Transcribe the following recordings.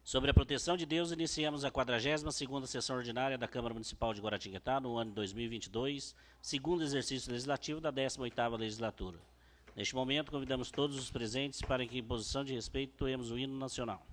Sobre a proteção de Deus, iniciamos a 42ª sessão ordinária da Câmara Municipal de Guaratinguetá, no ano de 2022, segundo exercício legislativo da 18ª legislatura. Neste momento, convidamos todos os presentes para que, em posição de respeito, toemos o hino nacional.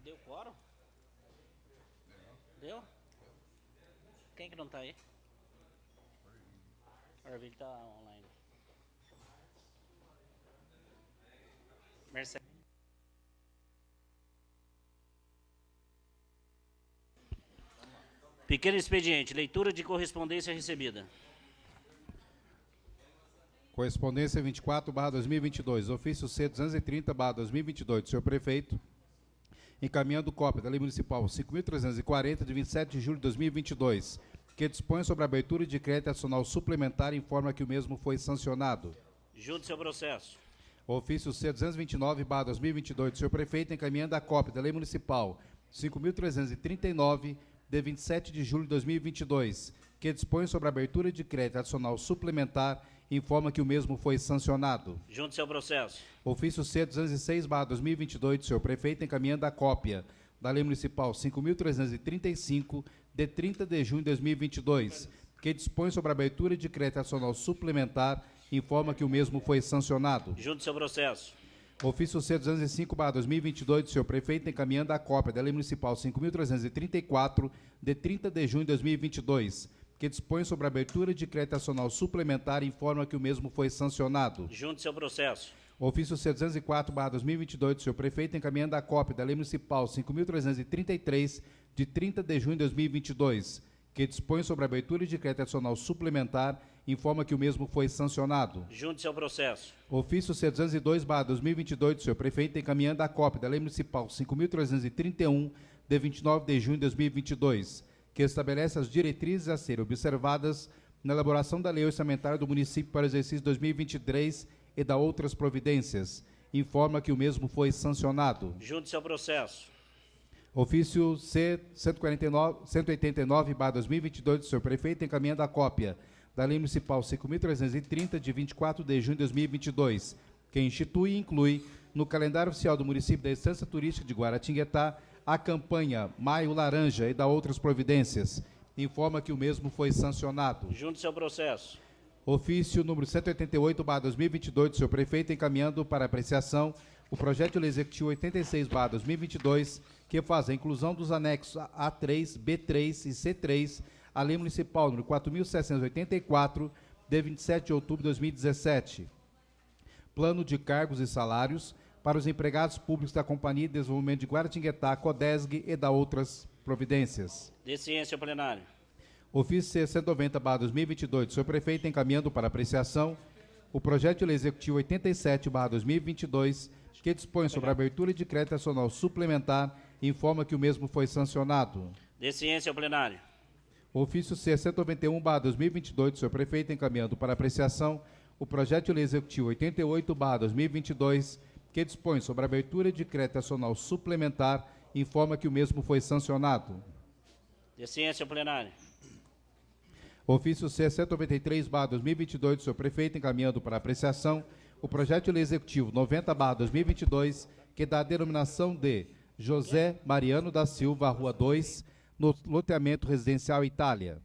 Deu quórum? Deu? Quem que não tá aí? O Arvig tá online. Mercedes. Pequeno expediente, leitura de correspondência recebida. Correspondência 24/2022, ofício C230/2022 do senhor prefeito, encaminhando cópia da Lei Municipal 5.340, de 27 de julho de 2022, que dispõe sobre a abertura de crédito adicional suplementar e informa que o mesmo foi sancionado. Junte seu processo. Ofício C229/2022 do senhor prefeito, encaminhando a cópia da Lei Municipal 5.339, de 27 de julho de 2022, que dispõe sobre a abertura de crédito adicional suplementar e informa que o mesmo foi sancionado. Junte seu processo. Ofício C206/2022 do senhor prefeito, encaminhando a cópia da Lei Municipal 5.335, de 30 de junho de 2022, que dispõe sobre a abertura de crédito nacional suplementar, informa que o mesmo foi sancionado. Junto seu processo. Ofício C205/2022 do senhor prefeito, encaminhando a cópia da Lei Municipal 5.334, de 30 de junho de 2022, que dispõe sobre a abertura de crédito nacional suplementar, informa que o mesmo foi sancionado. Junto seu processo. Ofício C204/2022 do senhor prefeito, encaminhando a cópia da Lei Municipal 5.333, de 30 de junho de 2022, que dispõe sobre a abertura de crédito nacional suplementar, informa que o mesmo foi sancionado. Junto seu processo. Ofício C202/2022 do senhor prefeito, encaminhando a cópia da Lei Municipal 5.331, de 29 de junho de 2022, que estabelece as diretrizes a serem observadas na elaboração da Lei Orçamentária do município para o exercício 2023 e da outras providências, informa que o mesmo foi sancionado. Junto seu processo. Ofício C189/2022 do senhor prefeito, encaminhando a cópia da Lei Municipal 5.330, de 24 de junho de 2022, que institui e inclui no calendário oficial do município da Estância Turística de Guaratinguetá a campanha Maio Laranja e da outras providências, informa que o mesmo foi sancionado. Junto seu processo. Ofício número 188/2022 do senhor prefeito, encaminhando para apreciação o projeto de lei executivo 86/2022, que faz a inclusão dos anexos A3, B3 e C3, a Lei Municipal número 4.784, de 27 de outubro de 2017. Plano de cargos e salários para os empregados públicos da Companhia de Desenvolvimento de Guaratinguetá, CODESG e da outras providências. De ciência ao plenário. Ofício C190/2022 do senhor prefeito, encaminhando para apreciação o projeto de lei executivo 87/2022, que dispõe sobre a abertura de crédito nacional suplementar, informa que o mesmo foi sancionado. De ciência ao plenário. Ofício C191/2022 do senhor prefeito, encaminhando para apreciação o projeto de lei executivo 88/2022, que dispõe sobre a abertura de crédito nacional suplementar, informa que o mesmo foi sancionado. De ciência ao plenário. Ofício C193/2022 do senhor prefeito, encaminhando para apreciação o projeto de lei executivo 90/2022, que dá a denominação de José Mariano da Silva, Rua 2, no loteamento residencial Itália.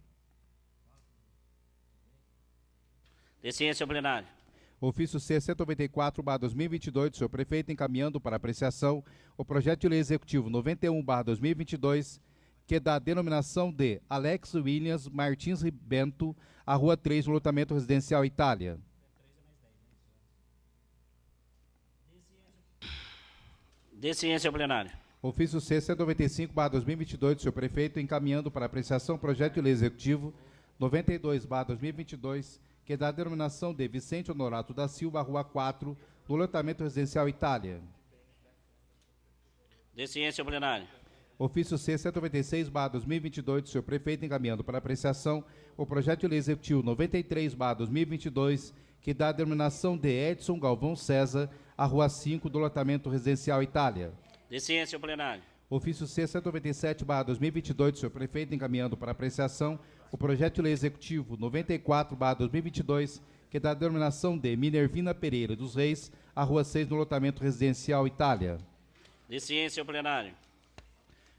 De ciência ao plenário. Ofício C194/2022 do senhor prefeito, encaminhando para apreciação o projeto de lei executivo 91/2022, que dá a denominação de Alex Williams Martins Ribento, a Rua 3, no loteamento residencial Itália. De ciência ao plenário. Ofício C195/2022 do senhor prefeito, encaminhando para apreciação o projeto de lei executivo 92/2022, que dá a denominação de Vicente Honorato da Silva, Rua 4, no loteamento residencial Itália. De ciência ao plenário. Ofício C196/2022 do senhor prefeito, encaminhando para apreciação o projeto de lei executivo 93/2022, que dá a denominação de Edson Galvão César, a Rua 5, do loteamento residencial Itália. De ciência ao plenário. Ofício C197/2022 do senhor prefeito, encaminhando para apreciação o projeto de lei executivo 94/2022, que dá a denominação de Minervina Pereira dos Reis, a Rua 6, no loteamento residencial Itália. De ciência ao plenário.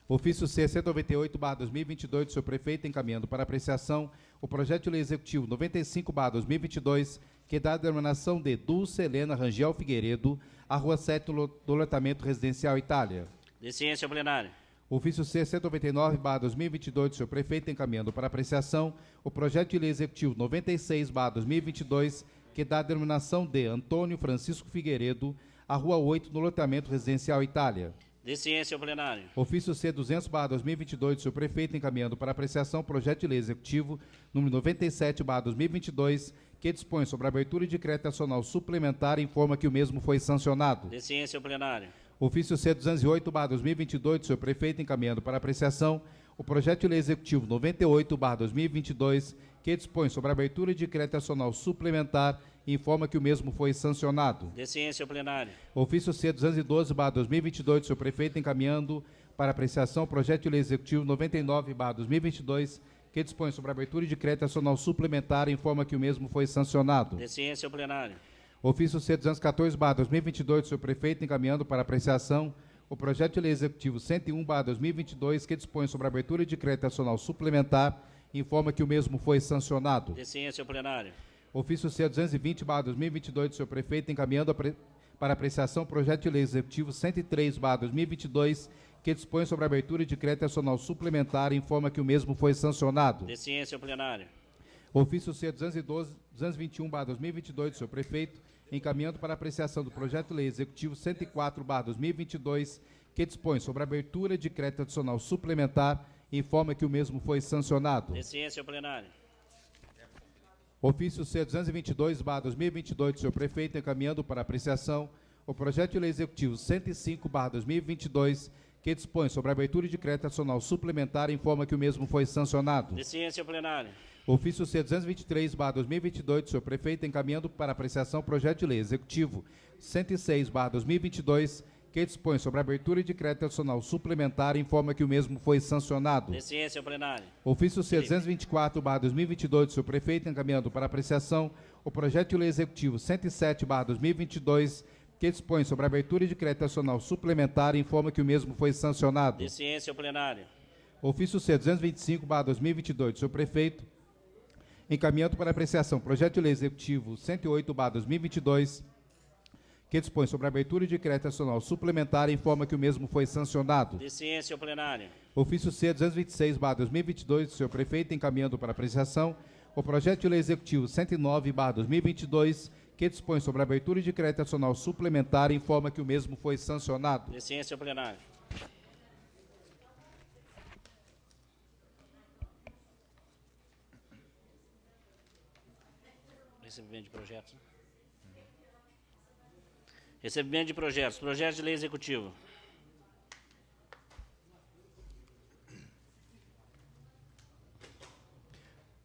Ofício C198/2022 do senhor prefeito, encaminhando para apreciação o projeto de lei executivo 95/2022, que dá a denominação de Dulce Helena Rangel Figueiredo, a Rua 7, do loteamento residencial Itália. De ciência ao plenário. Ofício C199/2022 do senhor prefeito, encaminhando para apreciação o projeto de lei executivo 96/2022, que dá a denominação de Antônio Francisco Figueiredo, a Rua 8, no loteamento residencial Itália. De ciência ao plenário. Ofício C200/2022 do senhor prefeito, encaminhando para apreciação o projeto de lei executivo número 97/2022, que dispõe sobre a abertura de crédito nacional suplementar, informa que o mesmo foi sancionado. De ciência ao plenário. Ofício C208/2022 do senhor prefeito, encaminhando para apreciação o projeto de lei executivo 98/2022, que dispõe sobre a abertura de crédito nacional suplementar, informa que o mesmo foi sancionado. De ciência ao plenário. Ofício C212/2022 do senhor prefeito, encaminhando para apreciação o projeto de lei executivo 99/2022, que dispõe sobre a abertura de crédito nacional suplementar, informa que o mesmo foi sancionado. De ciência ao plenário. Ofício C214/2022 do senhor prefeito, encaminhando para apreciação o projeto de lei executivo 101/2022, que dispõe sobre a abertura de crédito nacional suplementar, informa que o mesmo foi sancionado. De ciência ao plenário. Ofício C-220/2022 do senhor prefeito, encaminhando para apreciação o projeto de lei executivo 103/2022, que dispõe sobre a abertura de crédito nacional suplementar e informa que o mesmo foi sancionado. De ciência ao plenário. Ofício C-221/2022 do senhor prefeito, encaminhando para apreciação do projeto de lei executivo 104/2022, que dispõe sobre a abertura de crédito adicional suplementar e informa que o mesmo foi sancionado. De ciência ao plenário. Ofício C-222/2022 do senhor prefeito, encaminhando para apreciação o projeto de lei executivo 105/2022, que dispõe sobre a abertura de crédito adicional suplementar e informa que o mesmo foi sancionado. De ciência ao plenário. Ofício C-223/2022 do senhor prefeito, encaminhando para apreciação o projeto de lei executivo 106/2022, que dispõe sobre a abertura de crédito adicional suplementar e informa que o mesmo foi sancionado. De ciência ao plenário. Ofício C-224/2022 do senhor prefeito, encaminhando para apreciação o projeto de lei executivo 107/2022, que dispõe sobre a abertura de crédito adicional suplementar e informa que o mesmo foi sancionado. De ciência ao plenário. Ofício C-225/2022 do senhor prefeito, encaminhando para apreciação o projeto de lei executivo 108/2022, que dispõe sobre a abertura de crédito nacional suplementar e informa que o mesmo foi sancionado. De ciência ao plenário. Ofício C-226/2022 do senhor prefeito, encaminhando para apreciação o projeto de lei executivo 109/2022, que dispõe sobre a abertura de crédito nacional suplementar e informa que o mesmo foi sancionado. De ciência ao plenário. Recebimento de projetos. Recebimento de projetos. Projeto de lei executivo.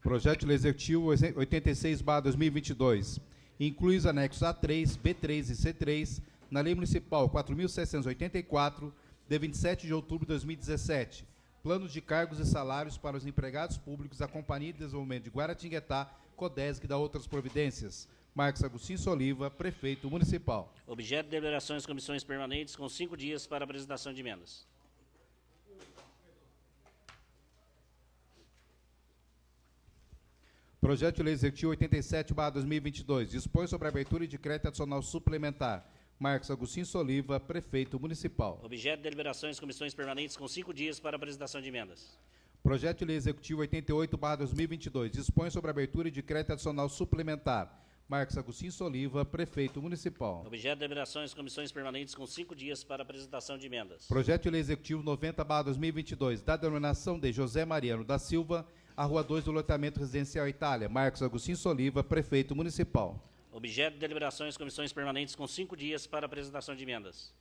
Projeto de lei executivo 86/2022. Inclui os anexos A3, B3 e C3 na Lei Municipal 4.684, de 27 de outubro de 2017. Planos de cargos e salários para os empregados públicos da Companhia de Desenvolvimento de Guaratinguetá, CODESG e da outras providências. Marcos Agostinho Soliva, prefeito municipal. Objeto de deliberações comissões permanentes com 5 dias para apresentação de emendas. Projeto de lei executivo 87/2022. Dispõe sobre a abertura de crédito adicional suplementar. Marcos Agostinho Soliva, prefeito municipal. Objeto de deliberações comissões permanentes com 5 dias para apresentação de emendas. Projeto de lei executivo 88/2022. Dispõe sobre a abertura de crédito adicional suplementar. Marcos Agostinho Soliva, prefeito municipal. Objeto de deliberações comissões permanentes com 5 dias para apresentação de emendas. Projeto de lei executivo 90/2022. Da denominação de José Mariano da Silva, a Rua 2 do loteamento residencial Itália. Marcos Agostinho Soliva, prefeito municipal. Objeto de deliberações comissões permanentes com 5 dias para apresentação de emendas.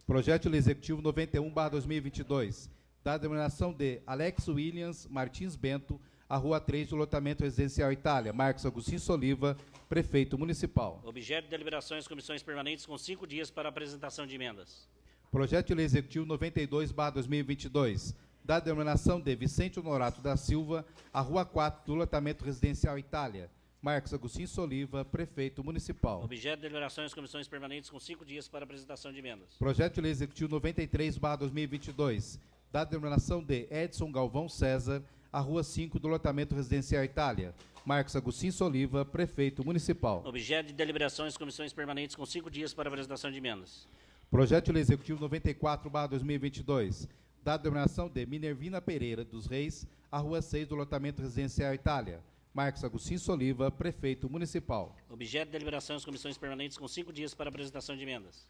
Projeto de lei executivo 91/2022. Da denominação de Alex Williams Martins Bento, a Rua 3 do loteamento residencial Itália. Marcos Agostinho Soliva, prefeito municipal. Objeto de deliberações comissões permanentes com 5 dias para apresentação de emendas. Projeto de lei executivo 92/2022. Da denominação de Vicente Honorato da Silva, a Rua 4 do loteamento residencial Itália. Marcos Agostinho Soliva, prefeito municipal. Objeto de deliberações comissões permanentes com 5 dias para apresentação de emendas. Projeto de lei executivo 93/2022. Da denominação de Edson Galvão César, a Rua 5 do loteamento residencial Itália. Marcos Agostinho Soliva, prefeito municipal. Objeto de deliberações comissões permanentes com 5 dias para apresentação de emendas. Projeto de lei executivo 94/2022. Da denominação de Minervina Pereira dos Reis, a Rua 6 do loteamento residencial Itália. Marcos Agostinho Soliva, prefeito municipal. Objeto de deliberações comissões permanentes com 5 dias para apresentação de emendas.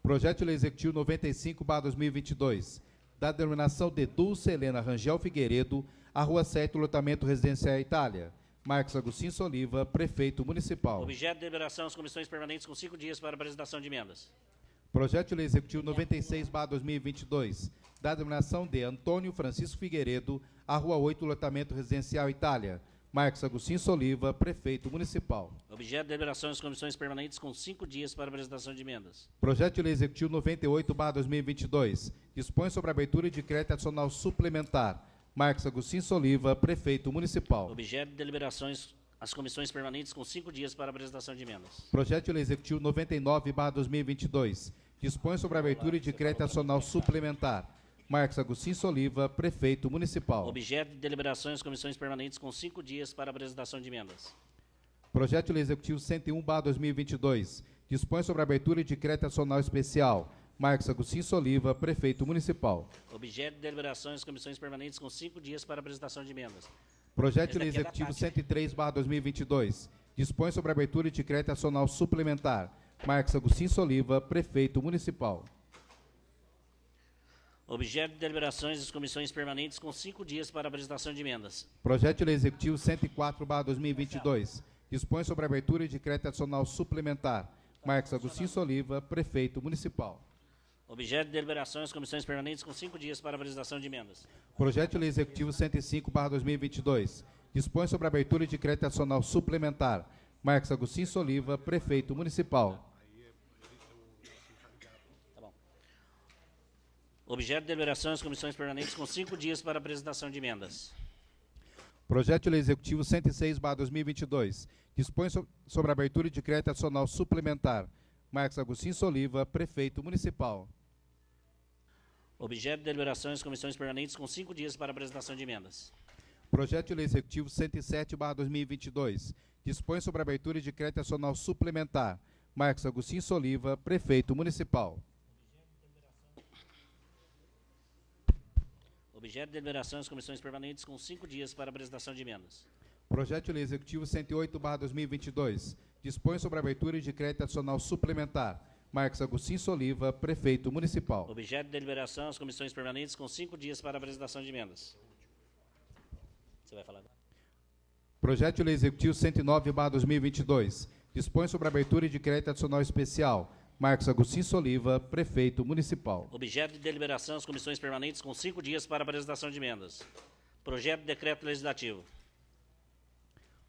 Projeto de lei executivo 95/2022. Da denominação de Dulce Helena Rangel Figueiredo, a Rua 7 do loteamento residencial Itália. Marcos Agostinho Soliva, prefeito municipal. Objeto de deliberações comissões permanentes com 5 dias para apresentação de emendas. Projeto de lei executivo 96/2022. Da denominação de Antônio Francisco Figueiredo, a Rua 8 do loteamento residencial Itália. Marcos Agostinho Soliva, prefeito municipal. Objeto de deliberações comissões permanentes com 5 dias para apresentação de emendas. Projeto de lei executivo 98/2022. Dispõe sobre a abertura de crédito adicional suplementar. Marcos Agostinho Soliva, prefeito municipal. Objeto de deliberações as comissões permanentes com 5 dias para apresentação de emendas. Projeto de lei executivo 99/2022. Dispõe sobre a abertura de crédito adicional suplementar. Marcos Agostinho Soliva, Prefeito Municipal. Objeto de deliberações, comissões permanentes com 5 dias para apresentação de emendas. Projeto de Lei Executivo 101/2022 dispõe sobre a abertura de decreto nacional especial. Marcos Agostinho Soliva, Prefeito Municipal. Objeto de deliberações, comissões permanentes com 5 dias para apresentação de emendas. Projeto de Lei Esse daqui é da Executivo Tati. 103/2022 dispõe sobre a abertura de decreto nacional suplementar. Marcos Agostinho Soliva, Prefeito Municipal. Objeto de deliberações das comissões permanentes com 5 dias para apresentação de emendas. Projeto de Lei Executivo 104/2022 dispõe sobre a abertura de decreto nacional suplementar. Marcos Agostinho Soliva, Prefeito Municipal. Objeto de deliberações, comissões permanentes com 5 dias para apresentação de emendas. Projeto de Lei Executivo 105/2022 dispõe sobre a abertura de decreto nacional suplementar. Marcos Agostinho Soliva, Prefeito Municipal. Tá bom. Objeto de deliberações, comissões permanentes com 5 dias para apresentação de emendas. Projeto de Lei Executivo 106/2022 dispõe sobre a abertura de decreto nacional suplementar. Marcos Agostinho Soliva, Prefeito Municipal. Objeto de deliberações, comissões permanentes com 5 dias para apresentação de emendas. Projeto de Lei Executivo 107/2022 dispõe sobre a abertura de decreto nacional suplementar. Marcos Agostinho Soliva, Prefeito Municipal. Objeto de deliberações, comissões permanentes com 5 dias para apresentação de emendas. Projeto de Lei Executivo 108/2022 dispõe sobre a abertura de decreto nacional suplementar. Marcos Agostinho Soliva, Prefeito Municipal. Objeto de deliberação, as comissões permanentes com 5 dias para apresentação de emendas. Você vai falar agora? Projeto de Lei Executivo 109/2022 dispõe sobre a abertura de decreto nacional especial. Marcos Agostinho Soliva, Prefeito Municipal. Objeto de deliberação, as comissões permanentes com 5 dias para apresentação de emendas. Projeto de decreto legislativo.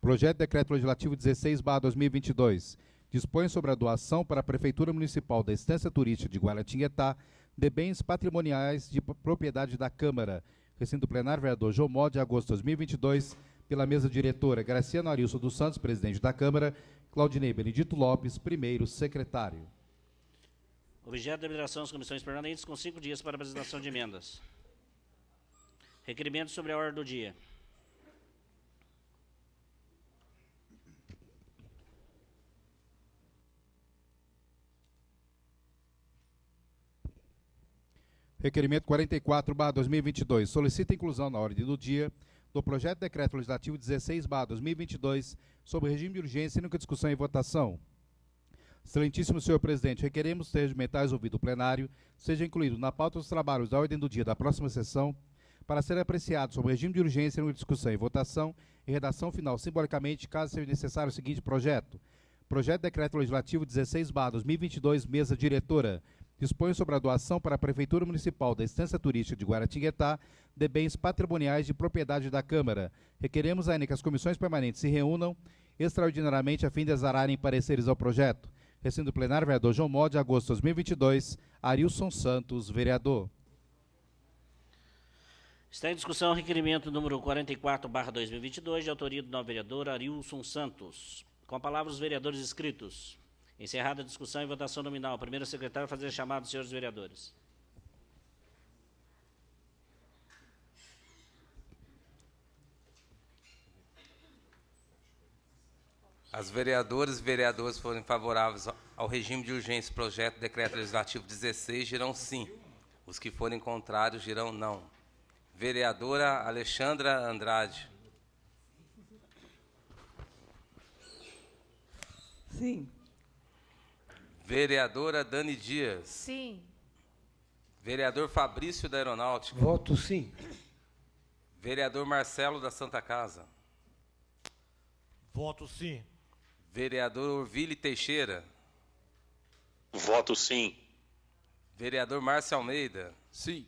Projeto de Decreto Legislativo 16/2022 dispõe sobre a doação para a Prefeitura Municipal da Estância Turística de Guaratinguetá de bens patrimoniais de propriedade da Câmara. Recinto plenário, vereador João Mó, de agosto de 2022, pela mesa diretora Graciano Arilson dos Santos, presidente da Câmara, Claudinei Benedito Lopes, primeiro secretário. Objeto de deliberação, as comissões permanentes com 5 dias para apresentação de emendas. Requerimento sobre a ordem do dia. Requerimento 44/2022 solicita a inclusão na ordem do dia do projeto de decreto legislativo 16/2022 sobre regime de urgência e nunca discussão e votação. Excelentíssimo senhor presidente, requeremos que o regimentais ouvido o plenário seja incluído na pauta dos trabalhos da ordem do dia da próxima sessão para ser apreciado sobre regime de urgência e nunca discussão e votação e redação final simbolicamente, caso seja necessário o seguinte projeto. Projeto de decreto legislativo 16/2022, mesa diretora, dispõe sobre a doação para a Prefeitura Municipal da Estância Turística de Guaratinguetá de bens patrimoniais de propriedade da Câmara. Requeremos ainda que as comissões permanentes se reúnam extraordinariamente a fim de exararem pareceres ao projeto. Recinto plenário, vereador João Mó, de agosto de 2022, Arilson Santos, vereador. Está em discussão o requerimento número 44/2022, de autoria do novo vereador Arilson Santos. Com a palavra os vereadores inscritos. Encerrada a discussão e votação nominal. Primeiro secretário, fazer a chamada dos senhores vereadores. As vereadoras e vereadores forem favoráveis ao regime de urgência projeto decreto legislativo 16 dirão sim. Os que forem contrários dirão não. Vereadora Alexandra Andrade. Sim. Vereadora Dani Dias. Sim. Vereador Fabrício da Aeronáutica. Voto sim. Vereador Marcelo da Santa Casa. Voto sim. Vereador Orville Teixeira. Voto sim. Vereador Márcio Almeida. Sim.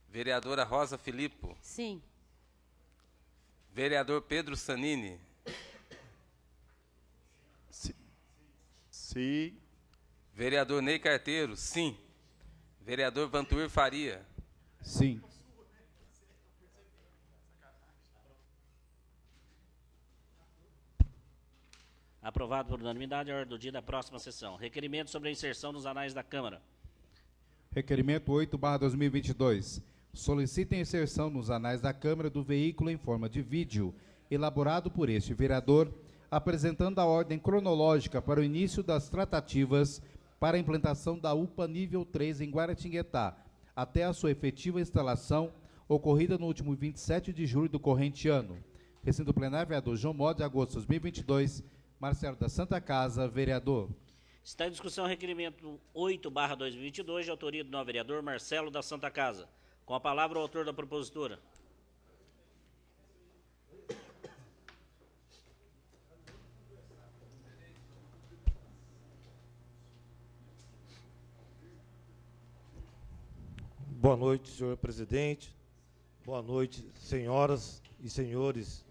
Vereadora Rosa Filippo. Sim. Vereador Pedro Sanini. Sim. Vereador Ney Carteiro, sim. Vereador Vantuir Faria. Sim. Aprovado por unanimidade a ordem do dia da próxima sessão. Requerimento sobre a inserção nos anais da Câmara. Requerimento 8/2022. Solicita a inserção nos anais da Câmara do veículo em forma de vídeo, elaborado por este vereador, apresentando a ordem cronológica para o início das tratativas para a implantação da UPA nível 3 em Guaratinguetá, até a sua efetiva instalação, ocorrida no último 27 de julho do corrente ano. Recinto plenário, vereador João Mó, de agosto de 2022, Marcelo da Santa Casa, vereador. Está em discussão o requerimento 8/2022, de autoria do novo vereador Marcelo da Santa Casa. Com a palavra o autor da propositura. Boa noite, senhor presidente. Boa noite, senhoras e senhores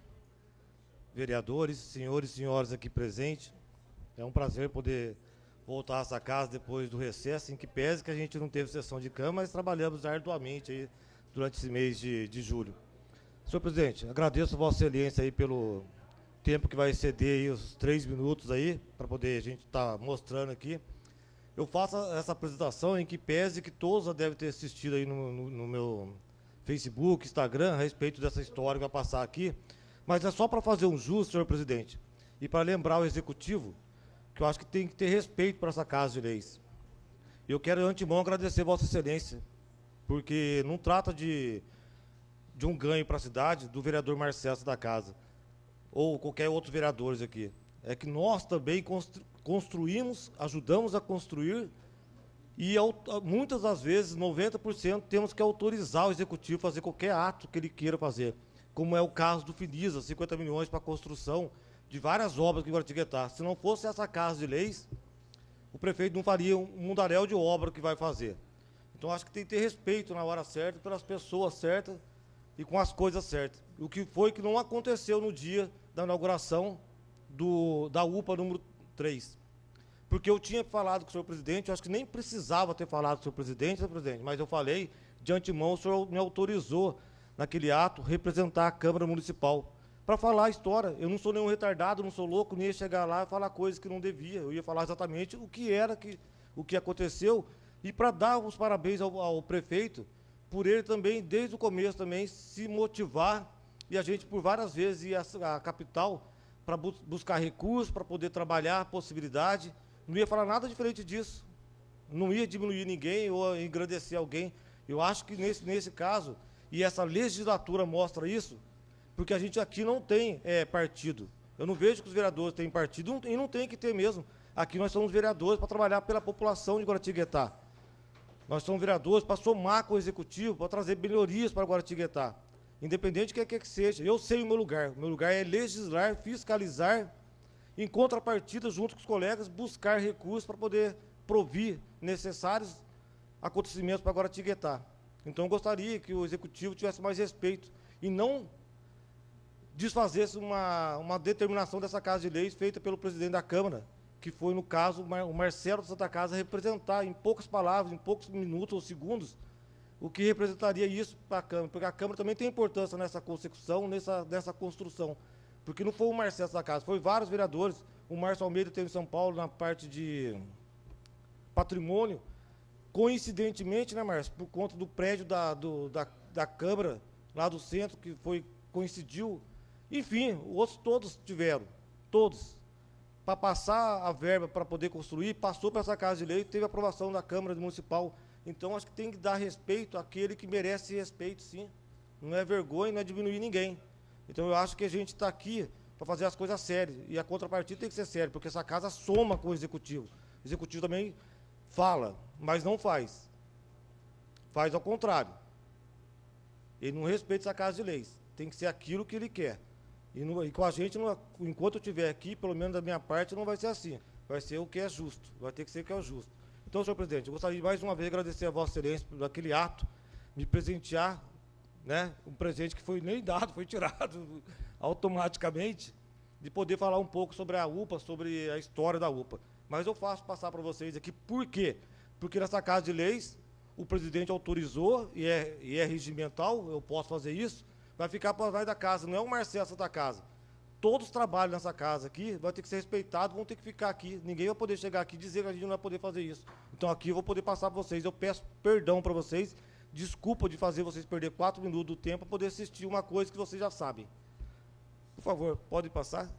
vereadores, senhores e senhoras aqui presentes. É um prazer poder voltar a essa casa depois do recesso, em que pese que a gente não teve sessão de Câmara, mas trabalhamos arduamente aí durante esse mês de julho. Senhor presidente, agradeço a Vossa Excelência aí pelo tempo que vai exceder aí os 3 minutos aí, para poder a gente estar mostrando aqui. Eu faço essa apresentação em que pese que todos já devem ter assistido aí no meu Facebook, Instagram, a respeito dessa história que vai passar aqui, mas é só para fazer um jus, senhor presidente, e para lembrar o Executivo que eu acho que tem que ter respeito para essa Casa de Leis. Eu quero, de antemão, agradecer a Vossa Excelência, porque não trata de um ganho para a cidade do vereador Marcelo da Casa, ou qualquer outro vereador aqui. É que nós também construímos, ajudamos a construir, e muitas das vezes, 90%, temos que autorizar o Executivo a fazer qualquer ato que ele queira fazer, como é o caso do Finisa, 50 milhões para a construção de várias obras aqui em Guaratinguetá. Se não fosse essa Casa de Leis, o prefeito não faria um mundaréu de obra que vai fazer. Então, acho que tem que ter respeito na hora certa, pelas pessoas certas e com as coisas certas. O que foi que não aconteceu no dia da inauguração da UPA número 3. Porque eu tinha falado com o senhor presidente, eu acho que nem precisava ter falado com o senhor presidente, mas eu falei, de antemão, o senhor me autorizou, naquele ato, representar a Câmara Municipal, para falar a história. Eu não sou nenhum retardado, não sou louco, nem ia chegar lá e falar coisas que não devia. Eu ia falar exatamente o que aconteceu, e para dar os parabéns ao prefeito, por ele também, desde o começo, também se motivar, e a gente, por várias vezes, ia à capital para buscar recursos, para poder trabalhar a possibilidade. Não ia falar nada diferente disso. Não ia diminuir ninguém ou engrandecer alguém. Eu acho que nesse caso, e essa legislatura mostra isso, porque a gente aqui não tem partido. Eu não vejo que os vereadores têm partido, e não tem que ter mesmo. Aqui nós somos vereadores para trabalhar pela população de Guaratinguetá. Nós somos vereadores para somar com o Executivo, para trazer melhorias para Guaratinguetá. Independente do que seja. Eu sei o meu lugar. O meu lugar é legislar, fiscalizar, em contrapartida, junto com os colegas, buscar recursos para poder provir necessários acontecimentos para Guaratinguetá. Então, eu gostaria que o Executivo tivesse mais respeito e não desfazesse uma determinação dessa Casa de Leis feita pelo presidente da Câmara, que foi, no caso, o Marcelo da Santa Casa, representar, em poucas palavras, em poucos minutos ou segundos, o que representaria isso para a Câmara, porque a Câmara também tem importância nessa consecução, nessa construção. Porque não foi o Marcelo da Casa, foi vários vereadores. O Márcio Almeida teve em São Paulo, na parte de patrimônio. Coincidentemente, né, Márcio, por conta do prédio da Câmara, lá do centro, que coincidiu. Enfim, outros todos tiveram, todos. Para passar a verba para poder construir, passou para essa Casa de Leis, teve aprovação da Câmara Municipal. Então, acho que tem que dar respeito àquele que merece respeito, sim. Não é vergonha, não é diminuir ninguém. Então, eu acho que a gente está aqui para fazer as coisas sérias. E a contrapartida tem que ser séria, porque essa casa soma com o Executivo. O Executivo também fala, mas não faz. Faz ao contrário. Ele não respeita essa Casa de Leis. Tem que ser aquilo que ele quer. E com a gente, enquanto eu estiver aqui, pelo menos da minha parte, não vai ser assim. Vai ser o que é justo. Vai ter que ser o que é justo. Então, senhor presidente, eu gostaria de mais uma vez agradecer a Vossa Excelência por aquele ato, me presentear, né, um presente que foi nem dado, foi tirado automaticamente, de poder falar um pouco sobre a UPA, sobre a história da UPA. Mas eu faço passar para vocês aqui, por quê? Porque nessa Casa de Leis, o presidente autorizou, e é regimental, eu posso fazer isso, vai ficar para trás da casa, não é o Marcelo da Casa. todos trabalham nessa casa aqui, vai ter que ser respeitado, vão ter que ficar aqui. Ninguém vai poder chegar aqui e dizer que a gente não vai poder fazer isso. Então aqui eu vou poder passar para vocês. Eu peço perdão para vocês, desculpa de fazer vocês perder 4 minutos do tempo para poder assistir uma coisa que vocês já sabem. Por favor, pode passar?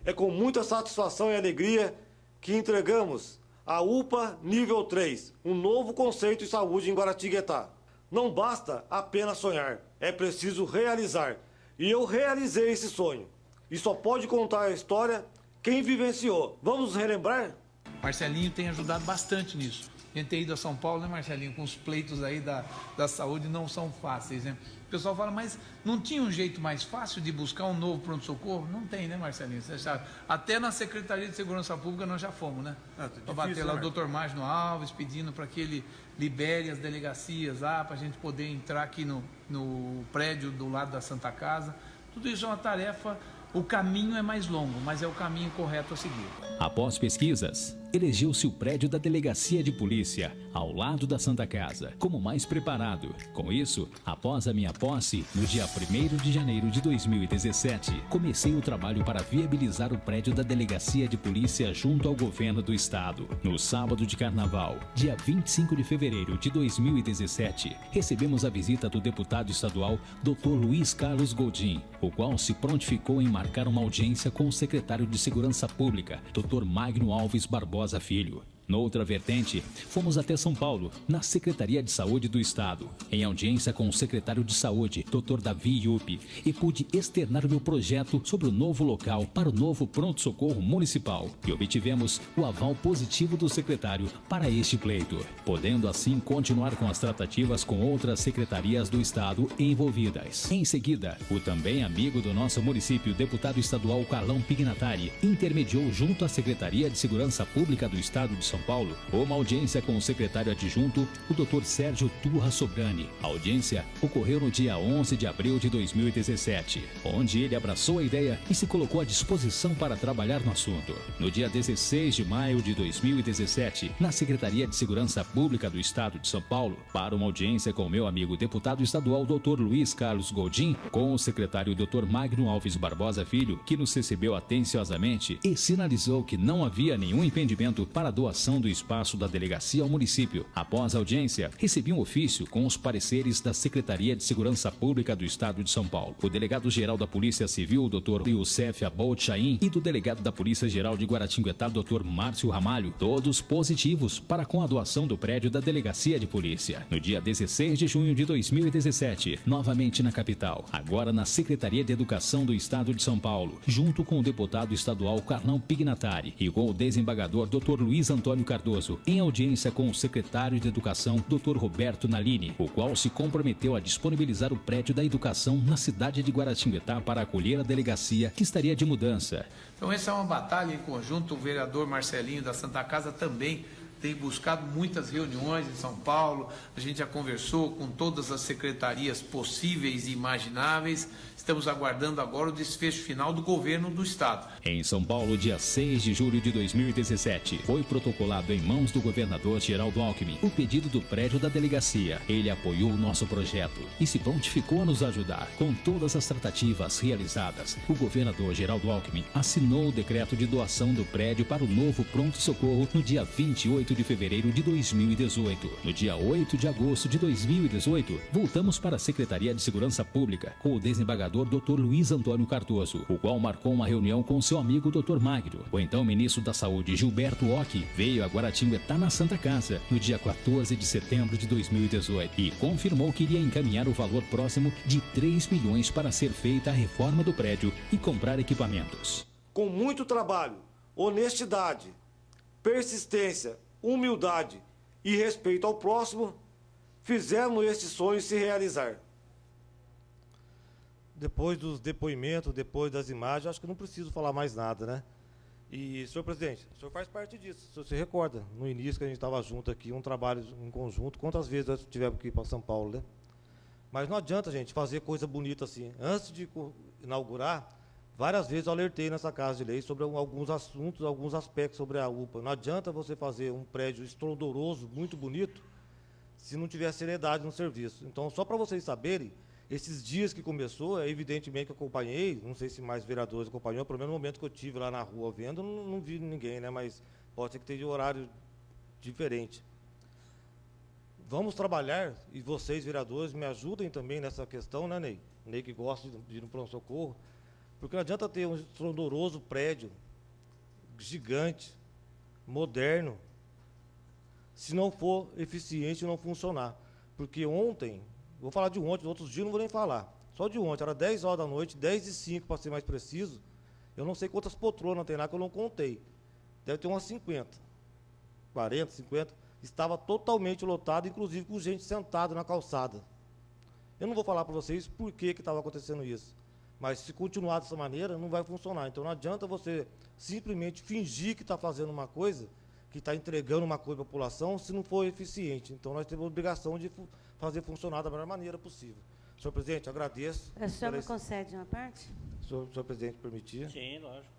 É com muita satisfação e alegria que entregamos a UPA Nível 3, um novo conceito de saúde em Guaratinguetá. Não basta apenas sonhar, é preciso realizar. E eu realizei esse sonho. E só pode contar a história quem vivenciou. Vamos relembrar? Marcelinho tem ajudado bastante nisso. A gente tem ido a São Paulo, né, Marcelinho? Com os pleitos aí da saúde não são fáceis, né? O pessoal fala, mas não tinha um jeito mais fácil de buscar um novo pronto-socorro? Não tem, né, Marcelinho? Você sabe. Até na Secretaria de Segurança Pública nós já fomos, né? Para bater lá o doutor Magno Alves, pedindo para que ele libere as delegacias lá, para a gente poder entrar aqui no prédio do lado da Santa Casa. Tudo isso é uma tarefa, o caminho é mais longo, mas é o caminho correto a seguir. Após pesquisas, elegeu-se o prédio da Delegacia de Polícia, ao lado da Santa Casa, como mais preparado. Com isso, após a minha posse, no dia 1º de janeiro de 2017, comecei o trabalho para viabilizar o prédio da Delegacia de Polícia junto ao governo do estado. No sábado de carnaval, dia 25 de fevereiro de 2017, recebemos a visita do deputado estadual Dr. Luiz Carlos Godin, o qual se prontificou em marcar uma audiência com o secretário de Segurança Pública, Dr. Magno Alves Barbosa Filho. Noutra vertente, fomos até São Paulo, na Secretaria de Saúde do Estado, em audiência com o secretário de Saúde, Dr. Davi Yupi, e pude externar o meu projeto sobre o novo local para o novo pronto-socorro municipal. E obtivemos o aval positivo do secretário para este pleito, podendo assim continuar com as tratativas com outras secretarias do Estado envolvidas. Em seguida, o também amigo do nosso município, deputado estadual Carlão Pignatari, intermediou junto à Secretaria de Segurança Pública do Estado de São Paulo uma audiência com o secretário adjunto, o Dr. Sérgio Turra Sobrani. A audiência ocorreu no dia 11 de abril de 2017, onde ele abraçou a ideia e se colocou à disposição para trabalhar no assunto. No dia 16 de maio de 2017, na Secretaria de Segurança Pública do Estado de São Paulo, para uma audiência com o meu amigo deputado estadual Dr. Luiz Carlos Godin, com o secretário Dr. Magno Alves Barbosa Filho, que nos recebeu atenciosamente e sinalizou que não havia nenhum impedimento para a doação do espaço da delegacia ao município. Após a audiência, recebi um ofício com os pareceres da Secretaria de Segurança Pública do Estado de São Paulo, o delegado-geral da Polícia Civil, Dr. Youssef Aboud Chaim, e do delegado da Polícia Geral de Guaratinguetá, Dr. Márcio Ramalho, todos positivos para com a doação do prédio da Delegacia de Polícia. No dia 16 de junho de 2017, novamente na capital, agora na Secretaria de Educação do Estado de São Paulo, junto com o deputado estadual Carlão Pignatari e com o desembargador Dr. Luiz Antônio Cardoso, em audiência com o secretário de Educação, Dr. Roberto Nalini, o qual se comprometeu a disponibilizar o prédio da educação na cidade de Guaratinguetá para acolher a delegacia que estaria de mudança. Então essa é uma batalha em conjunto. O vereador Marcelinho da Santa Casa também tem buscado muitas reuniões em São Paulo. A gente já conversou com todas as secretarias possíveis e imagináveis. Estamos aguardando agora o desfecho final do governo do Estado. Em São Paulo, dia 6 de julho de 2017, foi protocolado em mãos do governador Geraldo Alckmin o pedido do prédio da delegacia. Ele apoiou o nosso projeto e se prontificou a nos ajudar. Com todas as tratativas realizadas, o governador Geraldo Alckmin assinou o decreto de doação do prédio para o novo pronto-socorro no dia 28 de fevereiro de 2018. No dia 8 de agosto de 2018, voltamos para a Secretaria de Segurança Pública com o desembargador Dr. Luiz Antônio Cardoso, o qual marcou uma reunião com seu amigo Dr. Magno. O então ministro da Saúde, Gilberto Ock, veio a Guaratinguetá na Santa Casa no dia 14 de setembro de 2018 e confirmou que iria encaminhar o valor próximo de 3 milhões para ser feita a reforma do prédio e comprar equipamentos. Com muito trabalho, honestidade, persistência, humildade e respeito ao próximo, fizemos este sonho se realizar. Depois dos depoimentos, depois das imagens, acho que não preciso falar mais nada, né? E, senhor presidente, o senhor faz parte disso. O senhor se recorda, no início que a gente estava junto aqui, um trabalho em conjunto, quantas vezes nós tivemos que ir para São Paulo, né? Mas não adianta, gente, fazer coisa bonita assim. Antes de inaugurar, várias vezes eu alertei nessa Casa de Lei sobre alguns assuntos, alguns aspectos sobre a UPA. Não adianta você fazer um prédio estrondoroso, muito bonito, se não tiver seriedade no serviço. Então, só para vocês saberem, Esses dias que começou, evidentemente que eu acompanhei, não sei se mais vereadores acompanhou, pelo menos no momento que eu estive lá na rua vendo, não vi ninguém, né? Mas pode ser que tenha horário diferente. Vamos trabalhar, e vocês, vereadores, me ajudem também nessa questão, né, Ney? Ney que gosta de ir no pronto-socorro, porque não adianta ter um estrondoroso prédio, gigante, moderno, se não for eficiente e não funcionar. Porque ontem, vou falar de ontem, outros dias não vou nem falar, só de ontem, era 10 horas da noite, 10h05 para ser mais preciso, eu não sei quantas poltronas tem lá que eu não contei, deve ter umas 50, 40, 50, estava totalmente lotado, inclusive com gente sentada na calçada. Eu não vou falar para vocês por que estava acontecendo isso, mas se continuar dessa maneira, não vai funcionar. Então não adianta você simplesmente fingir que está fazendo uma coisa, que está entregando uma coisa para a população, se não for eficiente. Então nós temos a obrigação de fazer funcionar da melhor maneira possível. Senhor presidente, agradeço. O senhor me concede uma parte? Senhor presidente, permitir? Sim, lógico.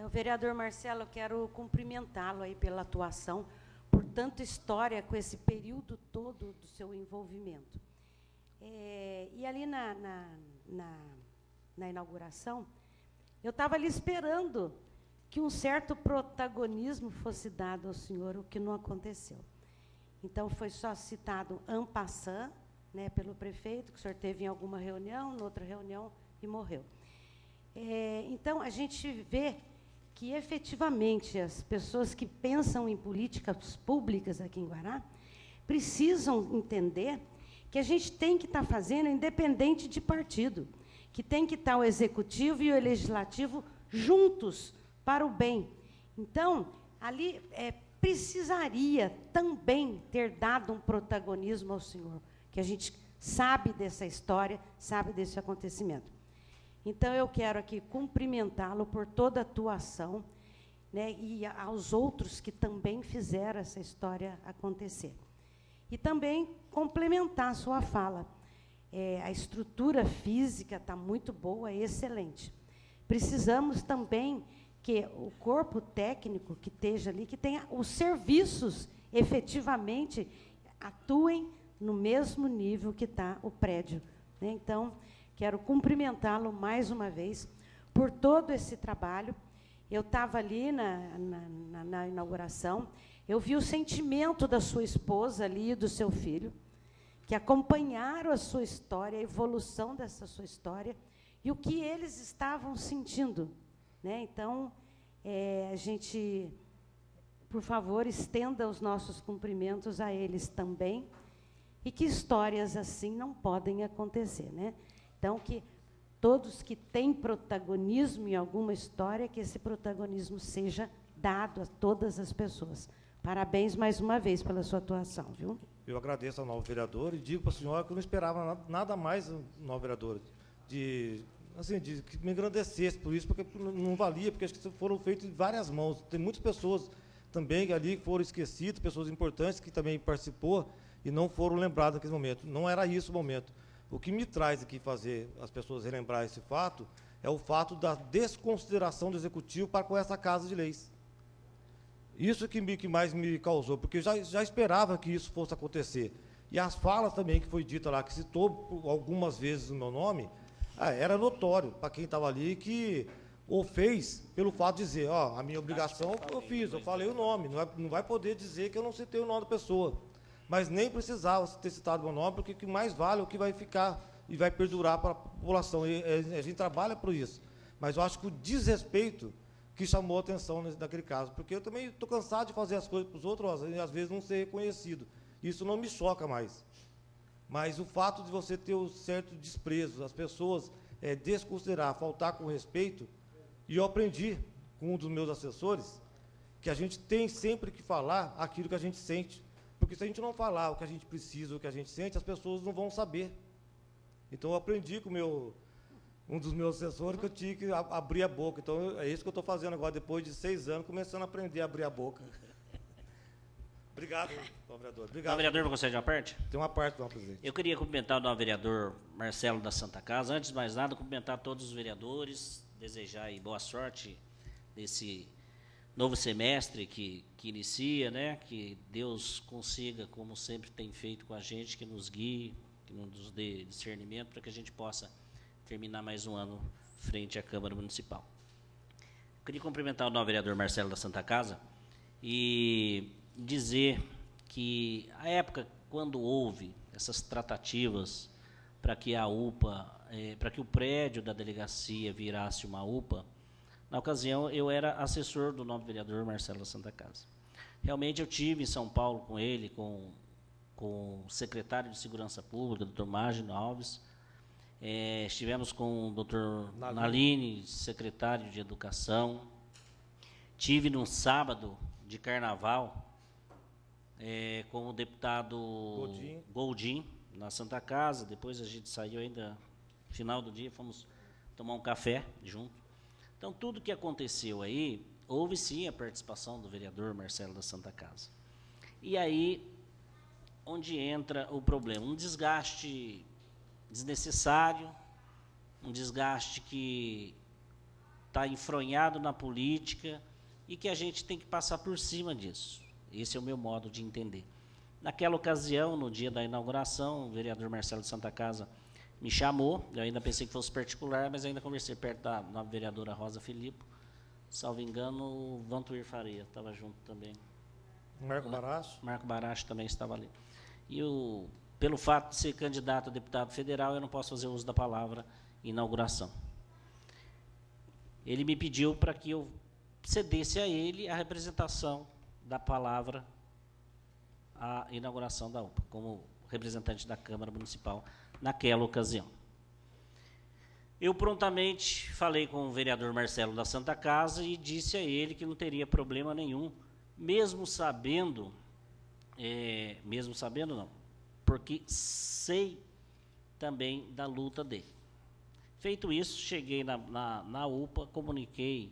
O vereador Marcelo, eu quero cumprimentá-lo aí pela atuação, por tanta história com esse período todo do seu envolvimento. E ali na inauguração, eu estava ali esperando que um certo protagonismo fosse dado ao senhor, o que não aconteceu. Então, foi só citado en passant, né, pelo prefeito, que o senhor teve em alguma reunião, noutra reunião, e morreu. Então, a gente vê que, efetivamente, as pessoas que pensam em políticas públicas aqui em Guará precisam entender que a gente tem que estar fazendo independente de partido, que tem que estar o executivo e o legislativo juntos para o bem. Então, ali precisaria também ter dado um protagonismo ao senhor, que a gente sabe dessa história, sabe desse acontecimento. Então, eu quero aqui cumprimentá-lo por toda a atuação, né, e aos outros que também fizeram essa história acontecer. E também complementar a sua fala. A estrutura física está muito boa, é excelente. Precisamos também que o corpo técnico que esteja ali, que tenha os serviços efetivamente atuem no mesmo nível que está o prédio, né? Então, quero cumprimentá-lo mais uma vez por todo esse trabalho. Eu estava ali na inauguração, eu vi o sentimento da sua esposa ali e do seu filho, que acompanharam a sua história, a evolução dessa sua história, e o que eles estavam sentindo, né? Então, a gente, por favor, estenda os nossos cumprimentos a eles também, e que histórias assim não podem acontecer, né? Então, que todos que têm protagonismo em alguma história, que esse protagonismo seja dado a todas as pessoas. Parabéns mais uma vez pela sua atuação, viu? Eu agradeço ao novo vereador e digo para a senhora que eu não esperava nada mais do novo vereador, de que me engrandecesse por isso, porque não valia, porque acho que foram feitos em várias mãos. Tem muitas pessoas também ali que foram esquecidas, pessoas importantes que também participou e não foram lembradas naquele momento. Não era isso o momento. O que me traz aqui fazer as pessoas relembrar esse fato é o fato da desconsideração do Executivo para com essa Casa de Leis. Isso que mais me causou, porque eu já esperava que isso fosse acontecer. E as falas também que foi dita lá, que citou algumas vezes o meu nome, era notório para quem estava ali que o fez pelo fato de dizer, a minha obrigação eu fiz, eu falei o nome, não vai poder dizer que eu não citei o nome da pessoa. Mas nem precisava ter citado o meu nome, porque o que mais vale é o que vai ficar e vai perdurar para a população. E a gente trabalha por isso. Mas eu acho que o desrespeito que chamou a atenção naquele caso, porque eu também estou cansado de fazer as coisas para os outros, e às vezes não ser reconhecido. Isso não me choca mais. Mas o fato de você ter um certo desprezo, as pessoas desconsiderar, faltar com respeito, e eu aprendi com um dos meus assessores que a gente tem sempre que falar aquilo que a gente sente. Porque se a gente não falar o que a gente precisa, o que a gente sente, as pessoas não vão saber. Então, eu aprendi com um dos meus assessores que eu tinha que abrir a boca. Então, é isso que eu estou fazendo agora, depois de 6 anos, começando a aprender a abrir a boca. Obrigado, vereador. Obrigado. O vereador, você concede uma parte? Tem uma parte, não, presidente. Eu queria cumprimentar o novo vereador Marcelo da Santa Casa. Antes de mais nada, cumprimentar todos os vereadores, desejar aí boa sorte nesse novo semestre que inicia, né? Que Deus consiga, como sempre tem feito com a gente, que nos guie, que nos dê discernimento para que a gente possa terminar mais um ano frente à Câmara Municipal. Eu queria cumprimentar o novo vereador Marcelo da Santa Casa e dizer que a época quando houve essas tratativas para que a UPA, para que o prédio da delegacia virasse uma UPA, na ocasião eu era assessor do novo vereador Marcelo da Santa Casa. Realmente eu tive em São Paulo com ele, com o secretário de Segurança Pública, Dr. Mágino Alves, estivemos com o Dr. Naline, secretário de Educação. Tive num sábado de carnaval com o deputado Goldim, na Santa Casa. Depois a gente saiu ainda, no final do dia, fomos tomar um café junto. Então, tudo que aconteceu aí, houve sim a participação do vereador Marcelo da Santa Casa. E aí, onde entra o problema? Um desgaste desnecessário, um desgaste que está enfronhado na política e que a gente tem que passar por cima disso. Esse é o meu modo de entender. Naquela ocasião, no dia da inauguração, o vereador Marcelo de Santa Casa me chamou, eu ainda pensei que fosse particular, mas ainda conversei perto da nova vereadora Rosa Filipe, salvo engano, o Vantuir Faria estava junto também. Marco Baracho? Marco Baracho também estava ali. E pelo fato de ser candidato a deputado federal, eu não posso fazer uso da palavra inauguração. Ele me pediu para que eu cedesse a ele a representação da palavra à inauguração da UPA, como representante da Câmara Municipal naquela ocasião. Eu prontamente falei com o vereador Marcelo da Santa Casa e disse a ele que não teria problema nenhum, mesmo sabendo não, porque sei também da luta dele. Feito isso, cheguei na UPA, comuniquei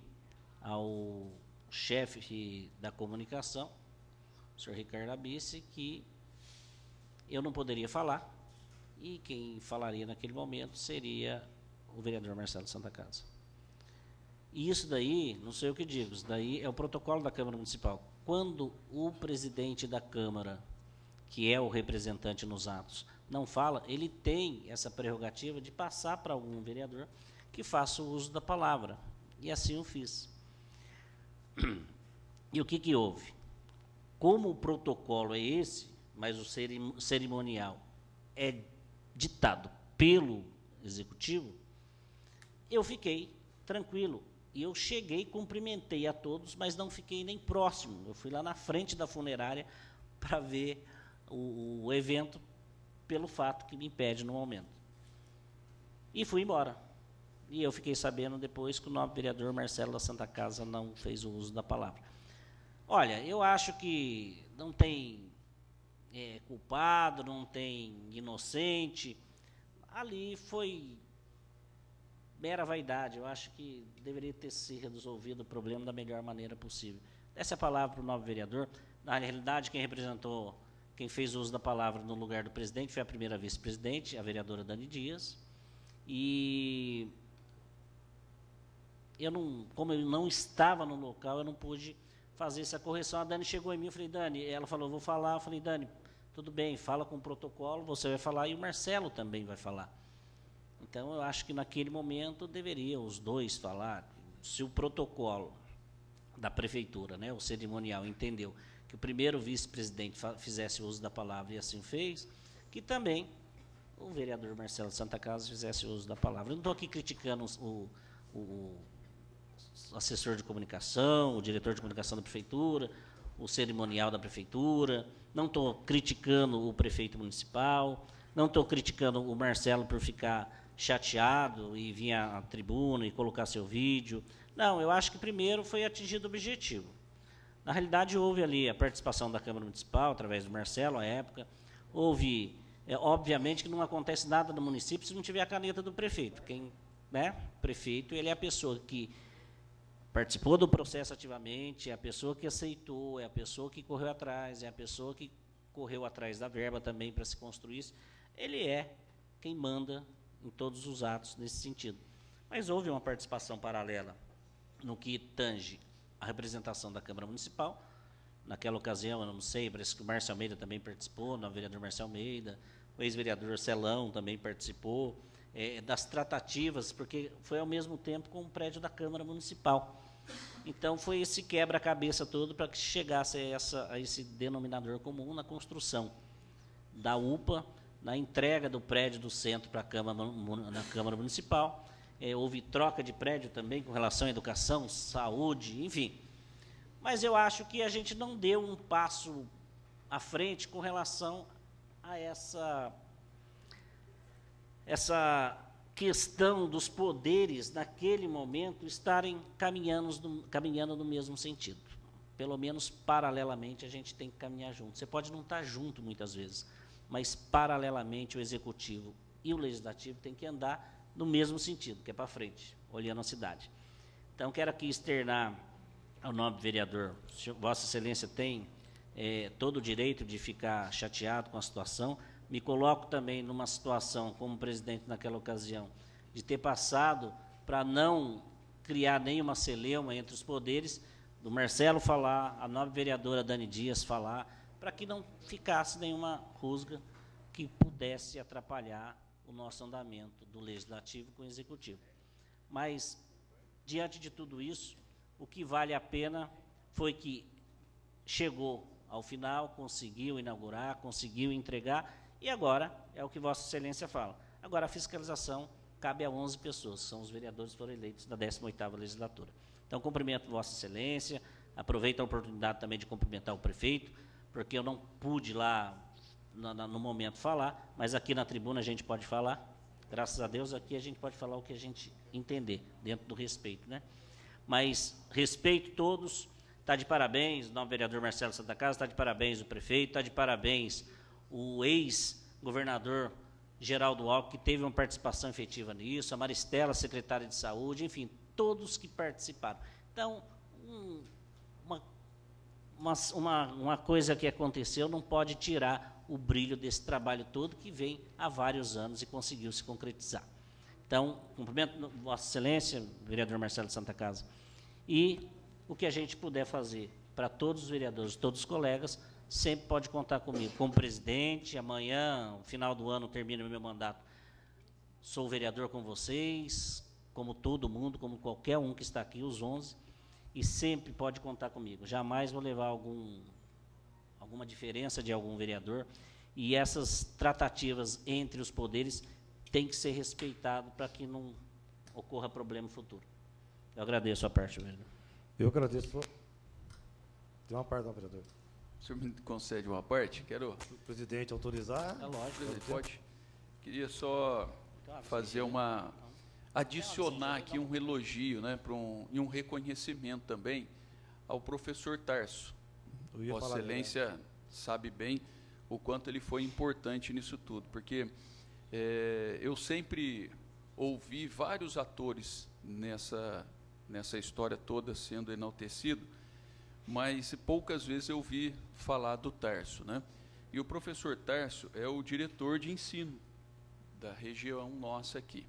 ao chefe da comunicação, o senhor Ricardo Abisse, que eu não poderia falar e quem falaria naquele momento seria o vereador Marcelo de Santa Casa. E isso daí, não sei o que digo, isso daí é o protocolo da Câmara Municipal. Quando o presidente da Câmara, que é o representante nos atos, não fala, ele tem essa prerrogativa de passar para algum vereador que faça o uso da palavra. E assim eu fiz. E o que houve? Como o protocolo é esse, mas o cerimonial é ditado pelo executivo, eu fiquei tranquilo. E eu cheguei, cumprimentei a todos, mas não fiquei nem próximo. Eu fui lá na frente da funerária para ver o evento, pelo fato que me impede no momento. E fui embora. E eu fiquei sabendo depois que o novo vereador Marcelo da Santa Casa não fez o uso da palavra. Olha, eu acho que não tem culpado, não tem inocente. Ali foi mera vaidade. Eu acho que deveria ter sido resolvido o problema da melhor maneira possível. Essa é a palavra para o novo vereador. Na realidade, quem fez uso da palavra no lugar do presidente foi a primeira vice-presidente, a vereadora Dani Dias. E como eu não estava no local, eu não pude fazer essa correção. A Dani chegou em mim, eu falei, Dani, ela falou, vou falar. Eu falei, Dani, tudo bem, fala com o protocolo, você vai falar e o Marcelo também vai falar. Então, eu acho que naquele momento deveriam os dois falar. Se o protocolo da prefeitura, né, o cerimonial, entendeu que o primeiro vice-presidente fizesse uso da palavra e assim fez, que também o vereador Marcelo de Santa Casa fizesse uso da palavra. Eu não estou aqui criticando o assessor de comunicação, o diretor de comunicação da prefeitura, o cerimonial da prefeitura, não estou criticando o prefeito municipal, não estou criticando o Marcelo por ficar chateado e vir à tribuna e colocar seu vídeo. Não, eu acho que primeiro foi atingido o objetivo. Na realidade, houve ali a participação da Câmara Municipal, através do Marcelo, à época. Houve, obviamente, que não acontece nada no município se não tiver a caneta do prefeito. O prefeito, ele é a pessoa que participou do processo ativamente, é a pessoa que aceitou, é a pessoa que correu atrás, é a pessoa que correu atrás da verba também para se construir isso. Ele é quem manda em todos os atos nesse sentido. Mas houve uma participação paralela no que tange a representação da Câmara Municipal. Naquela ocasião, eu não sei, parece que o Márcio Almeida também participou, o vereador Márcio Almeida, o ex-vereador Celão também participou, das tratativas, porque foi ao mesmo tempo com o prédio da Câmara Municipal. Então, foi esse quebra-cabeça todo para que chegasse a esse denominador comum na construção da UPA, na entrega do prédio do centro para na Câmara Municipal. Houve troca de prédio também com relação à educação, saúde, enfim. Mas eu acho que a gente não deu um passo à frente com relação a essa questão dos poderes, naquele momento, estarem caminhando no mesmo sentido. Pelo menos, paralelamente, a gente tem que caminhar junto. Você pode não estar junto, muitas vezes, mas, paralelamente, o Executivo e o Legislativo têm que andar no mesmo sentido, que é para frente, olhando a cidade. Então, quero aqui externar ao nobre vereador, Vossa Excelência tem todo o direito de ficar chateado com a situação. Me coloco também numa situação, como presidente naquela ocasião, de ter passado para não criar nenhuma celeuma entre os poderes, do Marcelo falar, a nobre vereadora Dani Dias falar, para que não ficasse nenhuma rusga que pudesse atrapalhar o nosso andamento do Legislativo com o Executivo. Mas, diante de tudo isso, o que vale a pena foi que chegou ao final, conseguiu inaugurar, conseguiu entregar, e agora é o que Vossa Excelência fala. Agora, a fiscalização cabe a 11 pessoas, são os vereadores que foram eleitos da 18ª legislatura. Então, cumprimento Vossa Excelência, aproveito a oportunidade também de cumprimentar o prefeito, porque eu não pude lá, no momento, falar, mas aqui na tribuna a gente pode falar. Graças a Deus, aqui a gente pode falar o que a gente entender, dentro do respeito, né? Mas respeito todos, está de parabéns, o novo vereador Marcelo Santa Casa, está de parabéns o prefeito, está de parabéns o ex-governador Geraldo Alckmin, que teve uma participação efetiva nisso, a Maristela, secretária de Saúde, enfim, todos que participaram. Então, uma coisa que aconteceu não pode tirar o brilho desse trabalho todo que vem há vários anos e conseguiu se concretizar. Então, cumprimento Vossa Excelência, vereador Marcelo de Santa Casa, e o que a gente puder fazer para todos os vereadores, todos os colegas, sempre pode contar comigo. Como presidente, amanhã, no final do ano, termina o meu mandato, sou vereador com vocês, como todo mundo, como qualquer um que está aqui, os 11, e sempre pode contar comigo. Jamais vou levar alguma diferença de algum vereador, e essas tratativas entre os poderes têm que ser respeitadas para que não ocorra problema futuro. Eu agradeço a parte, vereador. Eu agradeço. Tem uma parte, não, vereador. O senhor me concede uma parte? Quero... Se o presidente autorizar... É lógico. Pode. Queria só fazer adicionar aqui um elogio, né, e um reconhecimento também ao professor Tarso. Vossa Excelência sabe bem o quanto ele foi importante nisso tudo, porque eu sempre ouvi vários atores nessa história toda sendo enaltecido, mas poucas vezes eu ouvi falar do Tarso, né? E o professor Tarso é o diretor de ensino da região nossa aqui.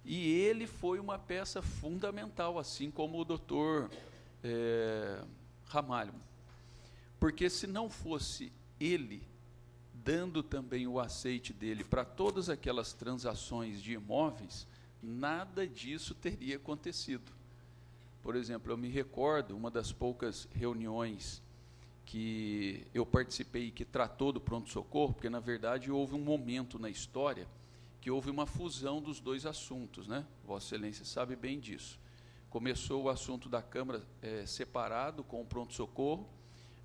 E ele foi uma peça fundamental, assim como o doutor Ramalho. Porque se não fosse ele dando também o aceite dele para todas aquelas transações de imóveis, nada disso teria acontecido. Por exemplo, eu me recordo, uma das poucas reuniões que eu participei e que tratou do pronto-socorro, porque, na verdade, houve um momento na história que houve uma fusão dos dois assuntos, né? Vossa Excelência sabe bem disso. Começou o assunto da Câmara separado com o pronto-socorro,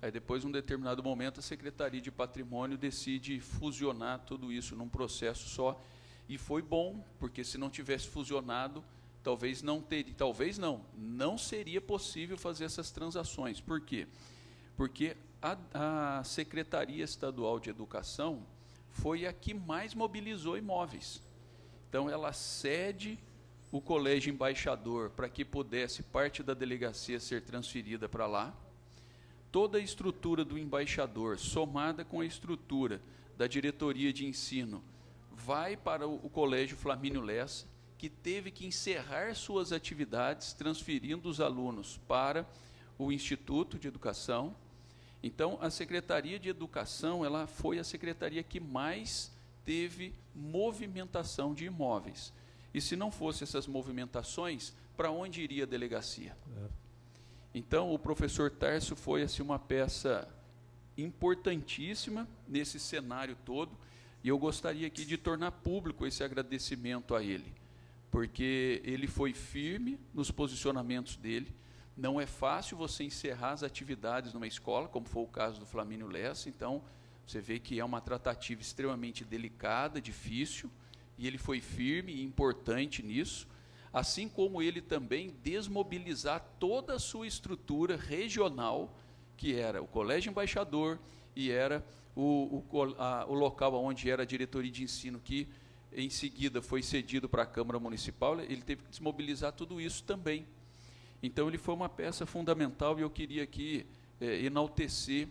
aí depois, num determinado momento, a Secretaria de Patrimônio decide fusionar tudo isso num processo só, e foi bom, porque se não tivesse fusionado, não seria possível fazer essas transações. Por quê? Porque a Secretaria Estadual de Educação foi a que mais mobilizou imóveis. Então, ela cede o Colégio Embaixador para que pudesse parte da delegacia ser transferida para lá. Toda a estrutura do embaixador, somada com a estrutura da diretoria de ensino, vai para o Colégio Flamínio Lessa, que teve que encerrar suas atividades, transferindo os alunos para o Instituto de Educação. Então, a Secretaria de Educação, ela foi a secretaria que mais teve movimentação de imóveis. E se não fosse essas movimentações, para onde iria a delegacia? Então, o professor Tárcio foi assim, uma peça importantíssima nesse cenário todo, e eu gostaria aqui de tornar público esse agradecimento a ele, porque ele foi firme nos posicionamentos dele. Não é fácil você encerrar as atividades numa escola, como foi o caso do Flamínio Lessa, então você vê que é uma tratativa extremamente delicada, difícil, e ele foi firme e importante nisso, assim como ele também desmobilizar toda a sua estrutura regional, que era o Colégio Embaixador e era o local onde era a diretoria de ensino, que em seguida foi cedido para a Câmara Municipal. Ele teve que desmobilizar tudo isso também. Então, ele foi uma peça fundamental, e eu queria aqui enaltecer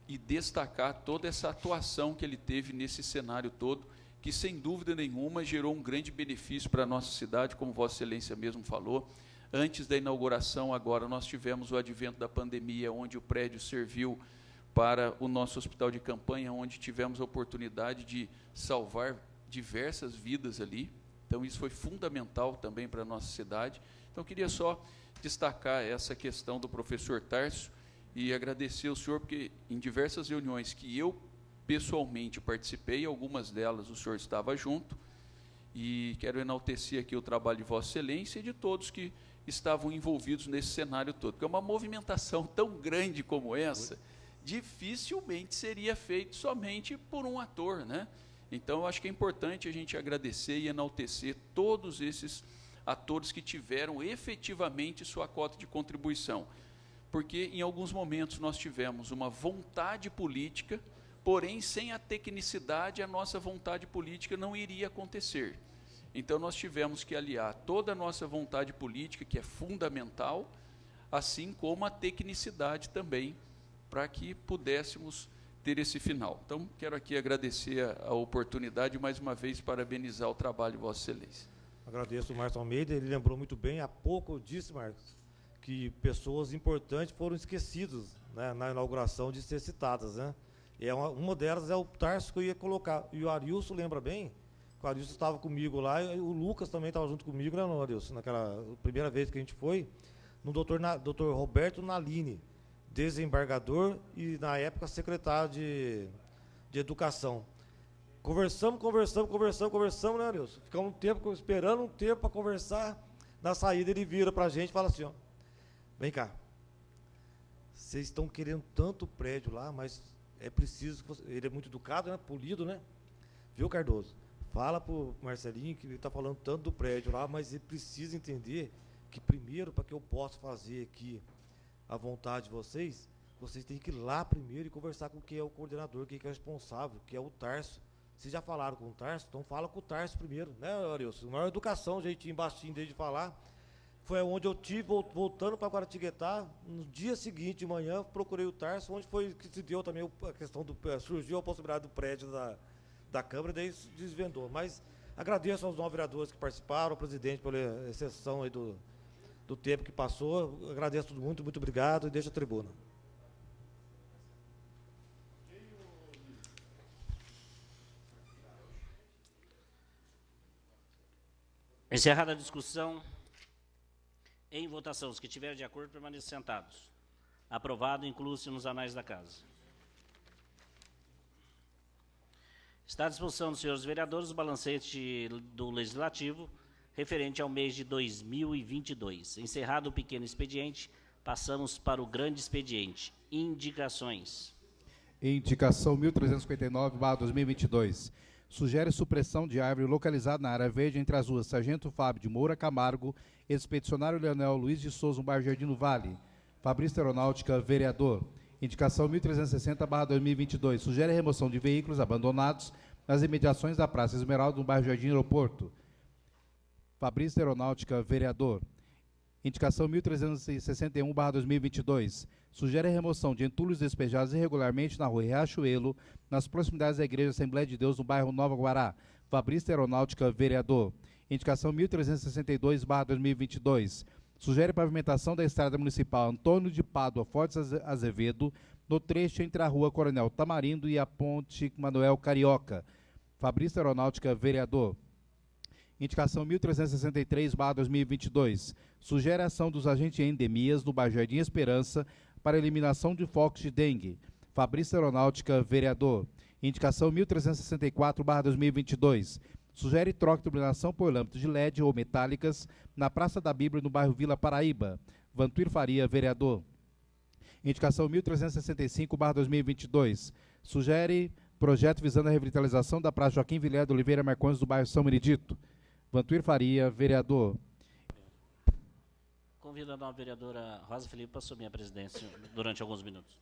e destacar toda essa atuação que ele teve nesse cenário todo, que, sem dúvida nenhuma, gerou um grande benefício para a nossa cidade, como Vossa Excelência mesmo falou. Antes da inauguração, agora, nós tivemos o advento da pandemia, onde o prédio serviu para o nosso hospital de campanha, onde tivemos a oportunidade de salvar diversas vidas ali. Então, isso foi fundamental também para a nossa cidade. Então, eu queria só destacar essa questão do professor Tárcio e agradecer ao senhor, porque em diversas reuniões que eu pessoalmente participei, algumas delas o senhor estava junto, e quero enaltecer aqui o trabalho de Vossa Excelência e de todos que estavam envolvidos nesse cenário todo, porque uma movimentação tão grande como essa, dificilmente seria feito somente por um ator, né? Então, eu acho que é importante a gente agradecer e enaltecer todos esses atores que tiveram efetivamente sua cota de contribuição, porque em alguns momentos nós tivemos uma vontade política, porém, sem a tecnicidade, a nossa vontade política não iria acontecer. Então, nós tivemos que aliar toda a nossa vontade política, que é fundamental, assim como a tecnicidade também, para que pudéssemos ter esse final. Então, quero aqui agradecer a oportunidade e, mais uma vez, parabenizar o trabalho de Vossa Excelência. Agradeço o Márcio Almeida, ele lembrou muito bem. Há pouco eu disse, Marcos, que pessoas importantes foram esquecidas, né, na inauguração, de ser citadas, né? E uma delas é o Tárcio, que eu ia colocar. E o Arilson lembra bem, que o Arilson estava comigo lá, e o Lucas também estava junto comigo, né, Arilson? Naquela primeira vez que a gente foi, no doutor Roberto Nalini, desembargador e, na época, secretário de Educação. Conversamos, né, Arilson? Ficamos esperando um tempo para conversar. Na saída, ele vira para a gente e fala assim, ó, vem cá, vocês estão querendo tanto prédio lá, mas é preciso que ele é muito educado, né? Polido, né? Viu, Cardoso? Fala para o Marcelinho que ele está falando tanto do prédio lá, mas ele precisa entender que, primeiro, para que eu possa fazer aqui a vontade de vocês têm que ir lá primeiro e conversar com quem é o coordenador, quem é o responsável, que é o Tárcio. Vocês já falaram com o Tárcio? Então fala com o Tárcio primeiro, né, Arilson? Maior educação, jeitinho baixinho desde de falar. Foi onde eu tive, voltando para Guaratinguetá, no dia seguinte, de manhã, procurei o Tárcio, onde foi que se deu também a questão surgiu a possibilidade do prédio da Câmara, daí se desvendou. Mas agradeço aos 9 vereadores que participaram, ao presidente pela exceção aí do tempo que passou. Agradeço todo mundo, muito obrigado, e deixa a tribuna. Encerrada a discussão, em votação, os que estiverem de acordo permaneçam sentados. Aprovado, inclui-se nos anais da casa. Está à disposição dos senhores vereadores o balancete do Legislativo referente ao mês de 2022. Encerrado o pequeno expediente, passamos para o grande expediente. Indicações. Indicação 1359/2022. Sugere supressão de árvore localizada na área verde entre as ruas Sargento Fábio de Moura Camargo, Expedicionário Leonel Luiz de Souza, no bairro Jardim do Vale. Fabrício Aeronáutica, vereador. Indicação 1360/2022. Sugere a remoção de veículos abandonados nas imediações da Praça Esmeralda, no bairro Jardim Aeroporto. Fabrício Aeronáutica, vereador. Indicação 1361/2022. Sugere a remoção de entulhos despejados irregularmente na rua Riachuelo, nas proximidades da Igreja Assembleia de Deus, no bairro Nova Guará. Fabrício Aeronáutica, vereador. Indicação 1362/2022. Sugere pavimentação da estrada municipal Antônio de Pádua Fortes Azevedo, no trecho entre a rua Coronel Tamarindo e a ponte Manuel Carioca. Fabrício Aeronáutica, vereador. Indicação 1363/2022. Sugere a ação dos agentes em endemias no bairro Jardim Esperança para eliminação de focos de dengue. Fabrício Aeronáutica, vereador. Indicação 1364/2022. Sugere troca de iluminação por lâmpadas de LED ou metálicas na Praça da Bíblia, no bairro Vila Paraíba. Vantuir Faria, vereador. Indicação 1365/2022. Sugere projeto visando a revitalização da Praça Joaquim Vilher de Oliveira Marcondes, do bairro São Benedito. Vantuir Faria, vereador. Convido a nova vereadora Rosa Felipe para assumir a presidência durante alguns minutos.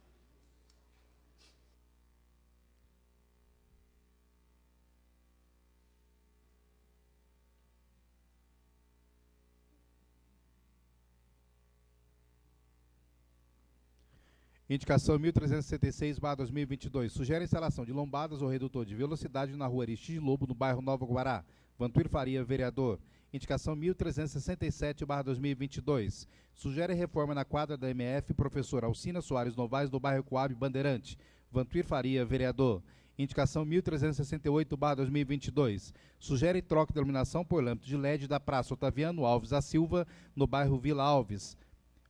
Indicação 1366/2022. Sugere a instalação de lombadas ou redutor de velocidade na rua Aristides Lobo, no bairro Nova Guará. Vantuir Faria, vereador. Indicação 1367/2022. Sugere reforma na quadra da MF Professor Alcina Soares Novaes, no bairro Coab Bandeirante. Vantuir Faria, vereador. Indicação 1368/2022. Sugere troca de iluminação por lâmpadas de LED da Praça Otaviano Alves da Silva, no bairro Vila Alves.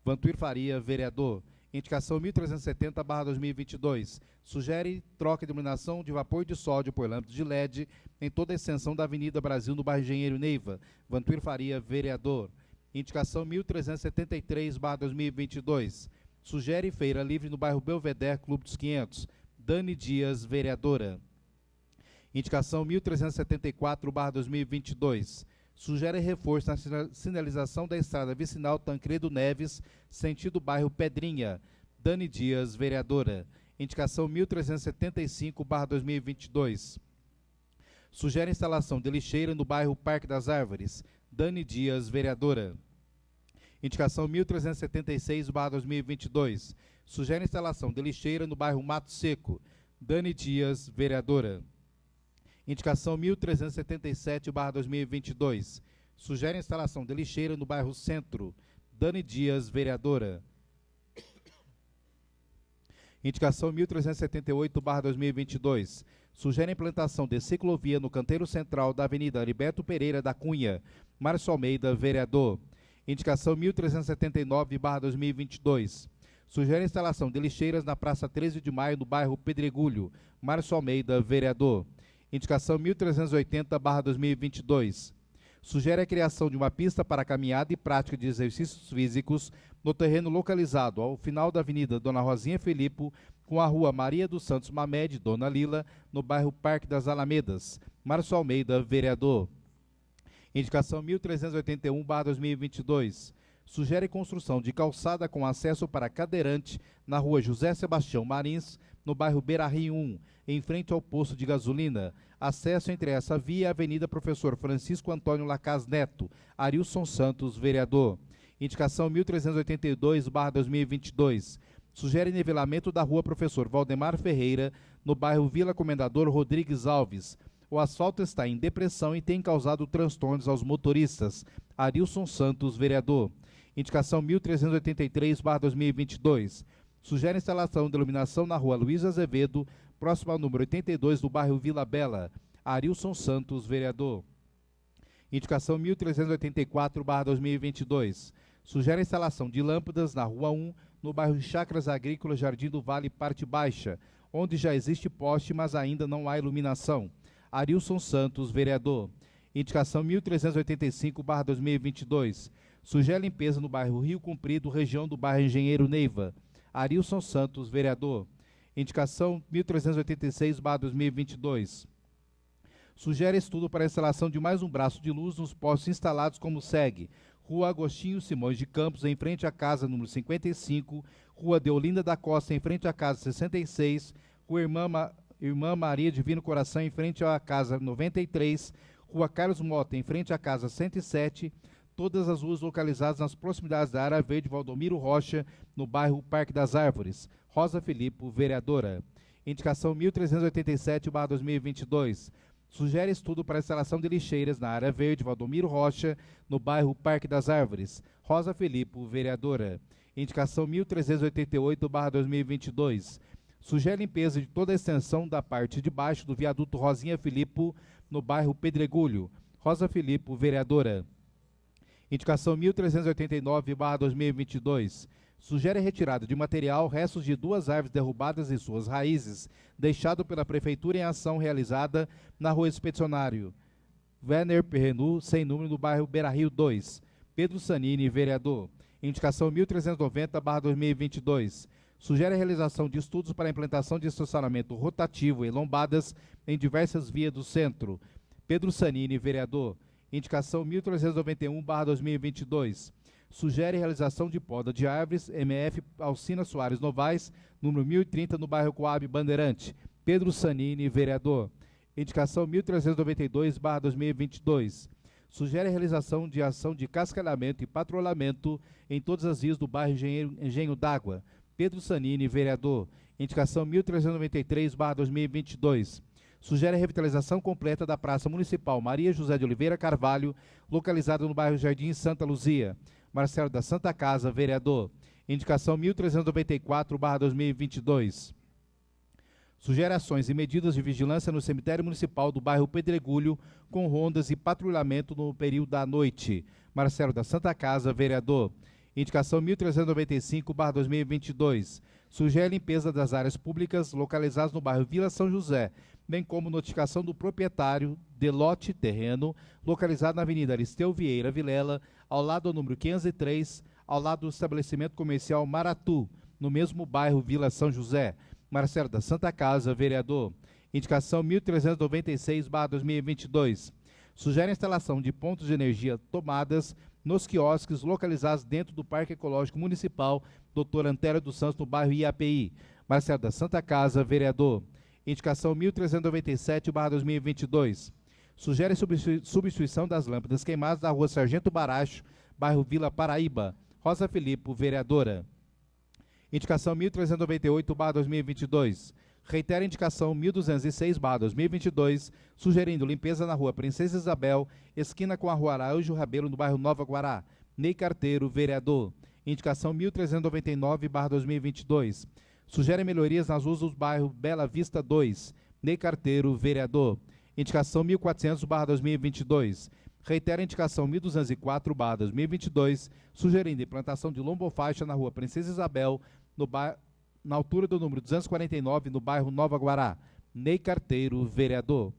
Vantuir Faria, vereador. Indicação 1370/2022. Sugere troca de iluminação de vapor de sódio por lâmpadas de LED em toda a extensão da Avenida Brasil, no bairro Engenheiro Neiva. Vantuir Faria, vereador. Indicação 1373/2022. Sugere feira livre no bairro Belvedere, Clube dos 500. Dani Dias, vereadora. Indicação 1374/2022. Sugere reforço na sinalização da estrada vicinal Tancredo Neves, sentido bairro Pedrinha. Dani Dias, vereadora. Indicação 1375/2022. Sugere instalação de lixeira no bairro Parque das Árvores. Dani Dias, vereadora. Indicação 1376/2022. Sugere instalação de lixeira no bairro Mato Seco. Dani Dias, vereadora. Indicação 1377/2022. Sugere a instalação de lixeira no bairro Centro. Dani Dias, vereadora. Indicação 1378/2022. Sugere a implantação de ciclovia no canteiro central da Avenida Heriberto Pereira da Cunha. Márcio Almeida, vereador. Indicação 1379/2022. Sugere a instalação de lixeiras na Praça 13 de Maio, no bairro Pedregulho. Márcio Almeida, vereador. Indicação 1380/2022. Sugere a criação de uma pista para caminhada e prática de exercícios físicos no terreno localizado ao final da Avenida Dona Rosinha Filipe, com a Rua Maria dos Santos Mamed, Dona Lila, no bairro Parque das Alamedas. Márcio Almeida, vereador. Indicação 1381/2022. Sugere construção de calçada com acesso para cadeirante na Rua José Sebastião Marins, no bairro Beira-Rio 1, em frente ao posto de gasolina. Acesso entre essa via e a Avenida Professor Francisco Antônio Lacaz Neto. Arilson Santos, vereador. Indicação 1382/2022. Sugere nivelamento da Rua Professor Valdemar Ferreira, no bairro Vila Comendador Rodrigues Alves. O asfalto está em depressão e tem causado transtornos aos motoristas. Arilson Santos, vereador. Indicação 1383/2022. Sugere instalação de iluminação na Rua Luiz Azevedo, próximo ao número 82 do bairro Vila Bela. Arilson Santos, vereador. Indicação 1384/2022. Sugere a instalação de lâmpadas na Rua 1, no bairro Chacras Agrícolas, Jardim do Vale, parte baixa, onde já existe poste, mas ainda não há iluminação. Arilson Santos, vereador. Indicação 1385/2022. Sugere limpeza no bairro Rio Comprido, região do bairro Engenheiro Neiva. Arilson Santos, vereador. Indicação 1386/2022. Sugere estudo para a instalação de mais um braço de luz nos postos instalados como segue: Rua Agostinho Simões de Campos, em frente à casa número 55, Rua Deolinda da Costa, em frente à casa 66, Rua Irmã Maria Divino Coração, em frente à casa 93, Rua Carlos Mota, em frente à casa 107, todas as ruas localizadas nas proximidades da área verde Valdomiro Rocha, no bairro Parque das Árvores. Rosa Filipe, vereadora. Indicação 1387/2022. Sugere estudo para a instalação de lixeiras na área verde Valdomiro Rocha, no bairro Parque das Árvores. Rosa Filipe, vereadora. Indicação 1388/2022. Sugere limpeza de toda a extensão da parte de baixo do viaduto Rosinha Filipe, no bairro Pedregulho. Rosa Filipe, vereadora. Indicação 1389/2022. Sugere a retirada de material, restos de 2 árvores derrubadas e suas raízes, deixado pela Prefeitura em ação realizada na Rua Expedicionário Werner Perrenu, sem número, no bairro Beira Rio 2. Pedro Sanini, vereador. Indicação 1390/2022. Sugere a realização de estudos para a implantação de estacionamento rotativo e lombadas em diversas vias do centro. Pedro Sanini, vereador. Indicação 1391/2022. Sugere a realização de poda de árvores, MF Alcina Soares Novaes, número 1030, no bairro Coab Bandeirante. Pedro Sanini, vereador. Indicação 1392/2022. Sugere a realização de ação de cascalhamento e patrulhamento em todas as vias do bairro Engenho d'Água. Pedro Sanini, vereador. Indicação 1393/2022. Sugere a revitalização completa da Praça Municipal Maria José de Oliveira Carvalho, localizada no bairro Jardim Santa Luzia. Marcelo da Santa Casa, vereador. Indicação 1394/2022. Sugere ações e medidas de vigilância no cemitério municipal do bairro Pedregulho, com rondas e patrulhamento no período da noite. Marcelo da Santa Casa, vereador. Indicação 1395/2022. Sugere a limpeza das áreas públicas localizadas no bairro Vila São José, bem como notificação do proprietário de lote terreno localizado na Avenida Aristeu Vieira Vilela, ao lado do número 503, ao lado do estabelecimento comercial Maratu, no mesmo bairro Vila São José. Marcelo da Santa Casa, vereador. Indicação 1396/2022. Sugere a instalação de pontos de energia tomadas nos quiosques localizados dentro do Parque Ecológico Municipal Dr. Antério dos Santos, no bairro IAPI. Marcelo da Santa Casa, vereador. Indicação 1397/2022. Sugere a substituição das lâmpadas queimadas da Rua Sargento Baracho, bairro Vila Paraíba. Rosa Filipe, vereadora. Indicação 1398/2022. Reitera a indicação 1206/2022, sugerindo limpeza na Rua Princesa Isabel, esquina com a Rua Araújo Rabelo, no bairro Nova Guará. Ney Carteiro, vereador. Indicação 1399/2022. Sugere melhorias nas ruas do bairro Bela Vista 2. Ney Carteiro, vereador. Indicação 1400/2022. Reitera a indicação 1204/2022, sugerindo implantação de lombofaixa na Rua Princesa Isabel, na altura do número 249, no bairro Nova Guará. Ney Carteiro, vereador.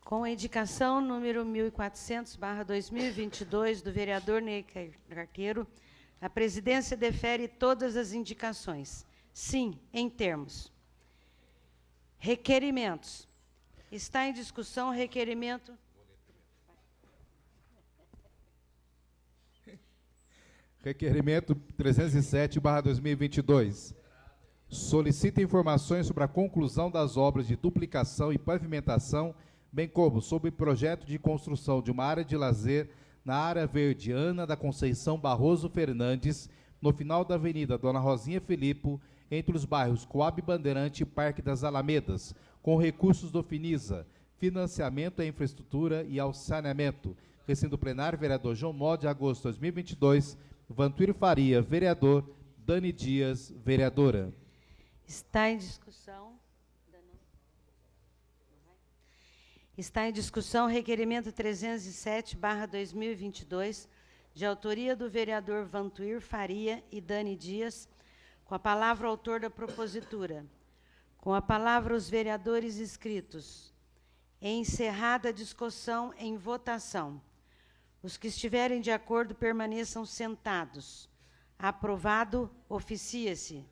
Com a indicação número 1400/2022 do vereador Ney Carteiro, a presidência defere todas as indicações. Sim, em termos. Requerimentos. Está em discussão requerimento. Requerimento 307/2022. Solicita informações sobre a conclusão das obras de duplicação e pavimentação, bem como sobre o projeto de construção de uma área de lazer na área verde Ana da Conceição Barroso Fernandes, no final da Avenida Dona Rosinha Filipe, entre os bairros Coab Bandeirante e Parque das Alamedas, com recursos do Finisa, financiamento à infraestrutura e ao saneamento. Recinto plenário, vereador João Mó, de agosto de 2022, Vantuír Faria, vereador, Dani Dias, vereadora. Está em discussão. Está em discussão requerimento 307/2022, de autoria do vereador Vantuír Faria e Dani Dias, com a palavra o autor da propositura. Com a palavra os vereadores inscritos. Encerrada a discussão, em votação. Os que estiverem de acordo permaneçam sentados. Aprovado, oficia-se.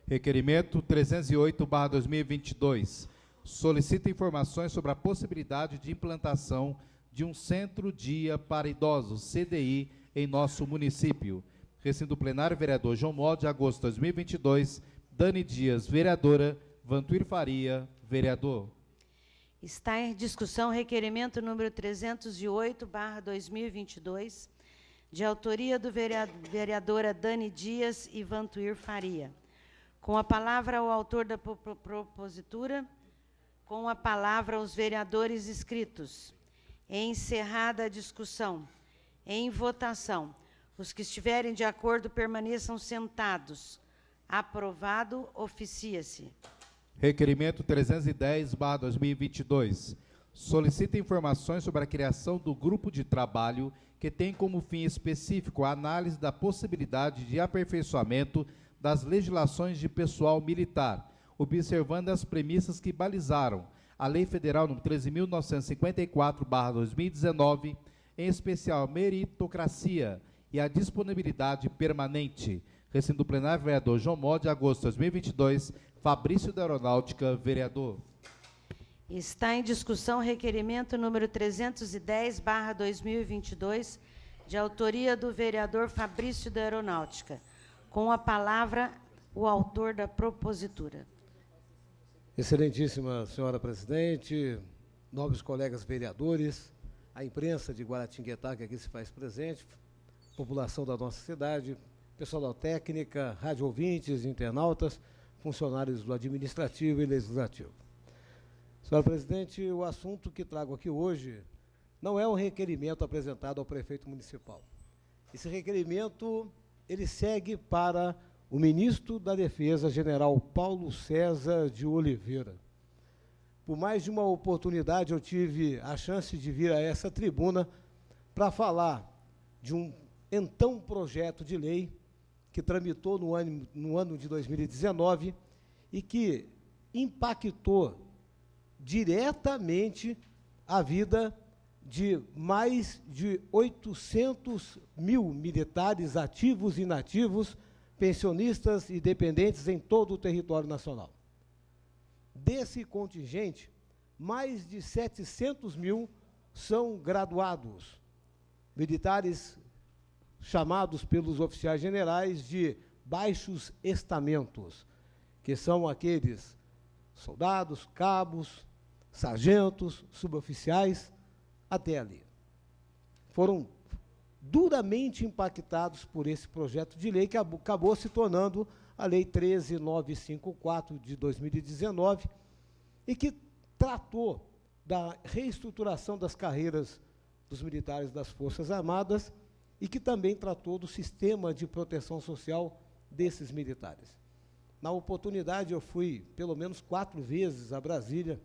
Requerimento 308/2022. Solicita informações sobre a possibilidade de implantação de um centro-dia para idosos, CDI, em nosso município. Recinto plenário, vereador João Mó, de agosto de 2022, Dani Dias, vereadora, Vantuír Faria, vereador. Está em discussão requerimento número 308/2022, de autoria do vereadora Dani Dias e Vantuír Faria. Com a palavra o autor da propositura, com a palavra os vereadores inscritos. Encerrada a discussão. Em votação. Os que estiverem de acordo permaneçam sentados. Aprovado, oficia-se. Requerimento 310/2022. Solicita informações sobre a criação do grupo de trabalho que tem como fim específico a análise da possibilidade de aperfeiçoamento das legislações de pessoal militar, observando as premissas que balizaram a Lei Federal nº 13.954/2019, em especial meritocracia e a disponibilidade permanente. Recinto plenário, vereador João Mó, de agosto de 2022, Fabrício da Aeronáutica, vereador. Está em discussão o requerimento número 310/2022, de autoria do vereador Fabrício da Aeronáutica. Com a palavra, o autor da propositura. Excelentíssima senhora presidente, nobres colegas vereadores, a imprensa de Guaratinguetá, que aqui se faz presente, população da nossa cidade, pessoal da técnica, rádio ouvintes, internautas, funcionários do administrativo e legislativo. Senhora presidente, o assunto que trago aqui hoje não é um requerimento apresentado ao prefeito municipal. Esse requerimento, ele segue para o ministro da Defesa, general Paulo César de Oliveira. Por mais de uma oportunidade, eu tive a chance de vir a essa tribuna para falar de um então projeto de lei que tramitou no ano de 2019 e que impactou diretamente a vida de mais de 800 mil militares ativos e inativos, pensionistas e dependentes em todo o território nacional. Desse contingente, mais de 700 mil são graduados, militares chamados pelos oficiais generais de baixos estamentos, que são aqueles soldados, cabos, sargentos, suboficiais, até ali. Foram duramente impactados por esse projeto de lei que acabou se tornando a Lei 13.954 de 2019 e que tratou da reestruturação das carreiras dos militares das Forças Armadas e que também tratou do sistema de proteção social desses militares. Na oportunidade, eu fui pelo menos 4 vezes a Brasília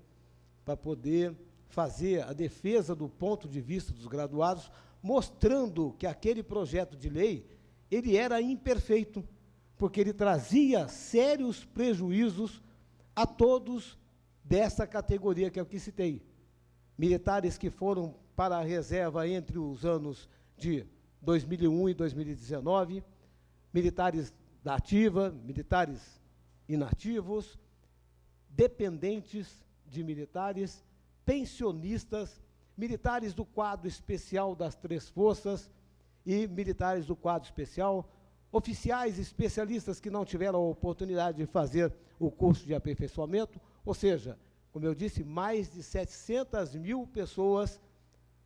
para poder fazer a defesa do ponto de vista dos graduados, mostrando que aquele projeto de lei, ele era imperfeito, porque ele trazia sérios prejuízos a todos dessa categoria que eu aqui citei. Militares que foram para a reserva entre os anos de 2001 e 2019, militares da ativa, militares inativos, dependentes de militares, pensionistas, militares do quadro especial das 3 forças e militares do quadro especial, oficiais especialistas que não tiveram a oportunidade de fazer o curso de aperfeiçoamento, ou seja, como eu disse, mais de 700 mil pessoas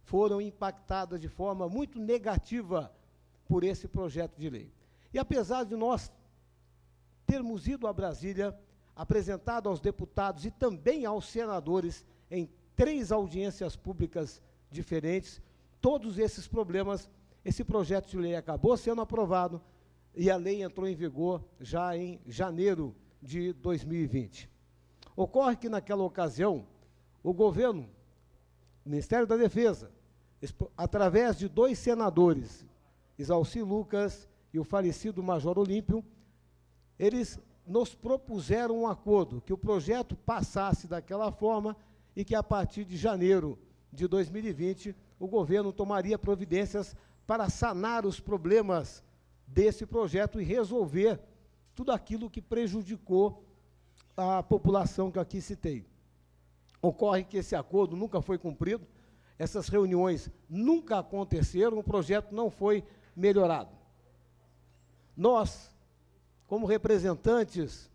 foram impactadas de forma muito negativa por esse projeto de lei. E apesar de nós termos ido a Brasília, apresentado aos deputados e também aos senadores em 3 audiências públicas diferentes, todos esses problemas, esse projeto de lei acabou sendo aprovado e a lei entrou em vigor já em janeiro de 2020. Ocorre que, naquela ocasião, o governo, o Ministério da Defesa, através de 2 senadores, Isalci Lucas e o falecido Major Olímpio, eles nos propuseram um acordo, que o projeto passasse daquela forma e que, a partir de janeiro de 2020, o governo tomaria providências para sanar os problemas desse projeto e resolver tudo aquilo que prejudicou a população que aqui citei. Ocorre que esse acordo nunca foi cumprido, essas reuniões nunca aconteceram, o projeto não foi melhorado. Nós, como representantes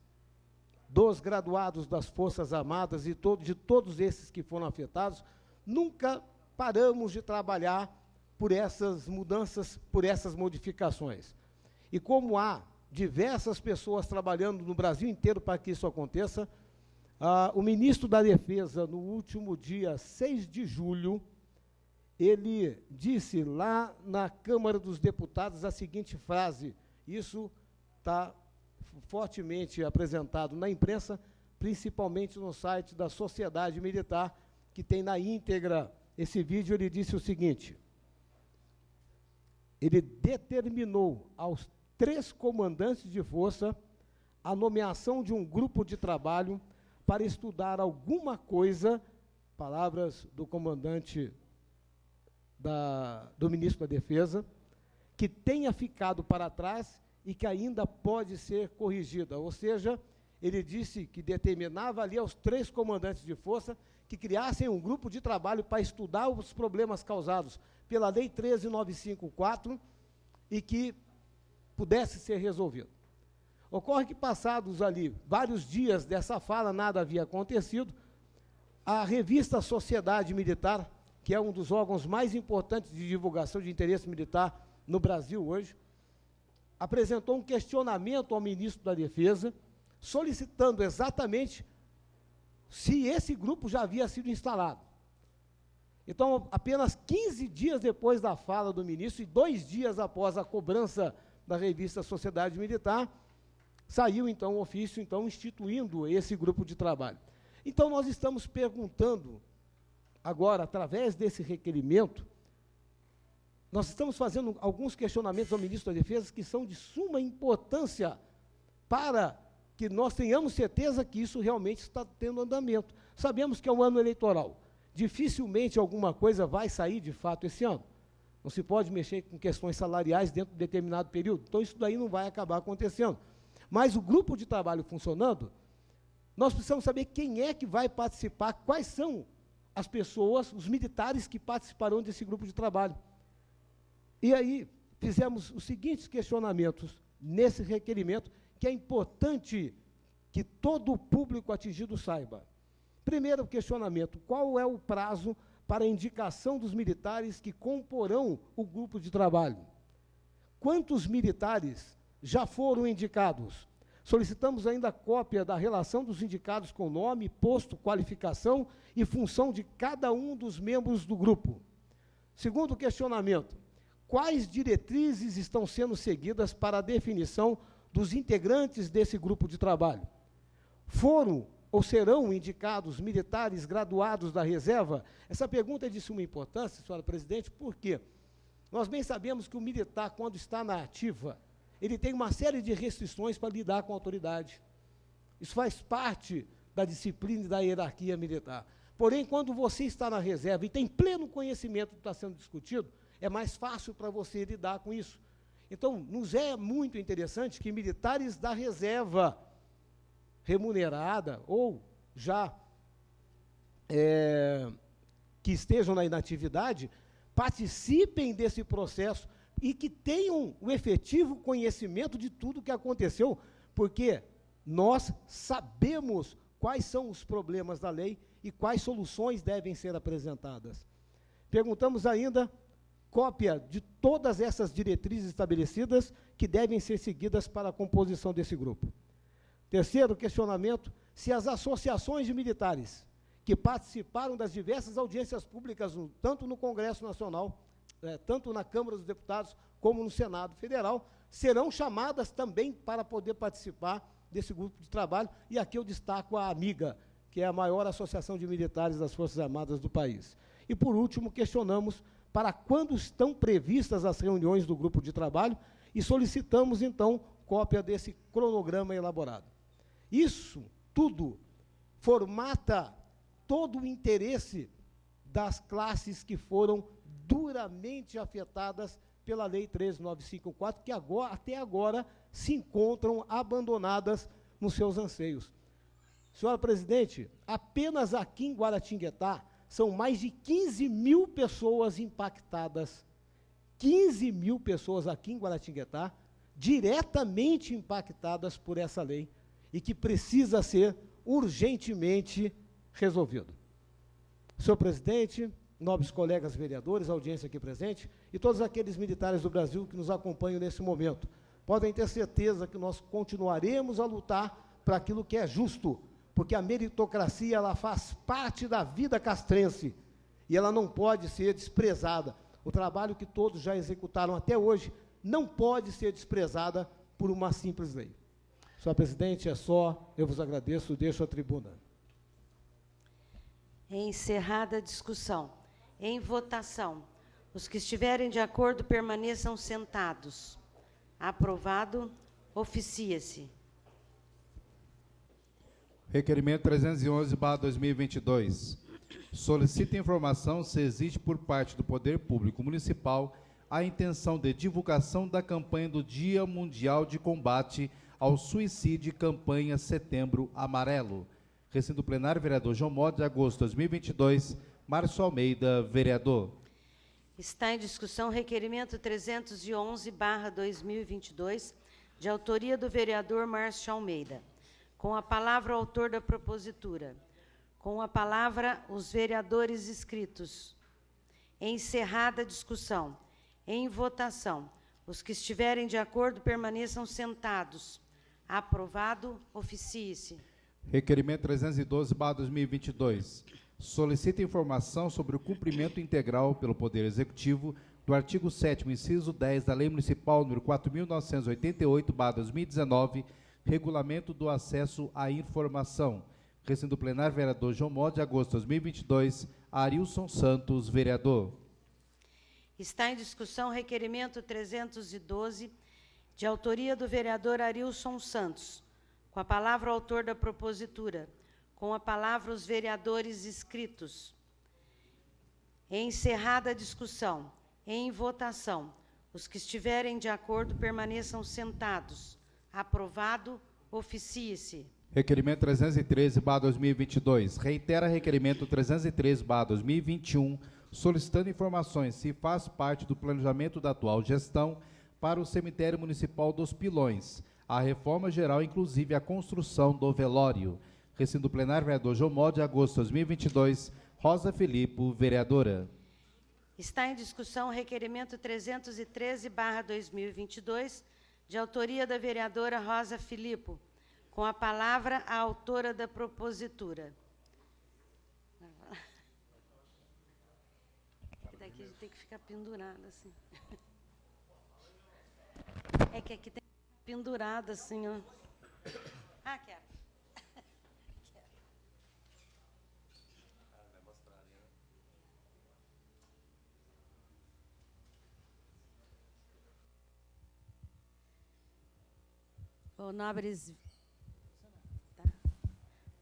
dos graduados das Forças Armadas e de todos esses que foram afetados, nunca paramos de trabalhar por essas mudanças, por essas modificações. E como há diversas pessoas trabalhando no Brasil inteiro para que isso aconteça, o ministro da Defesa, no último dia 6 de julho, ele disse lá na Câmara dos Deputados a seguinte frase, isso está fortemente apresentado na imprensa, principalmente no site da Sociedade Militar, que tem na íntegra esse vídeo. Ele disse o seguinte: ele determinou aos 3 comandantes de força a nomeação de um grupo de trabalho para estudar alguma coisa, palavras do comandante do ministro da Defesa, que tenha ficado para trás e que ainda pode ser corrigida. Ou seja, ele disse que determinava ali aos 3 comandantes de força que criassem um grupo de trabalho para estudar os problemas causados pela Lei 13.954 e que pudesse ser resolvido. Ocorre que, passados ali vários dias dessa fala, nada havia acontecido, a revista Sociedade Militar, que é um dos órgãos mais importantes de divulgação de interesse militar no Brasil hoje, apresentou um questionamento ao ministro da Defesa, solicitando exatamente se esse grupo já havia sido instalado. Então, apenas 15 dias depois da fala do ministro e 2 dias após a cobrança da revista Sociedade Militar, saiu, então, o ofício, então, instituindo esse grupo de trabalho. Então, nós estamos perguntando, agora, através desse requerimento, nós estamos fazendo alguns questionamentos ao ministro da Defesa que são de suma importância para que nós tenhamos certeza que isso realmente está tendo andamento. Sabemos que é um ano eleitoral. Dificilmente alguma coisa vai sair de fato esse ano. Não se pode mexer com questões salariais dentro de determinado período. Então, isso daí não vai acabar acontecendo. Mas o grupo de trabalho funcionando, nós precisamos saber quem é que vai participar, quais são as pessoas, os militares que participarão desse grupo de trabalho. E aí, fizemos os seguintes questionamentos nesse requerimento, que é importante que todo o público atingido saiba. Primeiro questionamento: qual é o prazo para a indicação dos militares que comporão o grupo de trabalho? Quantos militares já foram indicados? Solicitamos ainda cópia da relação dos indicados com nome, posto, qualificação e função de cada um dos membros do grupo. Segundo questionamento: quais diretrizes estão sendo seguidas para a definição dos integrantes desse grupo de trabalho? Foram ou serão indicados militares graduados da reserva? Essa pergunta é de suma importância, senhora presidente, porque nós bem sabemos que o militar, quando está na ativa, ele tem uma série de restrições para lidar com a autoridade. Isso faz parte da disciplina e da hierarquia militar. Porém, quando você está na reserva e tem pleno conhecimento do que está sendo discutido, é mais fácil para você lidar com isso. Então, nos é muito interessante que militares da reserva remunerada ou já que estejam na inatividade participem desse processo e que tenham o efetivo conhecimento de tudo que aconteceu, porque nós sabemos quais são os problemas da lei e quais soluções devem ser apresentadas. Perguntamos ainda cópia de todas essas diretrizes estabelecidas que devem ser seguidas para a composição desse grupo. Terceiro questionamento: se as associações de militares que participaram das diversas audiências públicas, tanto no Congresso Nacional, tanto na Câmara dos Deputados, como no Senado Federal, serão chamadas também para poder participar desse grupo de trabalho. E aqui eu destaco a AMIGA, que é a maior associação de militares das Forças Armadas do país. E, por último, questionamos para quando estão previstas as reuniões do grupo de trabalho e solicitamos, então, cópia desse cronograma elaborado. Isso tudo formata todo o interesse das classes que foram duramente afetadas pela Lei 13.954, que agora, até agora se encontram abandonadas nos seus anseios. Senhora presidente, apenas aqui em Guaratinguetá são mais de 15 mil pessoas impactadas, 15 mil pessoas aqui em Guaratinguetá, diretamente impactadas por essa lei, e que precisa ser urgentemente resolvido. Senhor presidente, nobres colegas vereadores, audiência aqui presente, e todos aqueles militares do Brasil que nos acompanham nesse momento, podem ter certeza que nós continuaremos a lutar para aquilo que é justo, porque a meritocracia ela faz parte da vida castrense, e ela não pode ser desprezada. O trabalho que todos já executaram até hoje não pode ser desprezada por uma simples lei. Senhor presidente, é só, eu vos agradeço, deixo a tribuna. Encerrada a discussão. Em votação. Os que estiverem de acordo permaneçam sentados. Aprovado. Oficia-se. Requerimento 311/2022. Solicita informação se existe por parte do Poder Público Municipal a intenção de divulgação da campanha do Dia Mundial de Combate ao Suicídio, campanha Setembro Amarelo. Recinto plenário, vereador João Mota, de agosto de 2022. Márcio Almeida, vereador. Está em discussão requerimento 311/2022, de autoria do vereador Márcio Almeida. Com a palavra o autor da propositura. Com a palavra os vereadores inscritos. Encerrada a discussão. Em votação. Os que estiverem de acordo permaneçam sentados. Aprovado. Oficie-se. Requerimento 312/2022. Solicita informação sobre o cumprimento integral pelo Poder Executivo do artigo 7º, inciso 10 da Lei Municipal nº 4.988/2019, Regulamento do Acesso à Informação. Recinto plenário, vereador João Mota, de agosto de 2022. Arilson Santos, vereador. Está em discussão requerimento 312, de autoria do vereador Arilson Santos. Com a palavra o autor da propositura. Com a palavra os vereadores inscritos. Encerrada a discussão. Em votação. Os que estiverem de acordo permaneçam sentados. Aprovado. Oficie-se. Requerimento 313/2022. Reitera requerimento 313/2021, solicitando informações se faz parte do planejamento da atual gestão para o cemitério municipal dos Pilões, a reforma geral, inclusive a construção do velório. Recinto plenário, vereador João Mota, de agosto de 2022. Rosa Filipe, vereadora. Está em discussão requerimento 313/2022, de autoria da vereadora Rosa Filipe. Com a palavra a autora da propositura. Daqui a gente tem que ficar pendurado assim. É que aqui tem que ficar pendurado assim, ó. Ah, quero.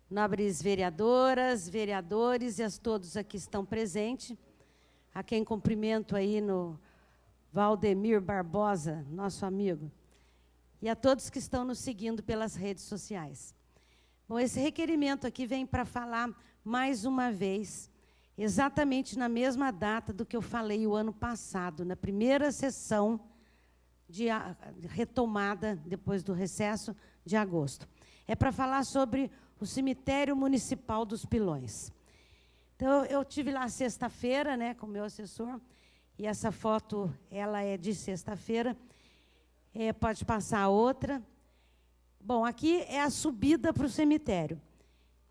Nobres vereadoras, vereadores e a todos aqui estão presentes, a quem cumprimento aí no Valdemir Barbosa, nosso amigo, e a todos que estão nos seguindo pelas redes sociais. Bom, esse requerimento aqui vem para falar mais uma vez, exatamente na mesma data do que eu falei o ano passado, na primeira sessão de retomada, depois do recesso de agosto. É para falar sobre o cemitério municipal dos Pilões. Então, eu tive lá sexta-feira, né, com o meu assessor, e essa foto, ela é de sexta-feira. Pode passar a outra. Bom, aqui é a subida para o cemitério.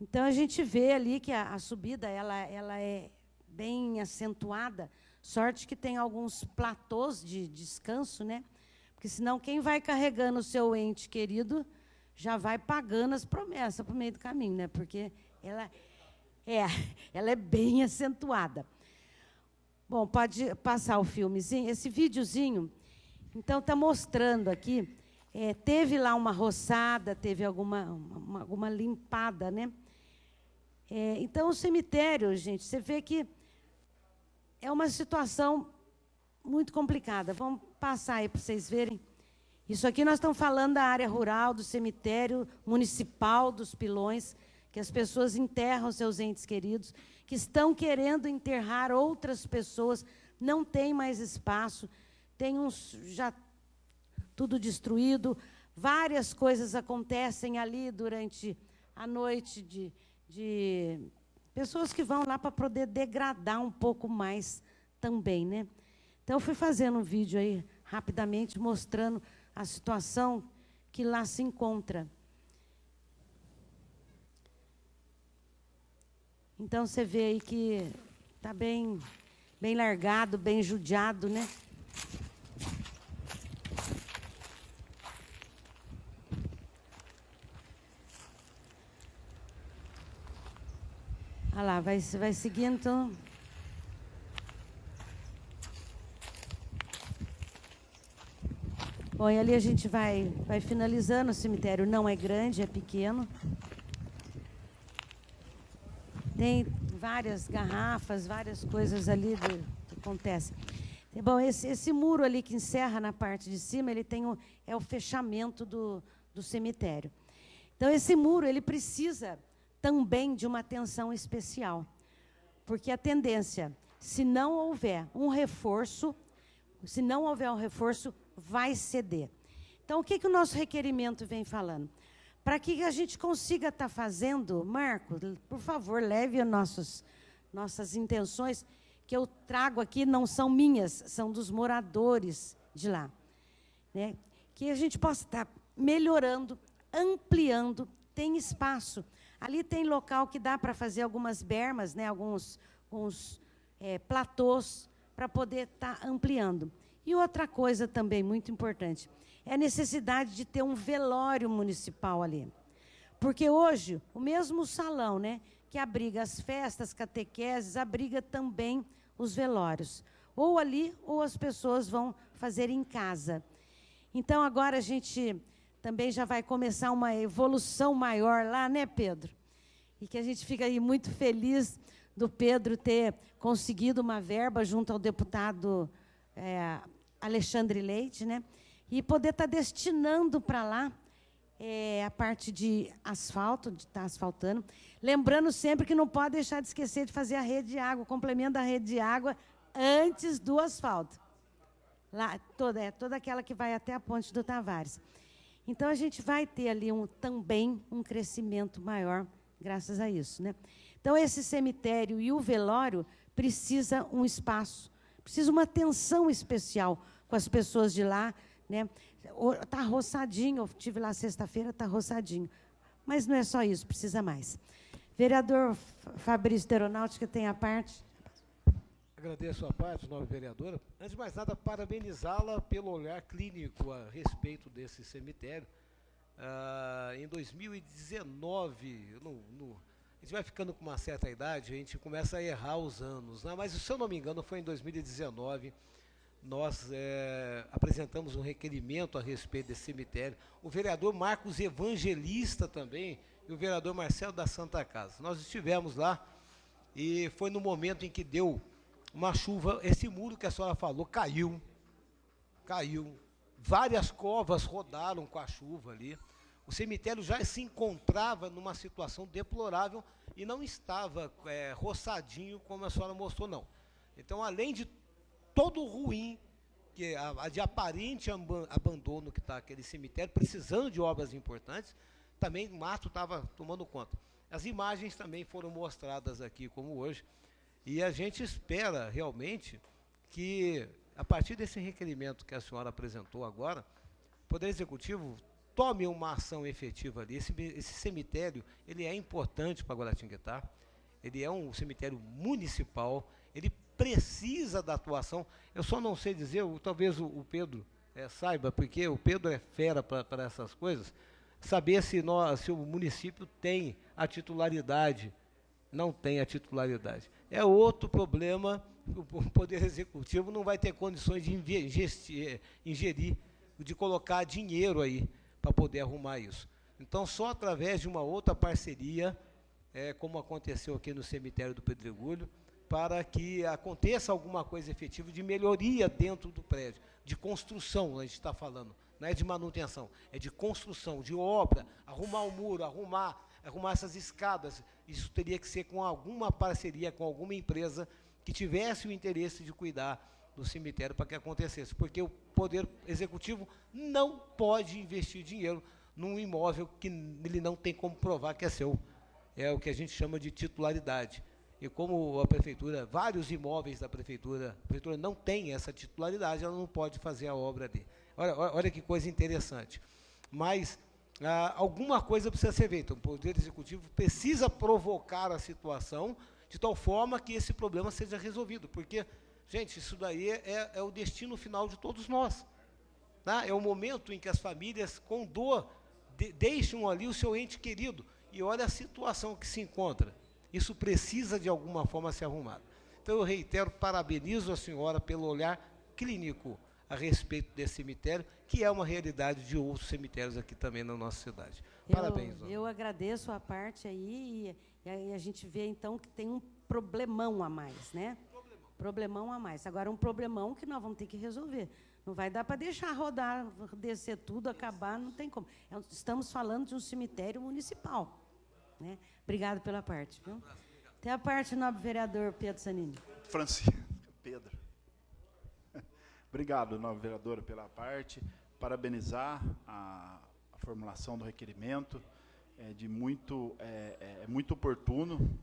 Então, a gente vê ali que a subida, ela é bem acentuada, sorte que tem alguns platôs de descanso, né? Porque, senão, quem vai carregando o seu ente querido já vai pagando as promessas para o meio do caminho, né? Porque ela é bem acentuada. Bom, pode passar o filmezinho, esse videozinho. Então, está mostrando aqui, teve lá uma roçada, teve alguma limpada, né? Então, o cemitério, gente, você vê que é uma situação muito complicada. Vamos passar aí para vocês verem. Isso aqui nós estamos falando da área rural, do cemitério municipal dos Pilões, que as pessoas enterram seus entes queridos, que estão querendo enterrar outras pessoas, não tem mais espaço, tem já tudo destruído, várias coisas acontecem ali durante a noite de pessoas que vão lá para poder degradar um pouco mais também, né? Então, eu fui fazendo um vídeo aí, rapidamente, mostrando a situação que lá se encontra. Então, você vê aí que Está bem largado, bem judiado, né? Olha lá, vai seguindo, então. Bom, e ali a gente vai finalizando. O cemitério não é grande, é pequeno. Tem várias garrafas, várias coisas ali que acontecem. Bom, esse muro ali que encerra na parte de cima, ele tem é o fechamento do cemitério. Então, esse muro, ele precisa também de uma atenção especial, porque a tendência, se não houver um reforço, vai ceder. Então, o que o nosso requerimento vem falando? Para que a gente consiga estar fazendo, Marco, por favor, leve as nossas intenções, que eu trago aqui não são minhas, são dos moradores de lá. Né? Que a gente possa estar melhorando, ampliando, tem espaço. Ali tem local que dá para fazer algumas bermas, né? alguns platôs, para poder estar ampliando. E outra coisa também muito importante, é a necessidade de ter um velório municipal ali. Porque hoje, o mesmo salão, né, que abriga as festas, catequeses, abriga também os velórios. Ou ali, ou as pessoas vão fazer em casa. Então, agora a gente também já vai começar uma evolução maior lá, né, Pedro? E que a gente fica aí muito feliz do Pedro ter conseguido uma verba junto ao deputado Alexandre Leite, né? E poder estar destinando para lá a parte de asfalto, de estar asfaltando. Lembrando sempre que não pode deixar de esquecer de fazer a rede de água, o complemento da rede de água antes do asfalto. Lá, toda aquela que vai até a Ponte do Tavares. Então, a gente vai ter ali também um crescimento maior, graças a isso, né? Então, esse cemitério e o velório precisa um espaço, precisa uma atenção especial com as pessoas de lá, né? Está roçadinho, eu estive lá sexta-feira, está roçadinho. Mas não é só isso, precisa mais. Vereador Fabrício da Aeronáutica tem a parte. Agradeço a parte, nobre vereadora. Antes de mais nada, parabenizá-la pelo olhar clínico a respeito desse cemitério. Em 2019, a gente vai ficando com uma certa idade, a gente começa a errar os anos, né? Mas, se eu não me engano, foi em 2019, nós apresentamos um requerimento a respeito desse cemitério. O vereador Marcos Evangelista também, e o vereador Marcelo da Santa Casa. Nós estivemos lá e foi no momento em que deu uma chuva, esse muro que a senhora falou caiu, várias covas rodaram com a chuva ali, o cemitério já se encontrava numa situação deplorável e não estava roçadinho como a senhora mostrou, não. Então, além de todo ruim, de aparente abandono que está aquele cemitério, precisando de obras importantes, também o mato estava tomando conta. As imagens também foram mostradas aqui, como hoje, e a gente espera realmente que, a partir desse requerimento que a senhora apresentou agora, o Poder Executivo tome uma ação efetiva ali. Esse cemitério, ele é importante para Guaratinguetá, ele é um cemitério municipal, ele precisa da atuação. Eu só não sei dizer, talvez o Pedro saiba, porque o Pedro é fera para essas coisas, saber se o município tem a titularidade. Não tem a titularidade. É outro problema, o Poder Executivo não vai ter condições de ingerir, de colocar dinheiro aí para poder arrumar isso. Então, só através de uma outra parceria, como aconteceu aqui no cemitério do Pedregulho, para que aconteça alguma coisa efetiva de melhoria dentro do prédio, de construção, a gente está falando, não é de manutenção, é de construção, de obra, arrumar o muro, arrumar essas escadas. Isso teria que ser com alguma parceria, com alguma empresa que tivesse o interesse de cuidar do cemitério para que acontecesse, porque o Poder Executivo não pode investir dinheiro num imóvel que ele não tem como provar que é seu. É o que a gente chama de titularidade. E como a prefeitura, vários imóveis da prefeitura, a prefeitura não tem essa titularidade, ela não pode fazer a obra ali. Olha que coisa interessante. Mas alguma coisa precisa ser feita. O Poder Executivo precisa provocar a situação de tal forma que esse problema seja resolvido, porque, gente, isso daí é o destino final de todos nós. Tá? É o momento em que as famílias, com dor, deixam ali o seu ente querido, e olha a situação que se encontra. Isso precisa, de alguma forma, ser arrumado. Então, eu reitero, parabenizo a senhora pelo olhar clínico a respeito desse cemitério, que é uma realidade de outros cemitérios aqui também na nossa cidade. Parabéns, dona. Eu agradeço a parte aí, e aí a gente vê, então, que tem um problemão a mais, né? Problemão a mais. Agora, um problemão que nós vamos ter que resolver. Não vai dar para deixar rodar, descer tudo, acabar, não tem como. Estamos falando de um cemitério municipal, né? Obrigado pela parte, viu? Tem a parte, nobre vereador Pedro Sanini. Francisco Pedro. Obrigado, nobre vereadora, pela parte. Parabenizar a formulação do requerimento. É muito oportuno.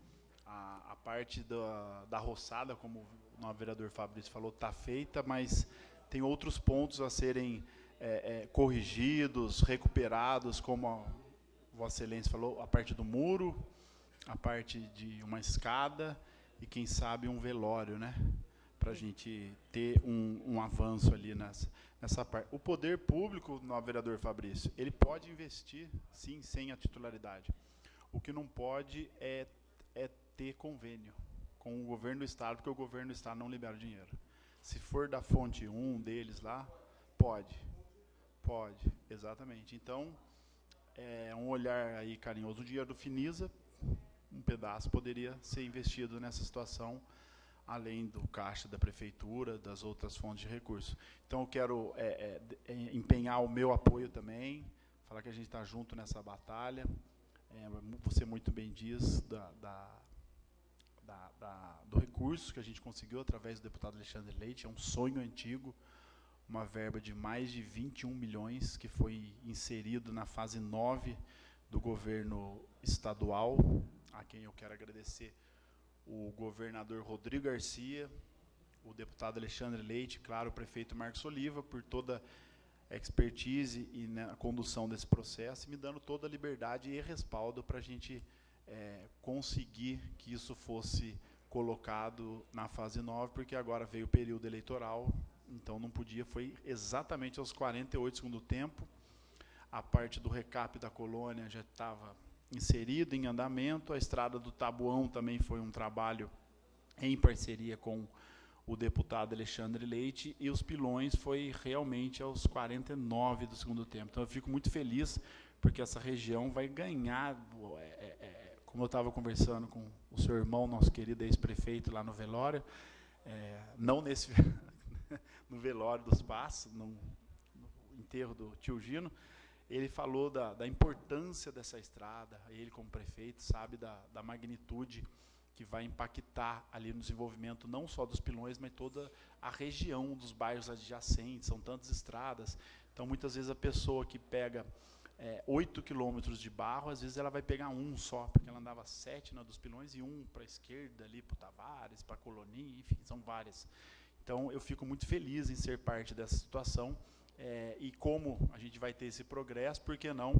A parte da roçada, como o nobre vereador Fabrício falou, está feita, mas tem outros pontos a serem corrigidos, recuperados, como a Vossa Excelência falou, a parte do muro, a parte de uma escada e, quem sabe, um velório, né? Para a gente ter um avanço ali nessa parte. O poder público, nobre vereador Fabrício, ele pode investir, sim, sem a titularidade. O que não pode é ter convênio com o governo do Estado, porque o governo do Estado não libera o dinheiro. Se for da fonte 1 deles lá, pode, exatamente. Então, é um olhar aí carinhoso. O dinheiro do Finisa, um pedaço poderia ser investido nessa situação, além do caixa da prefeitura, das outras fontes de recursos. Então, eu quero empenhar o meu apoio também, falar que a gente está junto nessa batalha. Você muito bem diz do recurso que a gente conseguiu através do deputado Alexandre Leite. É um sonho antigo, uma verba de mais de 21 milhões que foi inserido na fase 9 do governo estadual, a quem eu quero agradecer o governador Rodrigo Garcia, o deputado Alexandre Leite, claro, o prefeito Marcos Oliva, por toda a expertise e na condução desse processo, me dando toda a liberdade e respaldo para a gente conseguir que isso fosse colocado na fase 9, porque agora veio o período eleitoral, então não podia, foi exatamente aos 48 do segundo tempo. A parte do recap da colônia já estava inserido em andamento, a estrada do Tabuão também foi um trabalho em parceria com o deputado Alexandre Leite, e os pilões foi realmente aos 49 do segundo tempo. Então eu fico muito feliz, porque essa região vai ganhar, como eu estava conversando com o seu irmão, nosso querido ex-prefeito, lá no velório, não nesse no velório dos Passos, no enterro do tio Gino, ele falou da importância dessa estrada. Ele, como prefeito, sabe da magnitude que vai impactar ali no desenvolvimento não só dos pilões, mas toda a região dos bairros adjacentes. São tantas estradas. Então, muitas vezes, a pessoa que pega 8 quilômetros de barro, às vezes ela vai pegar um só, porque ela andava 7 na dos pilões e um para a esquerda, ali para o Tavares, para a Colonia, enfim, são várias. Então, eu fico muito feliz em ser parte dessa situação, e como a gente vai ter esse progresso, por que não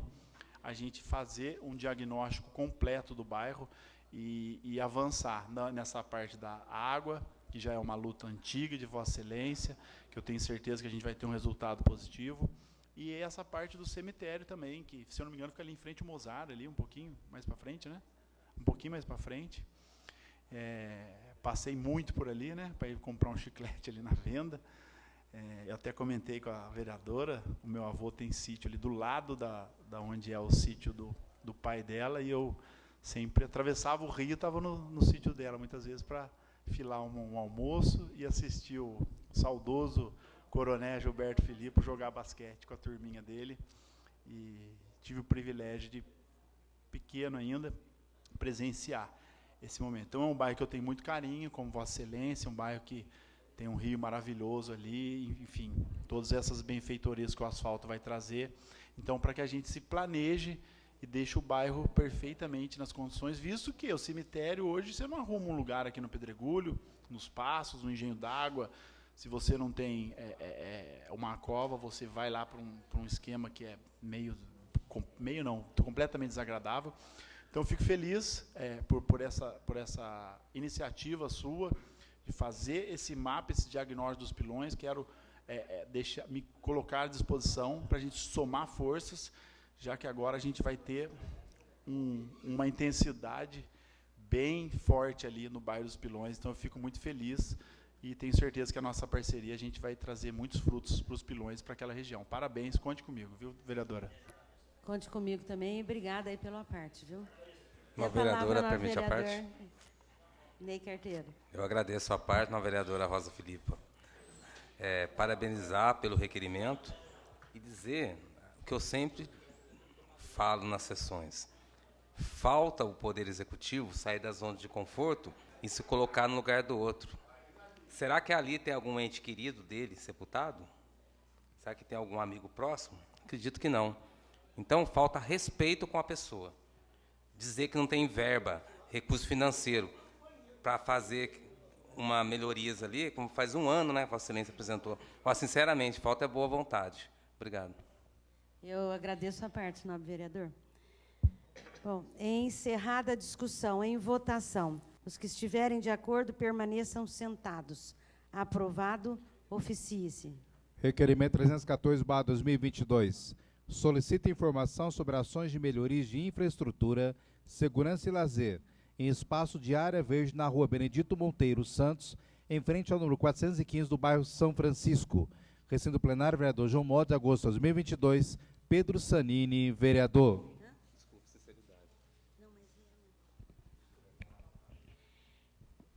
a gente fazer um diagnóstico completo do bairro e avançar nessa parte da água, que já é uma luta antiga de Vossa Excelência, que eu tenho certeza que a gente vai ter um resultado positivo, e essa parte do cemitério também, que, se eu não me engano, fica ali em frente ao Mozart, ali um pouquinho mais para frente, né? Um pouquinho mais para frente. Passei muito por ali, né, para ir comprar um chiclete ali na venda. Eu até comentei com a vereadora, o meu avô tem sítio ali do lado da onde é o sítio do pai dela, e eu sempre atravessava o rio e estava no sítio dela, muitas vezes, para filar um almoço e assistir o saudoso Coronel Gilberto Filipe jogar basquete com a turminha dele. E tive o privilégio de, pequeno ainda, presenciar esse momento. Então, é um bairro que eu tenho muito carinho, como Vossa Excelência, um bairro que tem um rio maravilhoso ali, enfim, todas essas benfeitorias que o asfalto vai trazer. Então, para que a gente se planeje e deixe o bairro perfeitamente nas condições, visto que o cemitério hoje, você não arruma um lugar aqui no Pedregulho, nos Passos, no Engenho d'Água. Se você não tem uma cova, você vai lá para um esquema que é completamente desagradável. Então, fico feliz por essa iniciativa sua, de fazer esse mapa, esse diagnóstico dos pilões. Quero me colocar à disposição para a gente somar forças, já que agora a gente vai ter uma intensidade bem forte ali no bairro dos Pilões. Então, eu fico muito feliz e tenho certeza que a nossa parceria, a gente vai trazer muitos frutos para os Pilões, para aquela região. Parabéns, conte comigo, viu, vereadora? Conte comigo também e obrigada aí pela parte, viu? Uma vereadora permite a parte? Ney Carteiro. Eu agradeço a parte, uma vereadora Rosa Filipa. Parabenizar pelo requerimento e dizer o que eu sempre falo nas sessões. Falta o Poder Executivo sair da zona de conforto e se colocar no lugar do outro. Será que ali tem algum ente querido dele sepultado? Será que tem algum amigo próximo? Acredito que não. Então, falta respeito com a pessoa. Dizer que não tem verba, recurso financeiro, para fazer uma melhorias ali, como faz um ano, né, Vossa Excelência apresentou. Mas, sinceramente, falta boa vontade. Obrigado. Eu agradeço a parte, nobre vereador. Bom, encerrada a discussão, em votação. Os que estiverem de acordo permaneçam sentados. Aprovado, oficie-se. Requerimento 314/2022. Solicita informação sobre ações de melhorias de infraestrutura, segurança e lazer em espaço de área verde na rua Benedito Monteiro Santos, em frente ao número 415 do bairro São Francisco. Recinto plenário, vereador João Mota, de agosto de 2022. Pedro Sanini, vereador.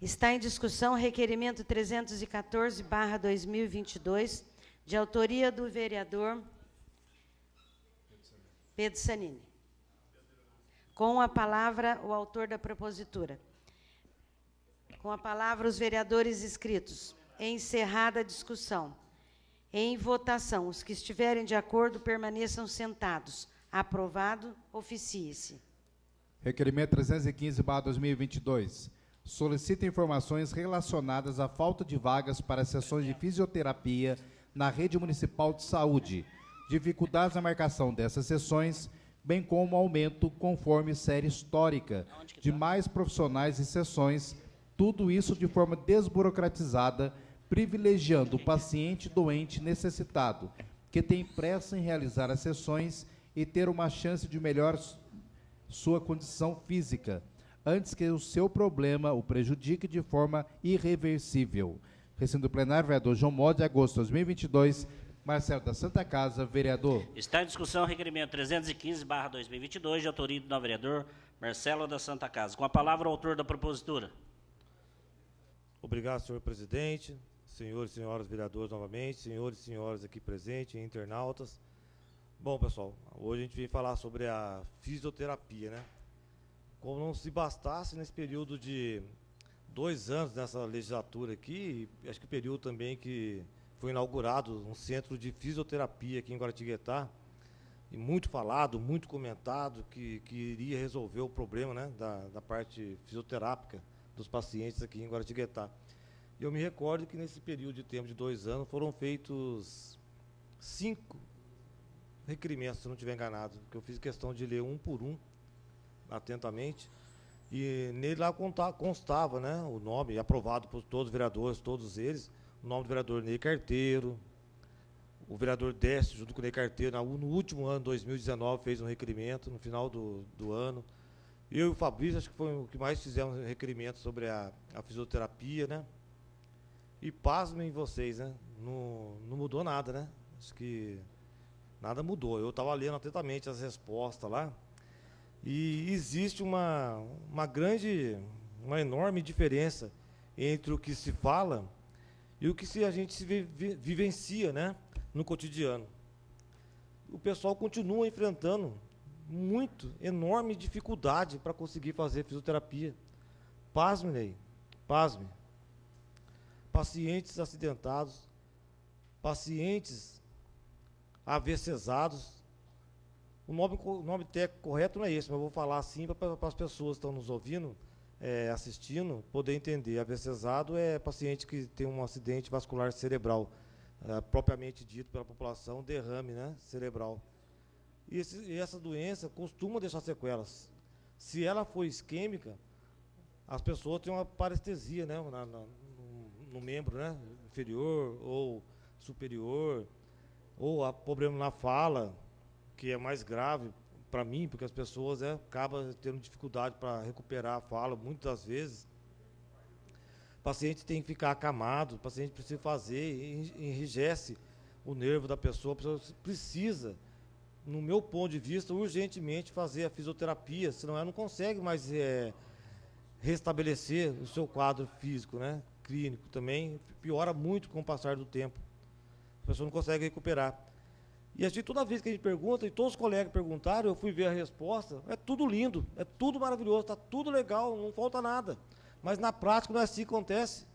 Está em discussão requerimento 314/2022, de autoria do vereador Pedro Sanini. Com a palavra, o autor da propositura. Com a palavra, os vereadores inscritos. Encerrada a discussão. Em votação, os que estiverem de acordo permaneçam sentados. Aprovado, oficie-se. Requerimento 315/2022. Solicita informações relacionadas à falta de vagas para sessões de fisioterapia na rede municipal de saúde, dificuldades na marcação dessas sessões, bem como aumento, conforme série histórica, de mais profissionais e sessões, tudo isso de forma desburocratizada, privilegiando o paciente doente necessitado, que tem pressa em realizar as sessões e ter uma chance de melhorar sua condição física, antes que o seu problema o prejudique de forma irreversível. Recinto plenário, vereador João Mota, de agosto de 2022. Marcelo da Santa Casa, vereador. Está em discussão o requerimento 315/2022, de autoria do vereador Marcelo da Santa Casa. Com a palavra, o autor da propositura. Obrigado, senhor presidente, senhores e senhoras vereadores novamente, senhores e senhoras aqui presentes, internautas. Bom, pessoal, hoje a gente vem falar sobre a fisioterapia, né? Como não se bastasse nesse período de 2 anos nessa legislatura aqui, acho que o período também que foi inaugurado um centro de fisioterapia aqui em Guaratinguetá, e muito falado, muito comentado, que iria resolver o problema, né, da parte fisioterápica dos pacientes aqui em Guaratinguetá. E eu me recordo que nesse período de tempo de 2 anos foram feitos 5 requerimentos, se não estiver enganado, que eu fiz questão de ler um por um, atentamente, e nele lá constava, né, o nome, aprovado por todos os vereadores, todos eles, o nome do vereador Ney Carteiro, o vereador Décio, junto com o Ney Carteiro, no último ano, 2019, fez um requerimento, no final do ano. Eu e o Fabrício, acho que foi o que mais fizemos requerimento sobre a fisioterapia, né? E pasmem vocês, né? Não mudou nada, né? Acho que nada mudou. Eu estava lendo atentamente as respostas lá, e existe uma enorme diferença entre o que se fala e o que a gente se vivencia, né, no cotidiano. O pessoal continua enfrentando enorme dificuldade para conseguir fazer fisioterapia. Pasme, Ney, pasme. Pacientes acidentados, pacientes AVCesados. O nome técnico correto não é esse, mas eu vou falar assim para as pessoas que estão nos ouvindo, assistindo, poder entender. AVCesado é paciente que tem um acidente vascular cerebral, propriamente dito pela população, derrame, né, cerebral. E essa doença costuma deixar sequelas Se ela for isquêmica, as pessoas têm uma parestesia, né, no membro, né, inferior ou superior, ou há problema na fala, que é mais grave para mim, porque as pessoas acabam tendo dificuldade para recuperar a fala, muitas das vezes. O paciente tem que ficar acamado, o paciente precisa fazer, enrijece o nervo da pessoa, a pessoa precisa, no meu ponto de vista, urgentemente fazer a fisioterapia, senão ela não consegue mais restabelecer o seu quadro físico, né, clínico. Também piora muito com o passar do tempo. A pessoa não consegue recuperar. E a gente, toda vez que a gente pergunta, e todos os colegas perguntaram, eu fui ver a resposta, é tudo lindo, é tudo maravilhoso, está tudo legal, não falta nada. Mas na prática não é assim que acontece.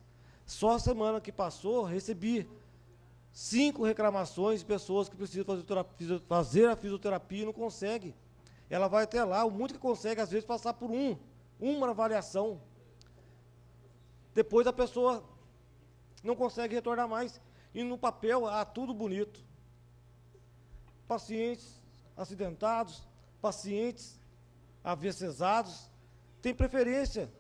Só a semana que passou, recebi 5 reclamações de pessoas que precisam fazer a fisioterapia e não consegue. Ela vai até lá, o muito que consegue, às vezes, passar por uma avaliação. Depois a pessoa não consegue retornar mais. E no papel, tudo bonito. Pacientes acidentados, pacientes AVCzados, tem preferência.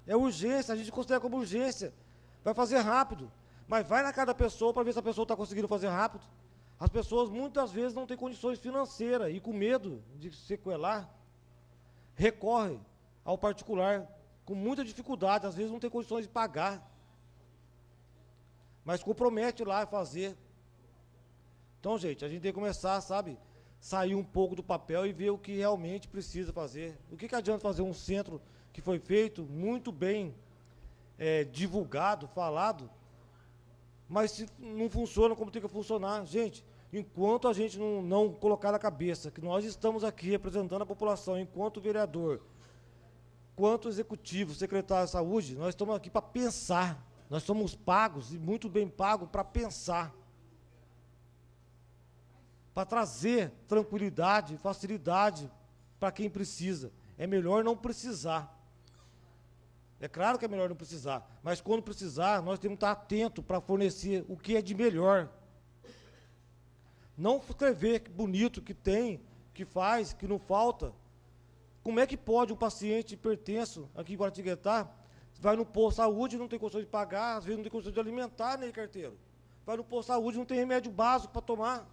É urgência, a gente considera como urgência. Vai fazer rápido. Mas vai na cada pessoa para ver se a pessoa está conseguindo fazer rápido. As pessoas muitas vezes não têm condições financeiras e com medo de sequelar, recorrem ao particular com muita dificuldade, às vezes não tem condições de pagar. Mas compromete lá a fazer. Então, gente, a gente tem que começar, sabe, sair um pouco do papel e ver o que realmente precisa fazer. O que adianta fazer um centro que foi feito, muito bem divulgado, falado, mas se não funciona como tem que funcionar? Gente, enquanto a gente não colocar na cabeça que nós estamos aqui representando a população, enquanto vereador, enquanto executivo, secretário de saúde, nós estamos aqui para pensar. Nós somos pagos, e muito bem pagos, para pensar. Para trazer tranquilidade, facilidade para quem precisa. É melhor não precisar. É claro que é melhor não precisar, mas quando precisar, nós temos que estar atentos para fornecer o que é de melhor. Não escrever que bonito, que tem, que faz, que não falta. Como é que pode um paciente hipertenso aqui em Guaratinguetá, vai no posto de saúde, não tem condições de pagar, às vezes não tem condições de alimentar, né, carteiro? Vai no posto de saúde, não tem remédio básico para tomar.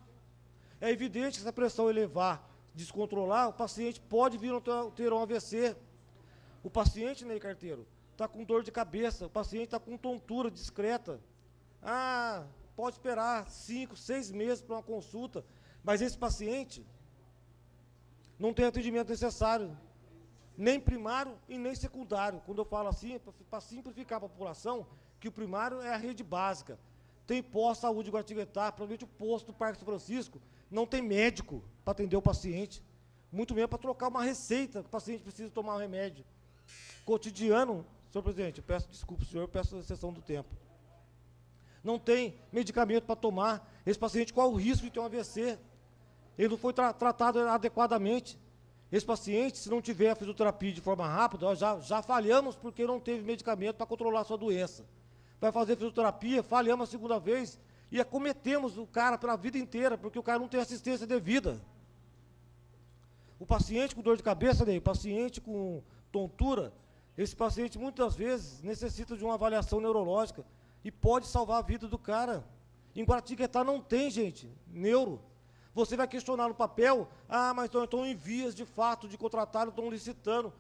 É evidente que se a pressão elevar, descontrolar, o paciente pode vir a ter um AVC. O paciente, né, carteiro, está com dor de cabeça, o paciente está com tontura discreta. Pode esperar 5, 6 meses para uma consulta, mas esse paciente não tem atendimento necessário, nem primário e nem secundário. Quando eu falo assim, é para simplificar a população, que o primário é a rede básica. Tem posto de saúde de Guaratinguetá, provavelmente o posto do Parque São Francisco, não tem médico para atender o paciente, muito menos para trocar uma receita que o paciente precisa tomar um remédio. Cotidiano, senhor presidente, eu peço desculpa, senhor, eu peço a exceção do tempo. Não tem medicamento para tomar. Esse paciente, qual o risco de ter um AVC? Ele não foi tratado adequadamente. Esse paciente, se não tiver a fisioterapia de forma rápida, nós já falhamos porque não teve medicamento para controlar a sua doença. Vai fazer fisioterapia, falhamos a segunda vez e acometemos o cara pela vida inteira, porque o cara não tem assistência devida. O paciente com dor de cabeça, o paciente com tontura, esse paciente muitas vezes necessita de uma avaliação neurológica e pode salvar a vida do cara. Em Guaratinguetá não tem, gente, neuro. Você vai questionar no papel, mas estão em vias de fato de contratar, estão licitando.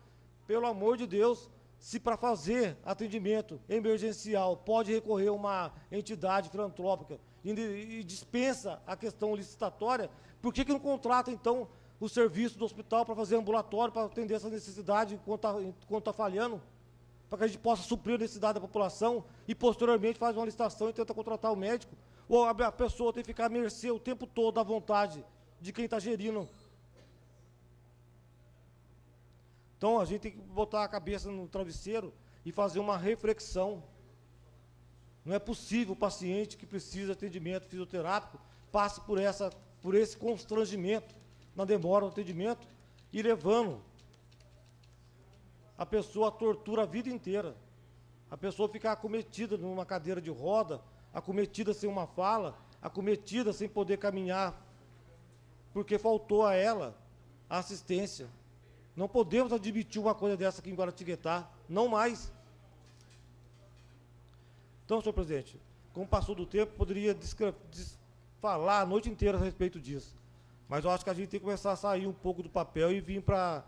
Pelo amor de Deus, se para fazer atendimento emergencial pode recorrer a uma entidade filantrópica e dispensa a questão licitatória, por que não contrata, então, o serviço do hospital para fazer ambulatório, para atender essa necessidade enquanto está falhando, para que a gente possa suprir a necessidade da população e, posteriormente, faz uma licitação e tenta contratar o médico? Ou a pessoa tem que ficar à mercê o tempo todo da vontade de quem está gerindo? Então, a gente tem que botar a cabeça no travesseiro e fazer uma reflexão. Não é possível o paciente que precisa de atendimento fisioterápico passe por esse constrangimento na demora do atendimento e levando a pessoa à tortura a vida inteira. A pessoa ficar acometida numa cadeira de roda, acometida sem uma fala, acometida sem poder caminhar, porque faltou a ela a assistência. Não podemos admitir uma coisa dessa aqui em Guaratinguetá, não mais. Então, senhor presidente, como passou do tempo, poderia falar a noite inteira a respeito disso. Mas eu acho que a gente tem que começar a sair um pouco do papel e vir para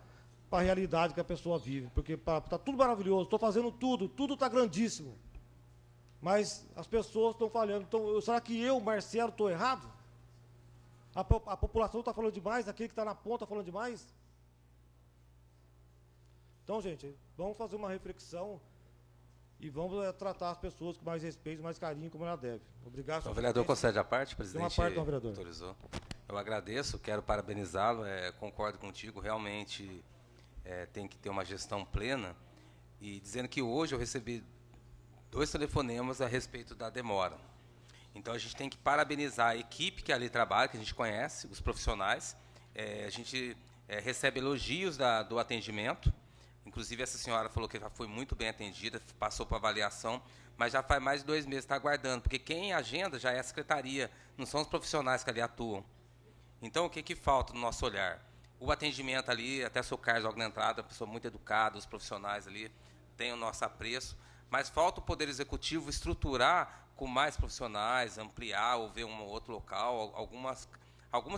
a realidade que a pessoa vive. Porque está tudo maravilhoso, estou fazendo tudo está grandíssimo. Mas as pessoas estão falhando. Então, será que eu, Marcelo, estou errado? A população está falando demais? Aquele que está na ponta está falando demais? Então, gente, vamos fazer uma reflexão e vamos tratar as pessoas com mais respeito, mais carinho, como ela deve. Obrigado, senhor. O vereador concede a parte, presidente? Tem uma parte, não, vereador. Autorizou. Eu agradeço, quero parabenizá-lo, concordo contigo, realmente tem que ter uma gestão plena. E dizendo que hoje eu recebi 2 telefonemas a respeito da demora. Então, a gente tem que parabenizar a equipe que ali trabalha, que a gente conhece, os profissionais. A gente recebe elogios do atendimento. Inclusive, essa senhora falou que já foi muito bem atendida, passou para avaliação, mas já faz mais de 2 meses, está aguardando, porque quem agenda já é a secretaria, não são os profissionais que ali atuam. Então, o que falta no nosso olhar? O atendimento ali, até o seu Carlos logo na entrada, uma pessoa muito educada, os profissionais ali têm o nosso apreço, mas falta o Poder Executivo estruturar com mais profissionais, ampliar ou ver um outro local, algumas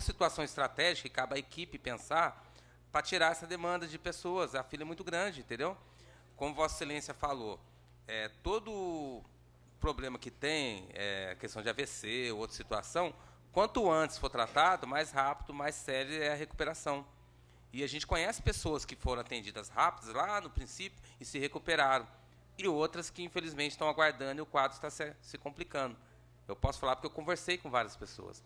situações estratégicas que cabe à equipe pensar para tirar essa demanda de pessoas. A fila é muito grande, entendeu? Como Vossa Excelência falou, todo problema que tem, questão de AVC ou outra situação, quanto antes for tratado, mais rápido, mais séria é a recuperação. E a gente conhece pessoas que foram atendidas rápidas lá no princípio e se recuperaram. E outras que, infelizmente, estão aguardando e o quadro está se complicando. Eu posso falar porque eu conversei com várias pessoas.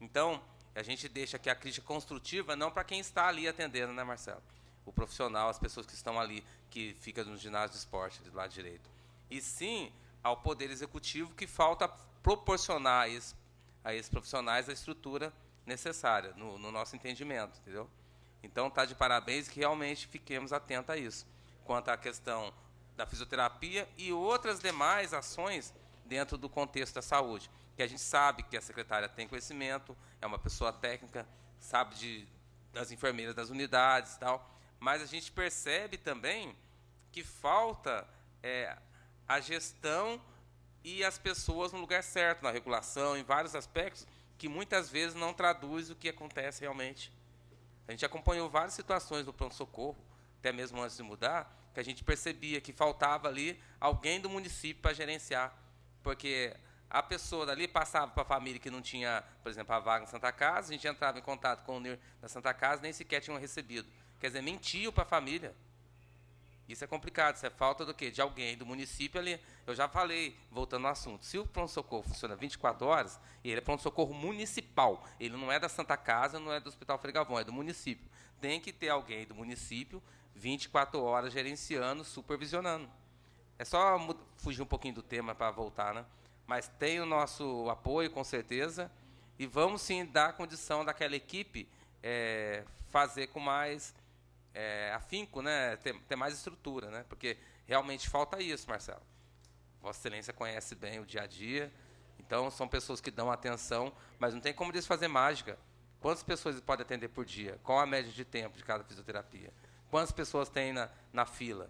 Então, a gente deixa aqui a crítica construtiva, não para quem está ali atendendo, né, Marcelo? O profissional, as pessoas que estão ali, que ficam no ginásio de esporte, do lado direito. E sim ao Poder Executivo, que falta proporcionar a esses profissionais a estrutura necessária, no nosso entendimento, entendeu? Então, está de parabéns que realmente fiquemos atentos a isso. Quanto à questão da fisioterapia e outras demais ações dentro do contexto da saúde, que a gente sabe que a secretária tem conhecimento, é uma pessoa técnica, sabe das enfermeiras das unidades e tal, mas a gente percebe também que falta a gestão e as pessoas no lugar certo, na regulação, em vários aspectos, que muitas vezes não traduz o que acontece realmente. A gente acompanhou várias situações do pronto-socorro, até mesmo antes de mudar, que a gente percebia que faltava ali alguém do município para gerenciar, porque a pessoa dali passava para a família que não tinha, por exemplo, a vaga na Santa Casa, a gente entrava em contato com o NIR da Santa Casa, nem sequer tinham recebido. Quer dizer, mentiu para a família. Isso é complicado, isso é falta do quê? De alguém do município ali. Eu já falei, voltando ao assunto, se o pronto-socorro funciona 24 horas, ele é pronto-socorro municipal, ele não é da Santa Casa, não é do Hospital Frei Galvão, é do município. Tem que ter alguém do município 24 horas gerenciando, supervisionando. É só fugir um pouquinho do tema para voltar, né? Mas tem o nosso apoio, com certeza, e vamos sim dar condição daquela equipe fazer com mais afinco, né? Ter mais estrutura, né? Porque realmente falta isso, Marcelo. Vossa Excelência conhece bem o dia a dia, então são pessoas que dão atenção, mas não tem como eles fazer mágica. Quantas pessoas eles podem atender por dia? Qual a média de tempo de cada fisioterapia? Quantas pessoas tem na fila?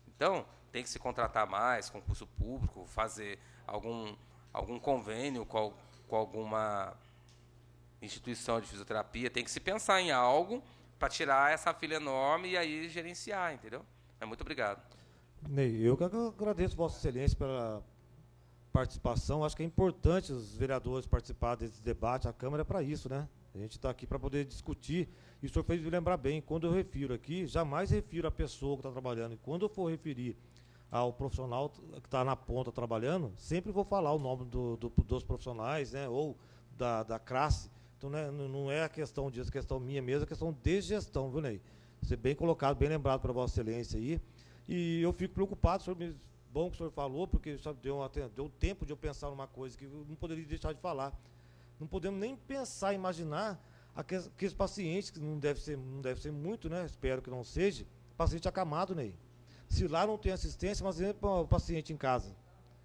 Então, tem que se contratar mais, concurso público, fazer algum convênio com alguma instituição de fisioterapia. Tem que se pensar em algo para tirar essa fila enorme e aí gerenciar, entendeu? Muito obrigado. Ney, eu que agradeço Vossa Excelência pela participação. Acho que é importante os vereadores participarem desse debate. A Câmara é para isso, né? A gente está aqui para poder discutir. E o senhor fez me lembrar bem, quando eu refiro aqui, jamais refiro a pessoa que está trabalhando. E quando eu for referir ao profissional que está na ponta trabalhando, sempre vou falar o nome dos profissionais, né? Ou da classe. Então, né, não é a questão disso, a questão minha mesmo, é a questão de gestão, viu, Ney? Você bem colocado, bem lembrado para Vossa Excelência aí. E eu fico preocupado, bom que o senhor falou, porque deu tempo de eu pensar numa coisa que eu não poderia deixar de falar. Não podemos nem pensar, imaginar aqueles pacientes, que não deve ser muito, né? Espero que não seja, paciente acamado, Ney. Se lá não tem assistência, mas o paciente em casa.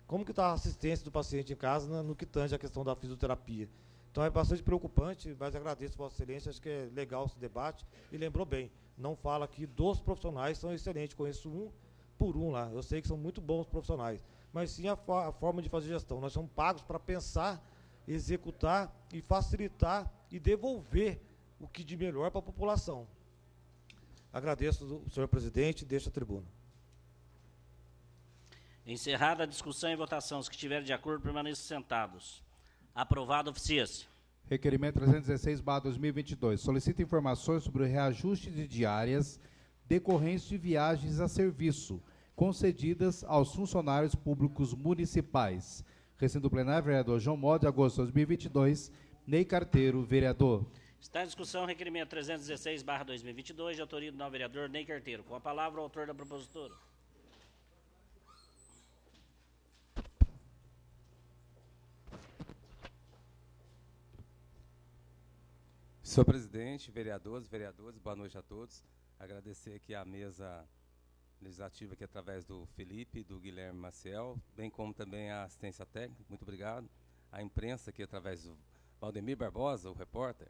Como que está a assistência do paciente em casa no que tange a questão da fisioterapia? Então é bastante preocupante, mas agradeço Vossa Excelência, acho que é legal esse debate, e lembrou bem, não fala aqui dos profissionais, são excelentes, conheço um por um lá, eu sei que são muito bons profissionais, mas sim a forma de fazer gestão. Nós somos pagos para pensar, executar e facilitar e devolver o que de melhor para a população. Agradeço, senhor presidente, deixo a tribuna. Encerrada a discussão e votação, os que estiverem de acordo permaneçam sentados. Aprovado, oficiência. Requerimento 316/2022. Solicita informações sobre o reajuste de diárias decorrentes de viagens a serviço concedidas aos funcionários públicos municipais. Recinto plenário, vereador João Mó, de agosto de 2022. Ney Carteiro, vereador. Está em discussão o requerimento 316/2022, de autoria do novo vereador Ney Carteiro. Com a palavra, o autor da propositura. Senhor presidente, vereadores, boa noite a todos. Agradecer aqui a mesa legislativa aqui através do Felipe, do Guilherme Maciel, bem como também a assistência técnica, muito obrigado. A imprensa aqui através do Valdemir Barbosa, o repórter,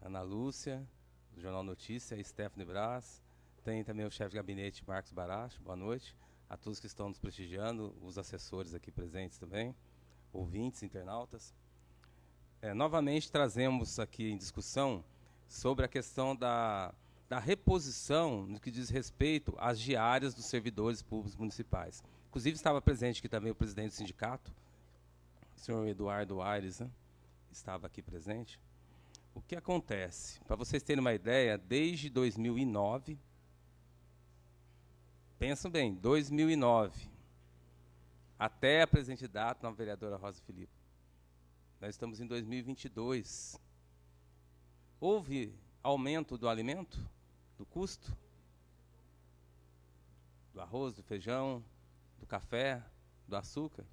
Ana Lúcia, do Jornal Notícia, Stephanie Braz, tem também o chefe de gabinete Marcos Baracho, boa noite. A todos que estão nos prestigiando, os assessores aqui presentes também, ouvintes, internautas. Novamente trazemos aqui em discussão sobre a questão da reposição no que diz respeito às diárias dos servidores públicos municipais. Inclusive estava presente aqui também o presidente do sindicato, o senhor Eduardo Aires, né? Estava aqui presente. O que acontece? Para vocês terem uma ideia, desde 2009, pensam bem, 2009, até a presente data, na vereadora Rosa Filipe, nós estamos em 2022. Houve aumento do alimento, do custo, do arroz, do feijão, do café, do açúcar?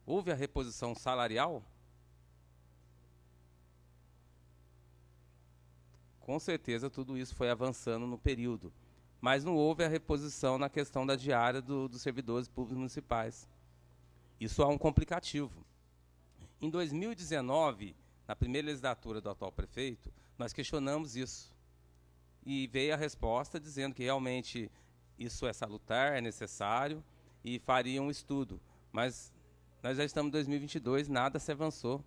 Houve a reposição salarial? Com certeza tudo isso foi avançando no período, mas não houve a reposição na questão da diária dos servidores públicos municipais. Isso é um complicativo. Em 2019, na primeira legislatura do atual prefeito, nós questionamos isso. E veio a resposta dizendo que realmente isso é salutar, é necessário e faria um estudo. Mas nós já estamos em 2022, nada se avançou.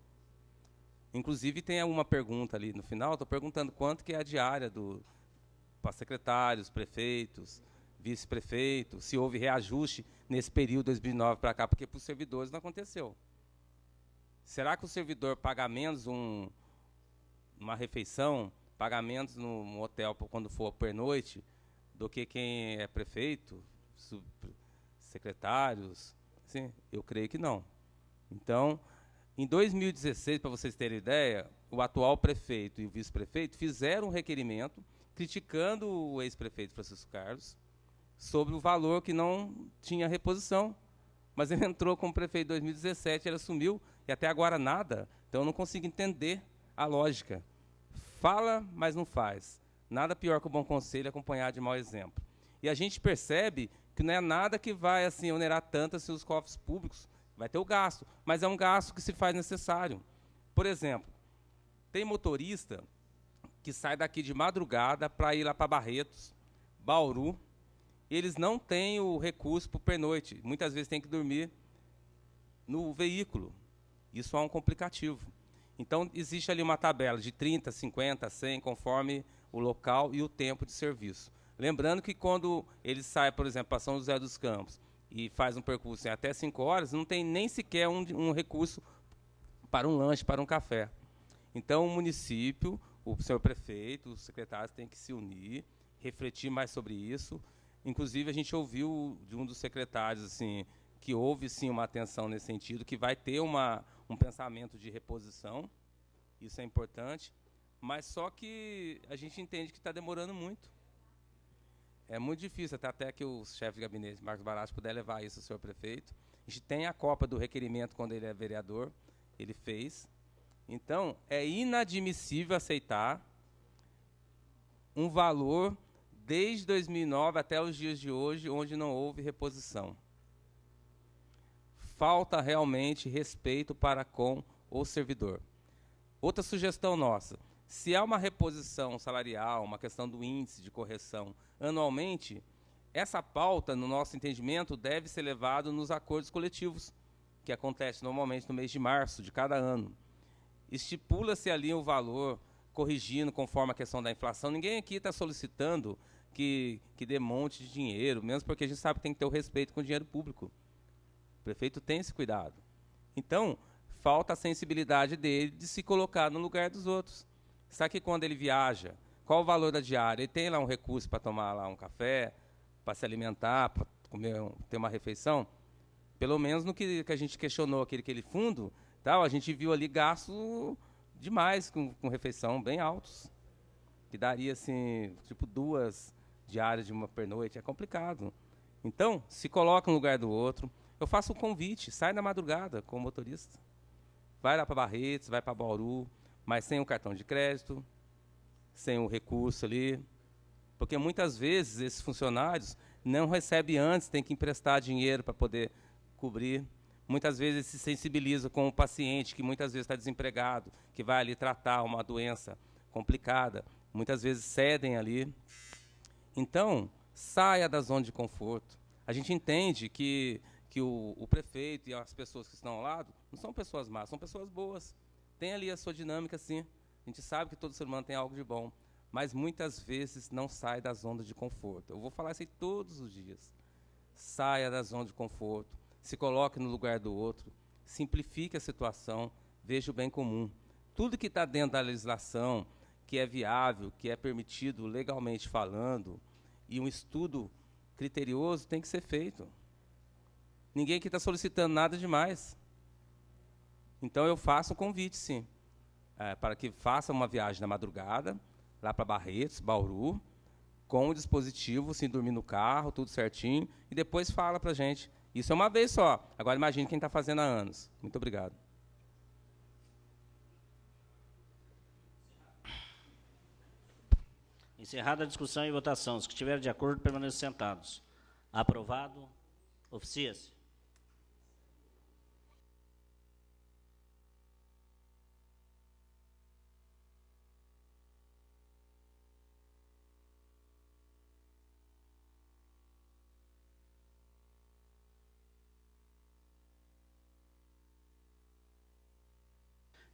Inclusive tem uma pergunta ali no final, estou perguntando quanto que é a diária para secretários, prefeitos, vice-prefeitos, se houve reajuste nesse período de 2009 para cá, porque para os servidores não aconteceu. Será que o servidor paga menos uma refeição, paga menos no hotel quando for pernoite, do que quem é prefeito, secretários? Sim, eu creio que não. Então, em 2016, para vocês terem ideia, o atual prefeito e o vice-prefeito fizeram um requerimento criticando o ex-prefeito Francisco Carlos sobre o valor que não tinha reposição. Mas ele entrou como prefeito em 2017, ele assumiu, e até agora nada. Então eu não consigo entender a lógica. Fala, mas não faz. Nada pior que o bom conselho acompanhado de mau exemplo. E a gente percebe que não é nada que vai assim, onerar tanto assim, os cofres públicos. Vai ter o gasto, mas é um gasto que se faz necessário. Por exemplo, tem motorista que sai daqui de madrugada para ir lá para Barretos, Bauru, e eles não têm o recurso para o pernoite. Muitas vezes tem que dormir no veículo. Isso é um complicativo. Então, existe ali uma tabela de 30, 50, 100, conforme o local e o tempo de serviço. Lembrando que quando ele sai, por exemplo, para São José dos Campos e faz um percurso em até 5 horas, não tem nem sequer um recurso para um lanche, para um café. Então, o município, o senhor prefeito, os secretários têm que se unir, refletir mais sobre isso. Inclusive, a gente ouviu de um dos secretários assim, que houve, sim, uma atenção nesse sentido, que vai ter um pensamento de reposição, isso é importante, mas só que a gente entende que está demorando muito. É muito difícil, até que o chefe de gabinete, Marcos Baracho, puder levar isso ao senhor prefeito. A gente tem a cópia do requerimento quando ele é vereador, ele fez. Então, é inadmissível aceitar um valor desde 2009 até os dias de hoje, onde não houve reposição. Falta realmente respeito para com o servidor. Outra sugestão nossa, se há uma reposição salarial, uma questão do índice de correção anualmente, essa pauta, no nosso entendimento, deve ser levada nos acordos coletivos, que acontece normalmente no mês de março de cada ano. Estipula-se ali o valor, corrigindo conforme a questão da inflação. Ninguém aqui está solicitando que dê monte de dinheiro, mesmo porque a gente sabe que tem que ter o respeito com o dinheiro público. O prefeito tem esse cuidado. Então, falta a sensibilidade dele de se colocar no lugar dos outros. Sabe que quando ele viaja, qual o valor da diária? Ele tem lá um recurso para tomar lá um café, para se alimentar, para comer, ter uma refeição? Pelo menos no que a gente questionou, aquele fundo, tal, a gente viu ali gastos demais com refeição, bem altos. Que daria, assim, tipo 2 diárias de uma pernoite. É complicado. Então, se coloca no lugar do outro. Eu faço um convite, sai na madrugada com o motorista. Vai lá para Barretos, vai para Bauru, mas sem o cartão de crédito, sem o recurso ali. Porque muitas vezes esses funcionários não recebem antes, tem que emprestar dinheiro para poder cobrir. Muitas vezes se sensibiliza com o paciente, que muitas vezes está desempregado, que vai ali tratar uma doença complicada. Muitas vezes cedem ali. Então, saia da zona de conforto. A gente entende que o prefeito e as pessoas que estão ao lado não são pessoas más, são pessoas boas. Tem ali a sua dinâmica, sim. A gente sabe que todo ser humano tem algo de bom, mas muitas vezes não sai da zona de conforto. Eu vou falar isso aí todos os dias. Saia da zona de conforto, se coloque no lugar do outro, simplifique a situação, veja o bem comum. Tudo que está dentro da legislação, que é viável, que é permitido legalmente falando, e um estudo criterioso tem que ser feito. Ninguém aqui está solicitando nada demais. Então, eu faço um convite, sim, para que faça uma viagem na madrugada, lá para Barretos, Bauru, com o dispositivo, sem dormir no carro, tudo certinho, e depois fala para a gente. Isso é uma vez só. Agora, imagine quem está fazendo há anos. Muito obrigado. Encerrada a discussão e votação. Os que estiverem de acordo, permaneçam sentados. Aprovado. Oficia-se.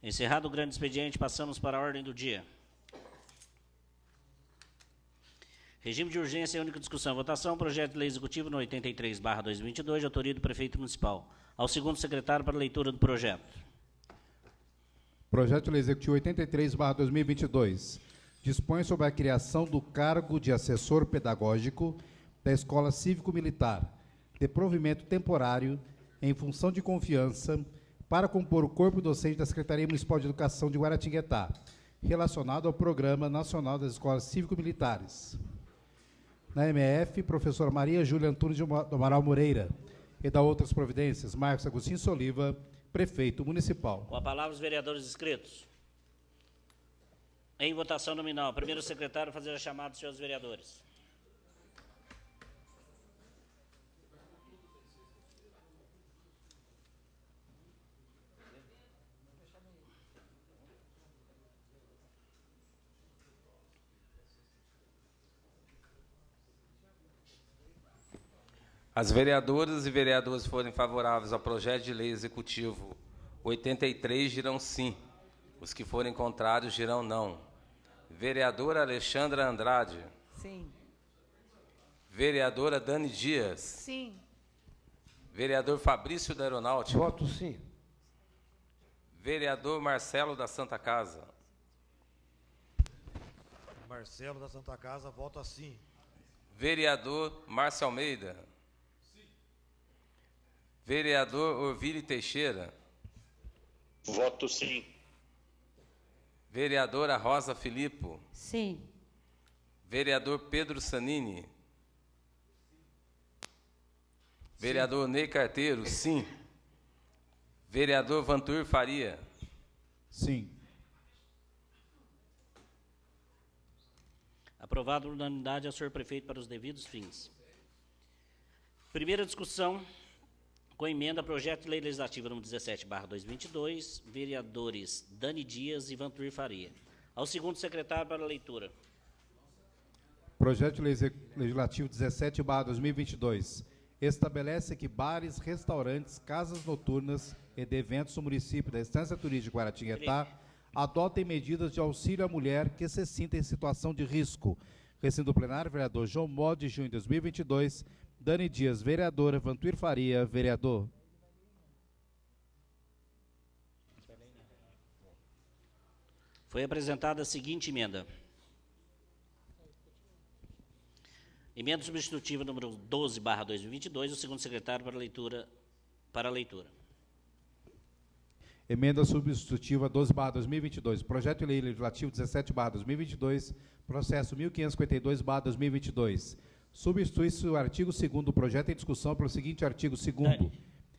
Encerrado o grande expediente, passamos para a ordem do dia. Regime de urgência e única discussão. Votação, projeto de lei executivo no 83/2022, de autoria do prefeito municipal. Ao segundo secretário para leitura do projeto. Projeto de lei executivo 83/2022 dispõe sobre a criação do cargo de assessor pedagógico da Escola Cívico-Militar, de provimento temporário em função de confiança para compor o corpo docente da Secretaria Municipal de Educação de Guaratinguetá, relacionado ao Programa Nacional das Escolas Cívico-Militares. Na MF, professora Maria Júlia Antunes do Amaral Moreira. E da outras providências, Marcos Agostinho Soliva, prefeito municipal. Com a palavra os vereadores inscritos. Em votação nominal, primeiro secretário fazer a chamada dos senhores vereadores. As vereadoras e vereadores forem favoráveis ao projeto de lei executivo 83 dirão sim. Os que forem contrários dirão não. Vereadora Alexandra Andrade. Sim. Vereadora Dani Dias. Sim. Vereador Fabrício da Aeronáutica. Voto sim. Vereador Marcelo da Santa Casa. Marcelo da Santa Casa, vota sim. Vereador Márcio Almeida. Vereador Orville Teixeira. Voto sim. Vereadora Rosa Filippo. Sim. Vereador Pedro Sanini. Vereador Ney Carteiro, sim. Vereador Vantur Faria. Sim. Aprovado por unanimidade ao senhor prefeito para os devidos fins. Primeira discussão Com emenda, projeto de lei legislativo número 17/2022, vereadores Dani Dias e Vantuir Faria. Ao segundo secretário para a leitura. Projeto de lei legislativo 17/2022 estabelece que bares, restaurantes, casas noturnas e de eventos no município da Estância Turística Guaratinguetá adotem medidas de auxílio à mulher que se sinta em situação de risco. Recinto plenário, vereador João Mó, de junho de 2022. Dani Dias, vereadora. Vantuir Faria, vereador. Foi apresentada a seguinte emenda. Emenda substitutiva número 12/2022, o segundo secretário para a leitura. Emenda substitutiva 12/2022. Projeto de lei legislativo 17/2022, processo 1552/2022. Substitui-se o artigo 2º do projeto em discussão pelo seguinte artigo 2º.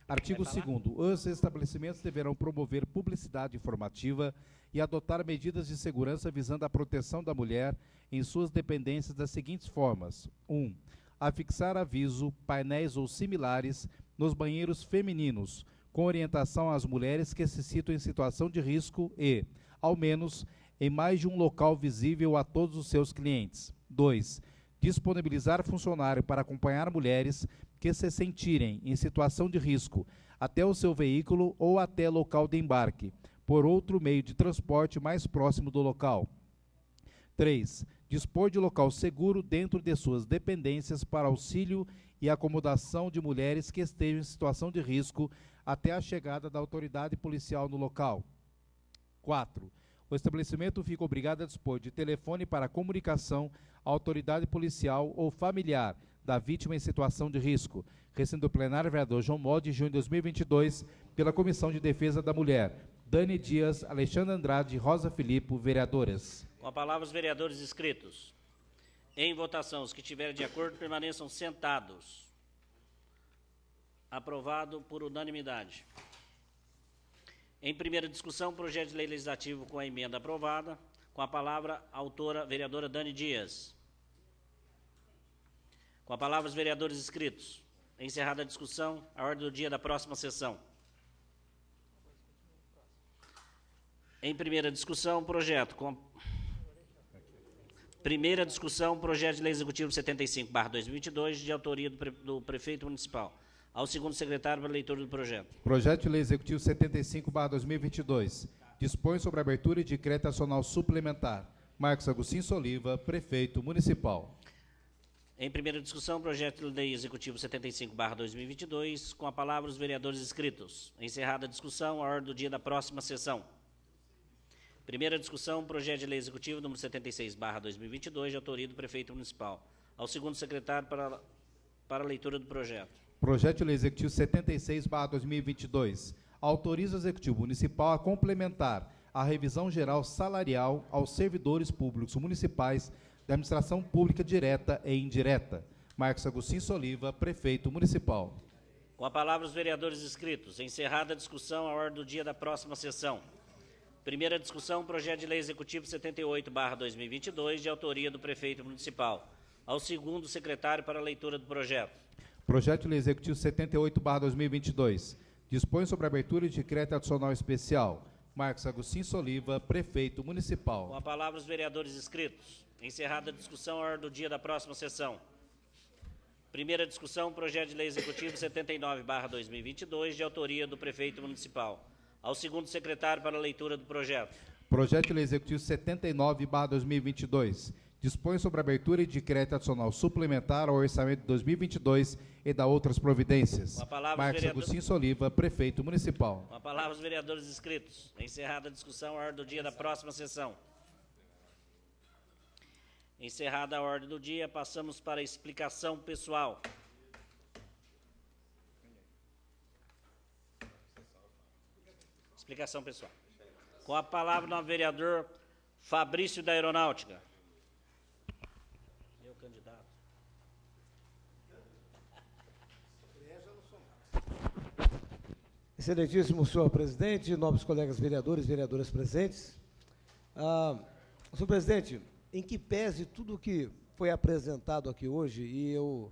Artigo 2º. Os estabelecimentos deverão promover publicidade informativa e adotar medidas de segurança visando a proteção da mulher em suas dependências das seguintes formas. 1. Afixar aviso, painéis ou similares nos banheiros femininos, com orientação às mulheres que se situam em situação de risco e, ao menos, em mais de um local visível a todos os seus clientes. 2. Disponibilizar funcionário para acompanhar mulheres que se sentirem em situação de risco até o seu veículo ou até local de embarque, por outro meio de transporte mais próximo do local. 3. Dispor de local seguro dentro de suas dependências para auxílio e acomodação de mulheres que estejam em situação de risco até a chegada da autoridade policial no local. 4. O estabelecimento fica obrigado a dispor de telefone para comunicação à autoridade policial ou familiar da vítima em situação de risco. Recinto plenário, vereador João Mó, de junho de 2022, pela Comissão de Defesa da Mulher. Dani Dias, Alexandre Andrade e Rosa Filipe, vereadoras. Com a palavra os vereadores inscritos. Em votação, os que estiverem de acordo permaneçam sentados. Aprovado por unanimidade. Em primeira discussão, projeto de lei legislativo com a emenda aprovada. Com a palavra, a autora, vereadora Dani Dias. Com a palavra, os vereadores inscritos. Encerrada a discussão, a ordem do dia da próxima sessão. Em primeira discussão, projeto de lei executivo 75/2022, de autoria do prefeito municipal. Ao segundo secretário para a leitura do projeto. Projeto de lei executivo 75/2022. Dispõe sobre a abertura de decreto nacional suplementar. Marcos Agostinho Soliva, prefeito municipal. Em primeira discussão, projeto de lei executivo 75/2022, com a palavra os vereadores inscritos. Encerrada a discussão, a ordem do dia da próxima sessão. Primeira discussão, projeto de lei executivo número 76/2022, de autoria do prefeito municipal. Ao segundo secretário para a leitura do projeto. Projeto de lei executivo 76/2022. Autoriza o executivo municipal a complementar a revisão geral salarial aos servidores públicos municipais da administração pública direta e indireta. Marcos Agostinho Soliva, prefeito municipal. Com a palavra os vereadores inscritos. Encerrada a discussão, a ordem do dia da próxima sessão. Primeira discussão, projeto de lei executivo 78/2022, de autoria do prefeito municipal. Ao segundo secretário para a leitura do projeto. Projeto de lei executivo 78/2022. Dispõe sobre a abertura de decreto adicional especial. Marcos Agostinho Soliva, prefeito municipal. Com a palavra os vereadores inscritos. Encerrada a discussão, a ordem do dia da próxima sessão. Primeira discussão, projeto de lei executivo 79/2022, de autoria do prefeito municipal. Ao segundo secretário para a leitura do projeto. Projeto de lei executivo 79/2022. Dispõe sobre a abertura de decreto adicional suplementar ao orçamento de 2022 e da outras providências. Com a palavra, Marcos Agostinho Soliva, prefeito municipal. Com a palavra os vereadores inscritos. Encerrada a discussão, a ordem do dia da próxima sessão. Encerrada a ordem do dia, passamos para a explicação pessoal. Explicação pessoal. Com a palavra o vereador Fabrício da Aeronáutica. Meu candidato. Excelentíssimo senhor presidente, nobres colegas vereadores e vereadoras presentes. Senhor presidente, em que pese tudo o que foi apresentado aqui hoje, e eu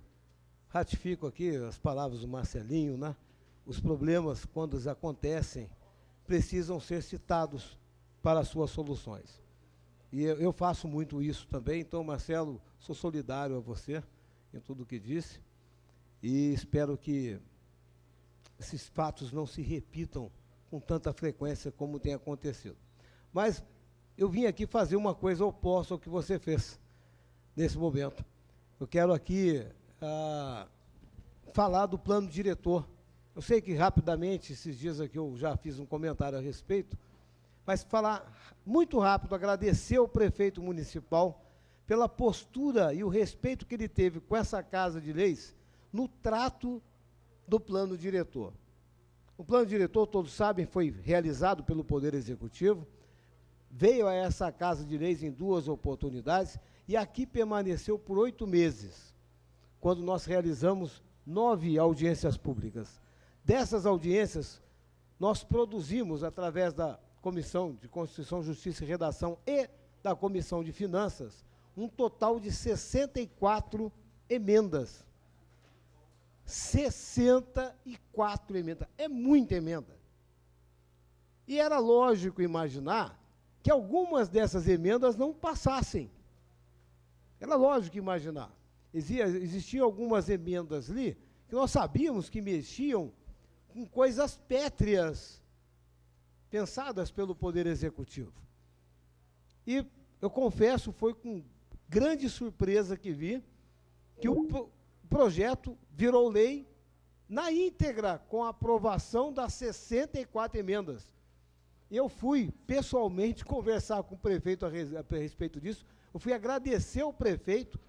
ratifico aqui as palavras do Marcelinho, né? os problemas, quando eles acontecem, precisam ser citados para as suas soluções. E eu faço muito isso também, então, Marcelo, sou solidário a você em tudo o que disse, e espero que esses fatos não se repitam com tanta frequência como tem acontecido. Mas eu vim aqui fazer uma coisa oposta ao que você fez nesse momento. Eu quero aqui falar do plano diretor. Eu sei que rapidamente, esses dias aqui eu já fiz um comentário a respeito, mas falar muito rápido, agradecer ao prefeito municipal pela postura e o respeito que ele teve com essa Casa de Leis no trato do plano diretor. O plano diretor, todos sabem, foi realizado pelo Poder Executivo, veio a essa Casa de Leis em 2 oportunidades e aqui permaneceu por 8 meses, quando nós realizamos 9 audiências públicas. Dessas audiências, nós produzimos, através da Comissão de Constituição, Justiça e Redação e da Comissão de Finanças, um total de 64 emendas. 64 emendas. É muita emenda. E era lógico imaginar que algumas dessas emendas não passassem. Era lógico imaginar. Existiam algumas emendas ali que nós sabíamos que mexiam com coisas pétreas pensadas pelo Poder Executivo. E eu confesso, foi com grande surpresa que vi que o projeto virou lei na íntegra, com a aprovação das 64 emendas. Eu fui pessoalmente conversar com o prefeito a respeito disso, eu fui agradecer ao prefeito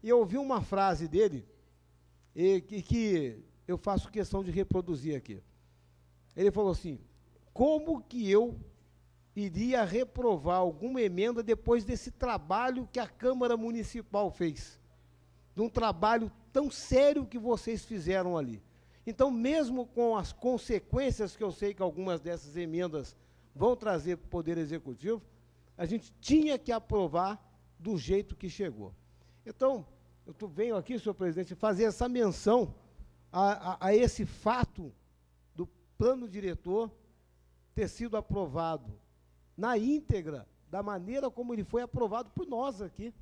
e eu ouvi uma frase dele que eu faço questão de reproduzir aqui. Ele falou assim: como que eu iria reprovar alguma emenda depois desse trabalho que a Câmara Municipal fez? De um trabalho tão sério que vocês fizeram ali. Então, mesmo com as consequências que eu sei que algumas dessas emendas vão trazer para o Poder Executivo, a gente tinha que aprovar do jeito que chegou. Então, eu venho aqui, senhor presidente, fazer essa menção a esse fato do plano diretor ter sido aprovado na íntegra, da maneira como ele foi aprovado por nós aqui.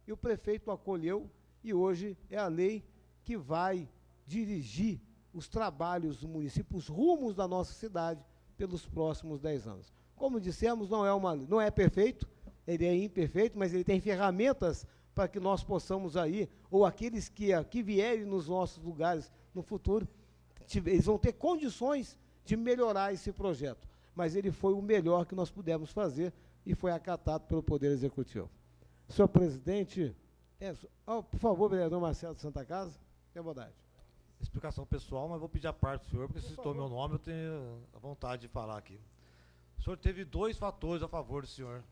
E o prefeito acolheu, e hoje é a lei que vai dirigir os trabalhos do município, os rumos da nossa cidade pelos próximos 10 anos. Como dissemos, não é perfeito, ele é imperfeito, mas ele tem ferramentas para que nós possamos aí, ou aqueles que aqui vierem nos nossos lugares no futuro, eles vão ter condições de melhorar esse projeto. Mas ele foi o melhor que nós pudemos fazer e foi acatado pelo Poder Executivo. Senhor presidente, por favor, vereador Marcelo de Santa Casa, tenha bondade. Explicação pessoal, mas vou pedir a parte do senhor, porque se citou meu nome, eu tenho a vontade de falar aqui. O senhor teve 2 fatores a favor do senhor,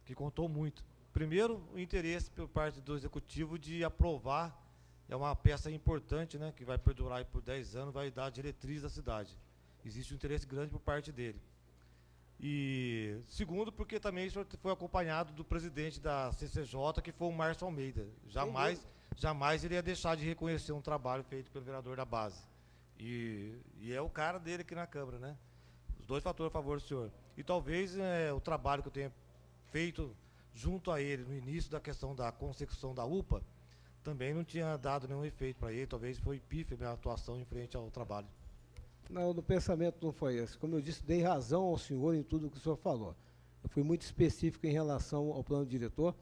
que contou muito. Primeiro, o interesse por parte do Executivo de aprovar, é uma peça importante, né, que vai perdurar aí por 10 anos, vai dar a diretriz da cidade. Existe um interesse grande por parte dele. E segundo, porque também o senhor foi acompanhado do presidente da CCJ, que foi o Márcio Almeida. Jamais ele ia deixar de reconhecer um trabalho feito pelo vereador da base. E é o cara dele aqui na Câmara, né? Os 2 fatores a favor do senhor. E talvez o trabalho que eu tenha feito junto a ele no início da questão da consecução da UPA, também não tinha dado nenhum efeito para ele, talvez foi pífia a minha atuação em frente ao trabalho. Não, no pensamento não foi esse. Como eu disse, dei razão ao senhor em tudo que o senhor falou. Eu fui muito específico em relação ao plano diretor,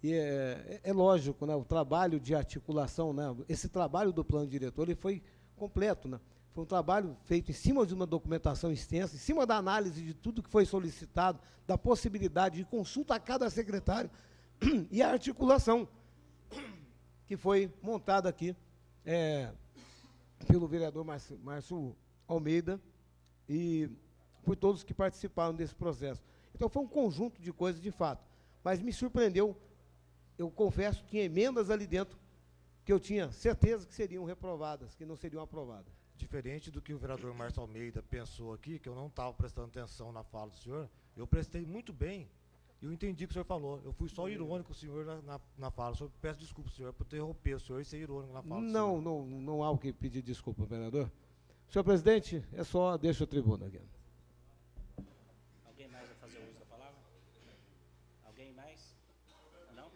e é lógico, né, o trabalho de articulação, né, esse trabalho do plano diretor, ele foi completo, né? Foi um trabalho feito em cima de uma documentação extensa, em cima da análise de tudo que foi solicitado, da possibilidade de consulta a cada secretário e a articulação que foi montada aqui pelo vereador Márcio Almeida e por todos que participaram desse processo. Então, foi um conjunto de coisas, de fato. Mas me surpreendeu, eu confesso, tinha emendas ali dentro que eu tinha certeza que seriam reprovadas, que não seriam aprovadas. Diferente do que o vereador Márcio Almeida pensou aqui, que eu não estava prestando atenção na fala do senhor, eu prestei muito bem, e eu entendi o que o senhor falou. Eu fui só irônico, o senhor, na fala. Eu peço desculpa, senhor, por interromper o senhor e ser irônico na fala do senhor. Não há o que pedir desculpa, vereador. O Senhor presidente, é só, deixa a tribuna aqui. Alguém mais vai fazer uso da palavra? Alguém mais? Não?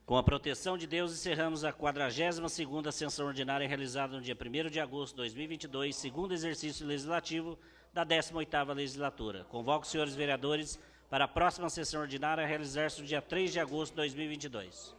Com a proteção de Deus, encerramos a 42ª sessão ordinária realizada no dia 1º de agosto de 2022, segundo exercício legislativo da 18ª legislatura. Convoco os senhores vereadores para a próxima sessão ordinária a realizar-se no dia 3 de agosto de 2022.